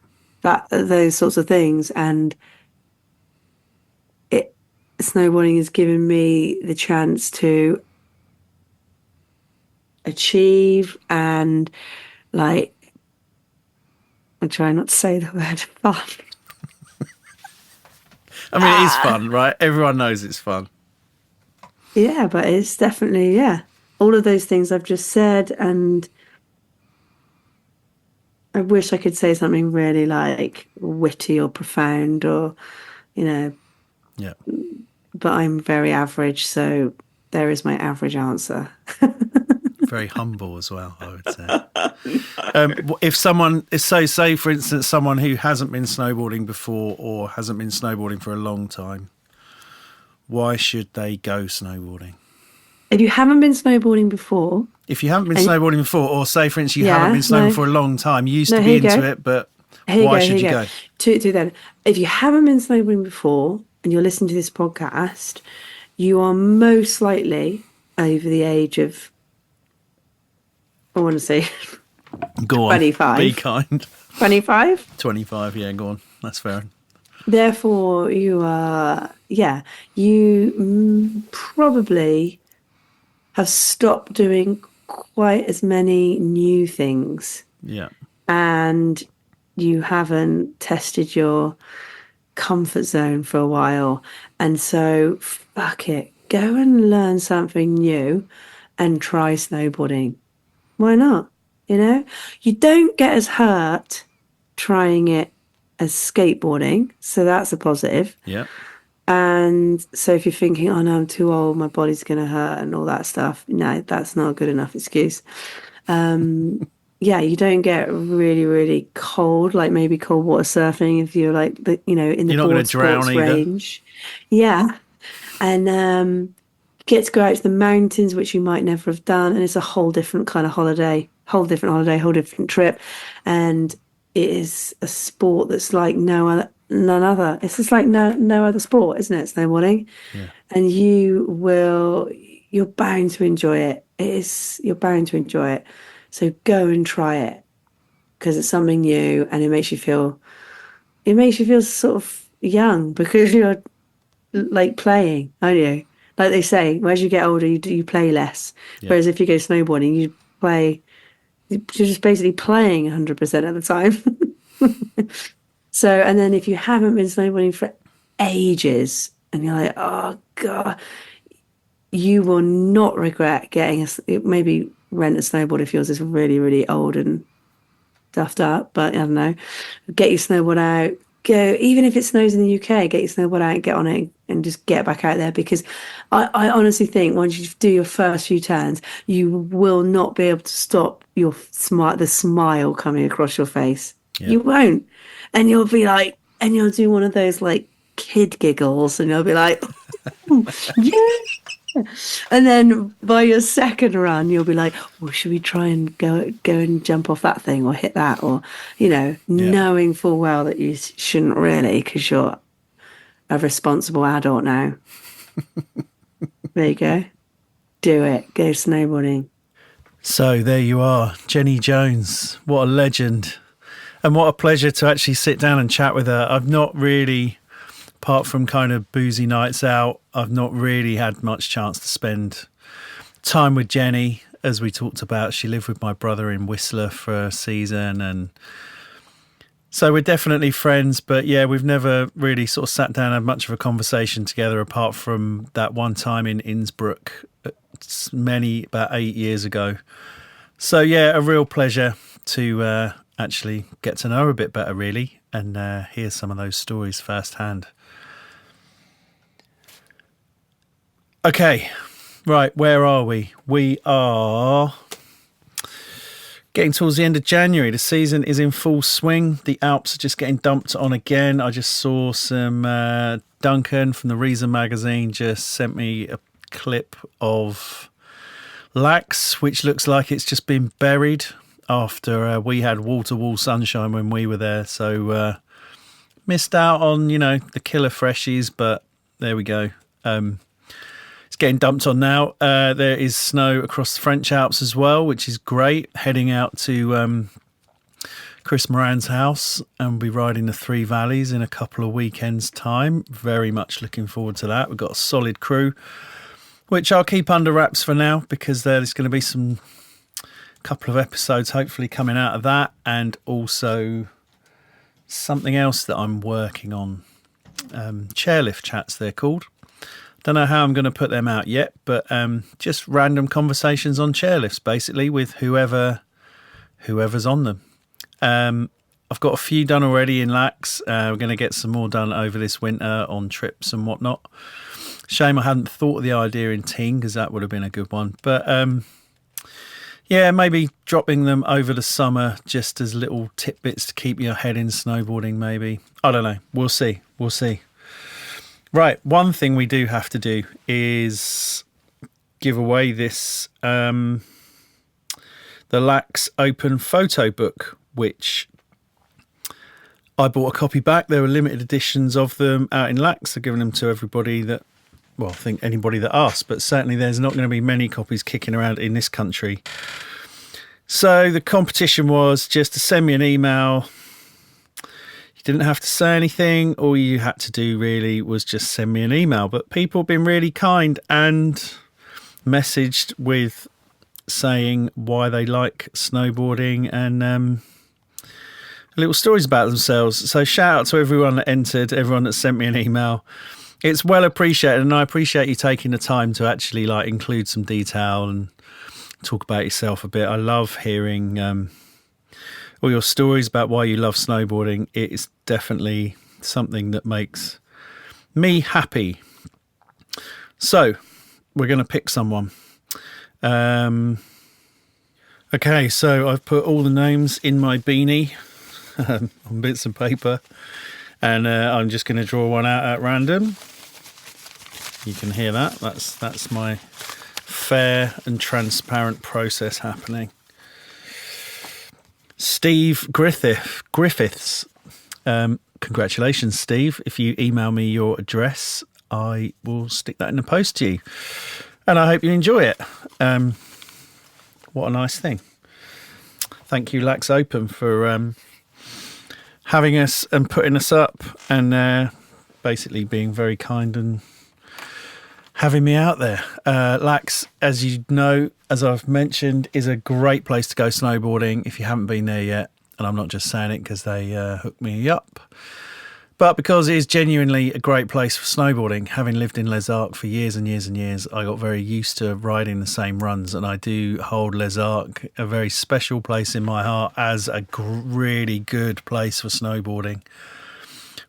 Those sorts of things. And snowboarding has given me the chance to achieve and like, I try not to say the word fun. I mean, it is fun, right? Everyone knows it's fun. Yeah, but it's definitely, all of those things I've just said. And I wish I could say something really like witty or profound or, Yeah. But I'm very average. So there is my average answer. Very humble as well, I would say. If someone is say for instance, someone who hasn't been snowboarding before or hasn't been snowboarding for a long time, why should they go snowboarding? If you haven't been snowboarding before. If you haven't been snowboarding before, or say for instance, you haven't been snowboarding for a long time, you used to be into it, but why should you go? To then, if you haven't been snowboarding before and you're listening to this podcast, you are most likely over the age of, I want to say, go on, 25. Be kind. 25? 25, yeah, go on. That's fair. Therefore, you are, you probably have stopped doing quite as many new things. Yeah. And you haven't tested your comfort zone for a while. And so, fuck it. Go and learn something new and try snowboarding. Why not? You don't get as hurt trying it as skateboarding. So that's a positive. Yeah. And so if you're thinking, oh no, I'm too old, my body's going to hurt and all that stuff. No, that's not a good enough excuse. You don't get really, really cold, like maybe cold water surfing if you're like, in the board sports range. Yeah. And get to go out to the mountains, which you might never have done. And it's a whole different kind of holiday, whole different trip. And it is a sport that's like none other. It's just like no other sport, isn't it? Snowboarding. Yeah. And you're bound to enjoy it. You're bound to enjoy it. So go and try it because it's something new and it makes you feel sort of young because you're like playing, aren't you? Like they say, as you get older, you play less. Yeah. Whereas if you go snowboarding, you're just basically playing 100% of the time. So, and then if you haven't been snowboarding for ages and you're like, oh God, you will not regret getting maybe rent a snowboard if yours is really, really old and duffed up, but I don't know, get your snowboard out, go, even if it snows in the UK, get your snowboard out, get on it and just get back out there because I honestly think once you do your first few turns, you will not be able to stop the smile coming across your face. Yeah. You won't. And you'll be like, and you'll do one of those like kid giggles and you'll be like, yeah. And then by your second run, you'll be like, well, should we try and go and jump off that thing or hit that? Or, knowing full well that you shouldn't really because you're a responsible adult now. There you go. Do it. Go snowboarding. So there you are, Jenny Jones. What a legend. And what a pleasure to actually sit down and chat with her. I've not really, apart from kind of boozy nights out, I've not really had much chance to spend time with Jenny. As we talked about, she lived with my brother in Whistler for a season, and so we're definitely friends. But yeah, we've never really sort of sat down and had much of a conversation together, apart from that one time in Innsbruck, about 8 years ago. So yeah, a real pleasure to actually get to know her a bit better, really, and hear some of those stories firsthand. Okay. Right, where are we? We are getting towards the end of January. The season is in full swing. The Alps are just getting dumped on again. I just saw some Duncan from the Reason magazine just sent me a clip of Lax, which looks like it's just been buried after we had wall-to-wall sunshine when we were there. So missed out on, the killer freshies, but there we go. It's getting dumped on now. There is snow across the French Alps as well, which is great. Heading out to Chris Moran's house, and we'll be riding the Three Valleys in a couple of weekends' time. Very much looking forward to that. We've got a solid crew, which I'll keep under wraps for now, because there's going to be some couple of episodes hopefully coming out of that, and also something else that I'm working on. Chairlift chats, they're called. Don't know how I'm going to put them out yet, but just random conversations on chairlifts, basically, with whoever's on them. I've got a few done already in Lax. We're going to get some more done over this winter on trips and whatnot. Shame I hadn't thought of the idea in Tignes, because that would have been a good one. But yeah, maybe dropping them over the summer just as little tidbits to keep your head in snowboarding, maybe. I don't know. We'll see. Right, one thing we do have to do is give away this the Lax Open photo book, which I bought a copy back. There were limited editions of them out in Lax. I've given them to everybody that, well, I think anybody that asked, but certainly there's not going to be many copies kicking around in this country. So the competition was just to send me an email. Didn't have to say anything. All you had to do really was just send me an email. But people have been really kind and messaged with saying why they like snowboarding and little stories about themselves. So shout out to everyone that entered, everyone that sent me an email. It's well appreciated, and I appreciate you taking the time to actually include some detail and talk about yourself a bit. I love hearing all your stories about why you love snowboarding. It is definitely something that makes me happy. So we're going to pick someone. Okay, so I've put all the names in my beanie on bits of paper, and I'm just going to draw one out at random. You can hear that. That's my fair and transparent process happening. Steve Griffiths. Congratulations, Steve. If you email me your address, I will stick that in the post to you. And I hope you enjoy it. What a nice thing. Thank you, Lax Open, for having us and putting us up and basically being very kind and having me out there. Lax, as you know, as I've mentioned, is a great place to go snowboarding if you haven't been there yet. And I'm not just saying it because they hooked me up, but because it is genuinely a great place for snowboarding. Having lived in Les Arcs for years and years and years, I got very used to riding the same runs, and I do hold Les Arcs a very special place in my heart as a really good place for snowboarding.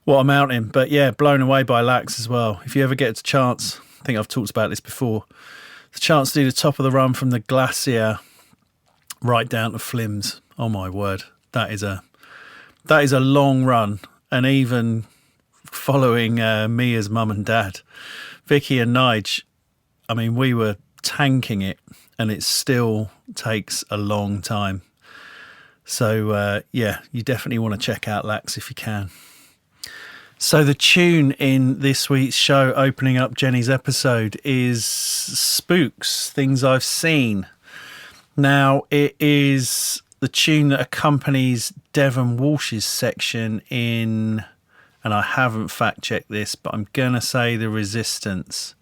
What a mountain. But yeah, blown away by Lax as well. If you ever get a chance, I think I've talked about this before, the chance to do the top of the run from the glacier right down to Flims. Oh my word. That is a long run. And even following Mia's mum and dad, Vicky and Nige, I mean, we were tanking it, and it still takes a long time. So, yeah, you definitely want to check out Lax if you can. So the tune in this week's show, opening up Jenny's episode, is Spooks, Things I've Seen. Now, it is the tune that accompanies Devon Walsh's section in, and I haven't fact-checked this, but I'm going to say The Resistance.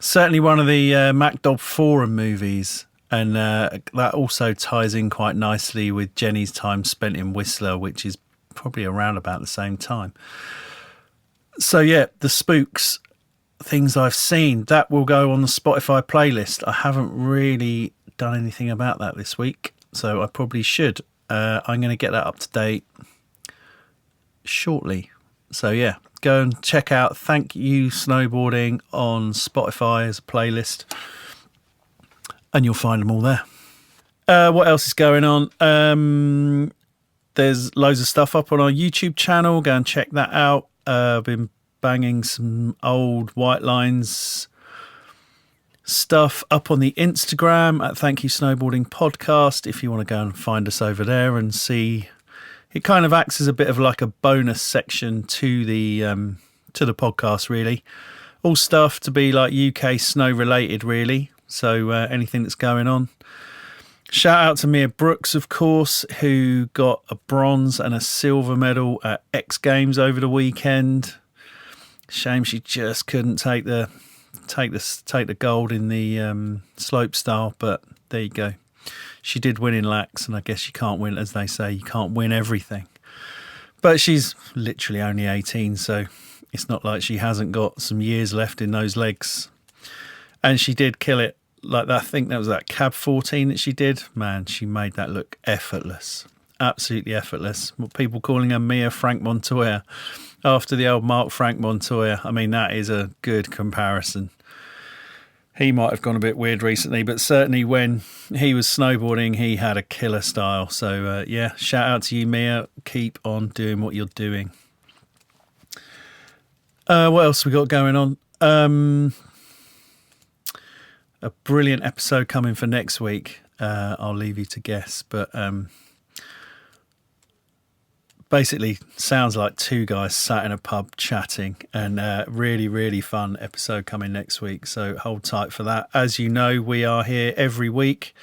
Certainly one of the MacDob Forum movies, and that also ties in quite nicely with Jenny's time spent in Whistler, which is probably around about the same time. So yeah, the Spooks, Things I've Seen, that will go on the Spotify playlist. I haven't really done anything about that this week, so I probably should. I'm going to get that up to date shortly. So yeah, go and check out Thank You Snowboarding on Spotify as a playlist, and you'll find them all there. What else is going on? There's loads of stuff up on our YouTube channel. Go and check that out. I've been banging some old White Lines stuff up on the Instagram at Thank You Snowboarding Podcast. If you want to go and find us over there and see, it kind of acts as a bit of like a bonus section to the podcast, really. All stuff to be like UK snow related, really. So anything that's going on. Shout out to Mia Brookes, of course, who got a bronze and a silver medal at X Games over the weekend. Shame she just couldn't take the gold in the slope style, but there you go. She did win in lax, and I guess you can't win, as they say, you can't win everything. But she's literally only 18, so it's not like she hasn't got some years left in those legs. And she did kill it. Like that, I think that was that cab 14 that she did. Man, she made that look effortless. Absolutely effortless. People calling her Mia Frank Montoya after the old Mark Frank Montoya. I mean, that is a good comparison. He might have gone a bit weird recently, but certainly when he was snowboarding, he had a killer style. So, yeah, shout out to you, Mia. Keep on doing what you're doing. What else we got going on? A brilliant episode coming for next week. I'll leave you to guess, but basically sounds like two guys sat in a pub chatting, and really, really fun episode coming next week. So hold tight for that. As you know, we are here every week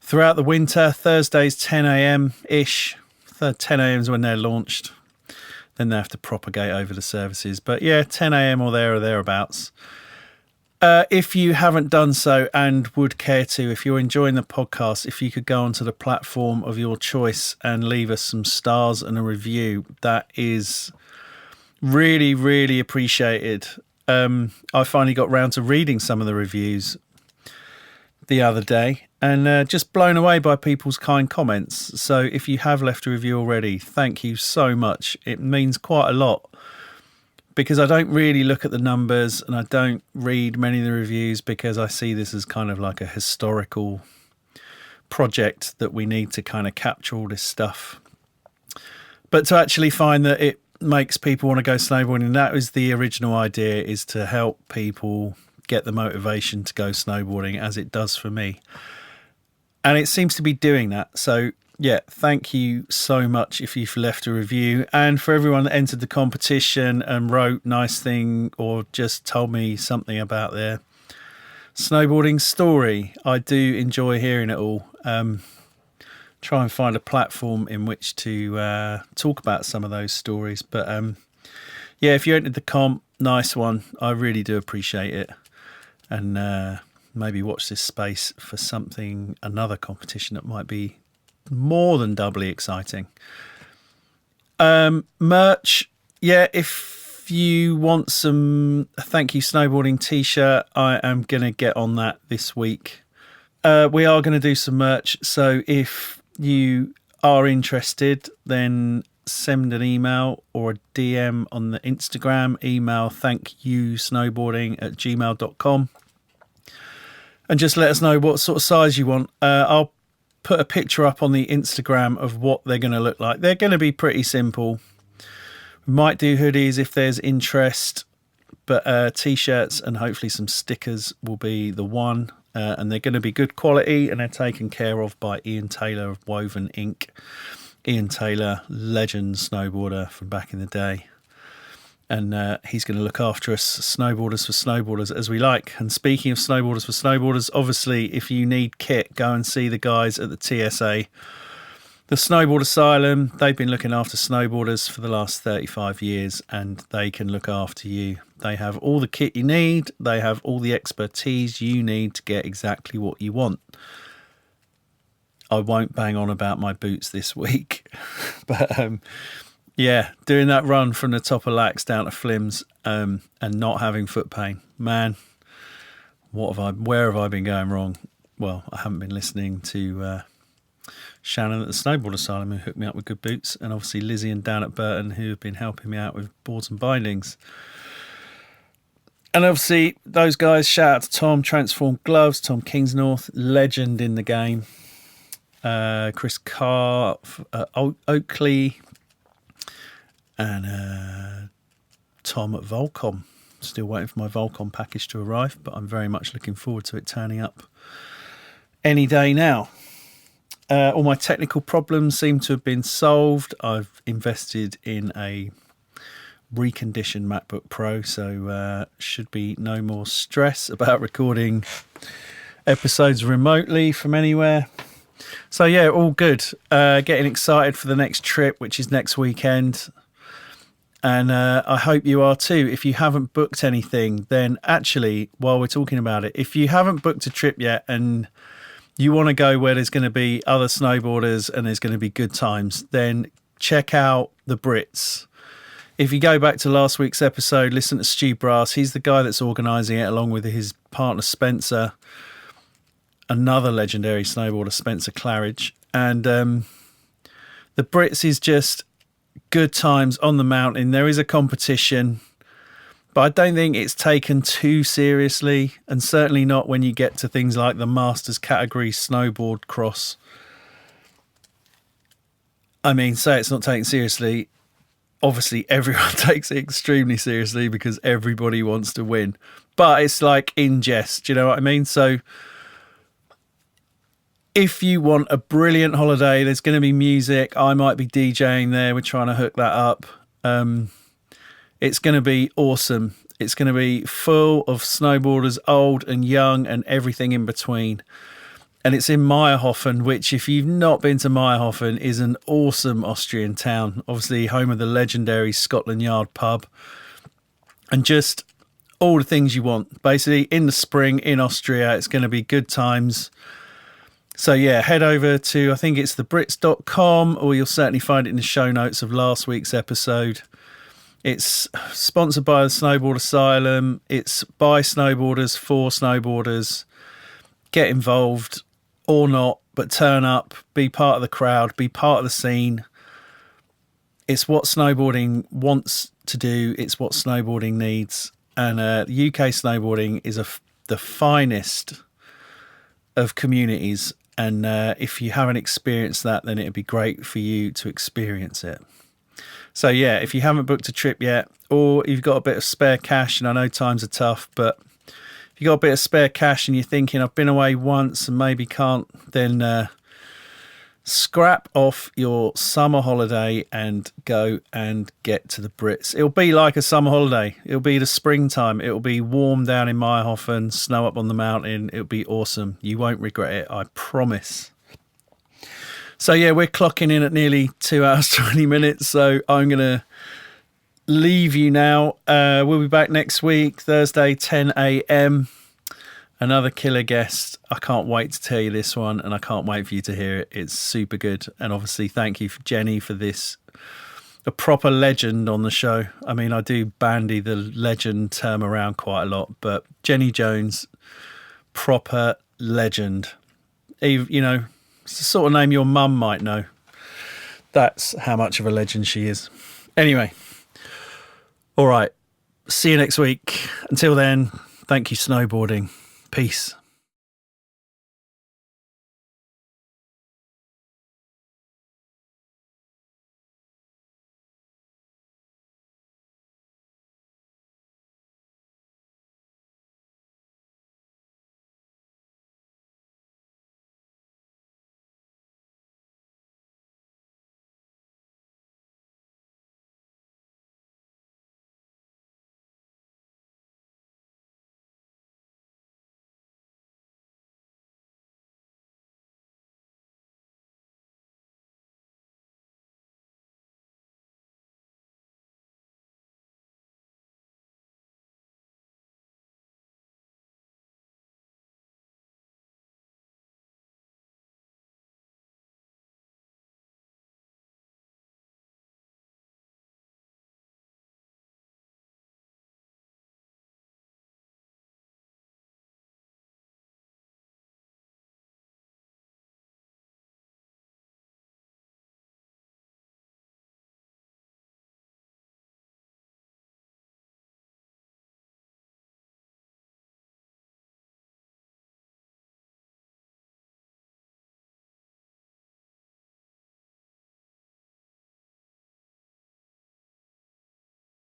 throughout the winter. Thursdays 10 a.m. ish. 10 a.m. is when they're launched. Then they have to propagate over the services. But yeah, 10 a.m. or thereabouts. If you haven't done so and would care to, if you're enjoying the podcast, if you could go onto the platform of your choice and leave us some stars and a review, that is really, really appreciated. I finally got round to reading some of the reviews the other day, and just blown away by people's kind comments. So if you have left a review already, thank you so much. It means quite a lot. Because I don't really look at the numbers, and I don't read many of the reviews, because I see this as kind of like a historical project that we need to kind of capture all this stuff. But to actually find that it makes people want to go snowboarding, that was the original idea, is to help people get the motivation to go snowboarding, as it does for me. And it seems to be doing that. So yeah, thank you so much if you've left a review. And for everyone that entered the competition and wrote nice thing or just told me something about their snowboarding story, I do enjoy hearing it all. Try and find a platform in which to talk about some of those stories. But yeah, if you entered the comp, nice one. I really do appreciate it. And maybe watch this space for another competition that might be more than doubly exciting. Merch, yeah, if you want some Thank You Snowboarding t-shirt, I am going to get on that this week. We are going to do some merch, so if you are interested, then send an email or a DM on the Instagram. Email thankyouSnowboarding@gmail.com, and just let us know what sort of size you want. I'll put a picture up on the Instagram of what they're going to look like. They're going to be pretty simple. We might do hoodies if there's interest, but t-shirts and hopefully some stickers will be the one. And they're going to be good quality, and they're taken care of by Ian Taylor of Woven Inc. Ian Taylor, legend snowboarder from back in the day. And he's going to look after us snowboarders for snowboarders as we like. And speaking of snowboarders for snowboarders, obviously, if you need kit, go and see the guys at the TSA. The Snowboard Asylum, they've been looking after snowboarders for the last 35 years, and they can look after you. They have all the kit you need. They have all the expertise you need to get exactly what you want. I won't bang on about my boots this week. But, yeah, doing that run from the top of Lax down to Flims and not having foot pain. Man, where have I been going wrong? Well, I haven't been listening to... Shannon at the Snowboard Asylum, who hooked me up with good boots, and obviously Lizzie and Dan at Burton, who have been helping me out with boards and bindings. And obviously those guys, shout out to Tom, Transformed Gloves, Tom Kingsnorth, legend in the game, Chris Carr, Oakley, and Tom at Volcom. Still waiting for my Volcom package to arrive, but I'm very much looking forward to it turning up any day now. All my technical problems seem to have been solved. I've invested in a reconditioned MacBook Pro, so should be no more stress about recording episodes remotely from anywhere. So yeah, all good. Getting excited for the next trip, which is next weekend. And I hope you are too. If you haven't booked anything, then actually, while we're talking about it, if you haven't booked a trip yet and you want to go where there's going to be other snowboarders and there's going to be good times, then check out the Brits. If you go back to last week's episode, listen to Stu Brass. He's the guy that's organising it along with his partner Spencer, another legendary snowboarder, Spencer Claridge. And the Brits is just good times on the mountain. There is a competition, but I don't think it's taken too seriously, and certainly not when you get to things like the Masters category snowboard cross. I mean, say it's not taken seriously. Obviously, everyone takes it extremely seriously because everybody wants to win. But it's like in jest, you know what I mean? So if you want a brilliant holiday, there's going to be music. I might be DJing there. We're trying to hook that up. It's going to be awesome. It's going to be full of snowboarders, old and young and everything in between. And it's in Meyerhofen, which, if you've not been to Meyerhofen, is an awesome Austrian town. Obviously, home of the legendary Scotland Yard pub. And just all the things you want. Basically, in the spring in Austria, it's going to be good times. So, yeah, head over to, I think it's thebrits.com, or you'll certainly find it in the show notes of last week's episode. It's sponsored by the Snowboard Asylum. It's by snowboarders, for snowboarders. Get involved or not, but turn up, be part of the crowd, be part of the scene. It's what snowboarding wants to do. It's what snowboarding needs. And the UK snowboarding is the finest of communities. And if you haven't experienced that, then it'd be great for you to experience it. So, yeah, if you haven't booked a trip yet, or you've got a bit of spare cash, and I know times are tough, but if you've got a bit of spare cash and you're thinking, I've been away once and maybe can't, then scrap off your summer holiday and go and get to the Brits. It'll be like a summer holiday. It'll be the springtime. It'll be warm down in Meyerhofen, snow up on the mountain. It'll be awesome. You won't regret it, I promise. So, yeah, we're clocking in at nearly 2 hours, 20 minutes. So I'm going to leave you now. We'll be back next week, Thursday, 10 a.m. Another killer guest. I can't wait to tell you this one, and I can't wait for you to hear it. It's super good. And obviously, thank you, Jenny, for this. A proper legend on the show. I mean, I do bandy the legend term around quite a lot, but Jenny Jones, proper legend. You know, it's the sort of name your mum might know. That's how much of a legend she is. Anyway, all right. See you next week. Until then, thank you, snowboarding. Peace.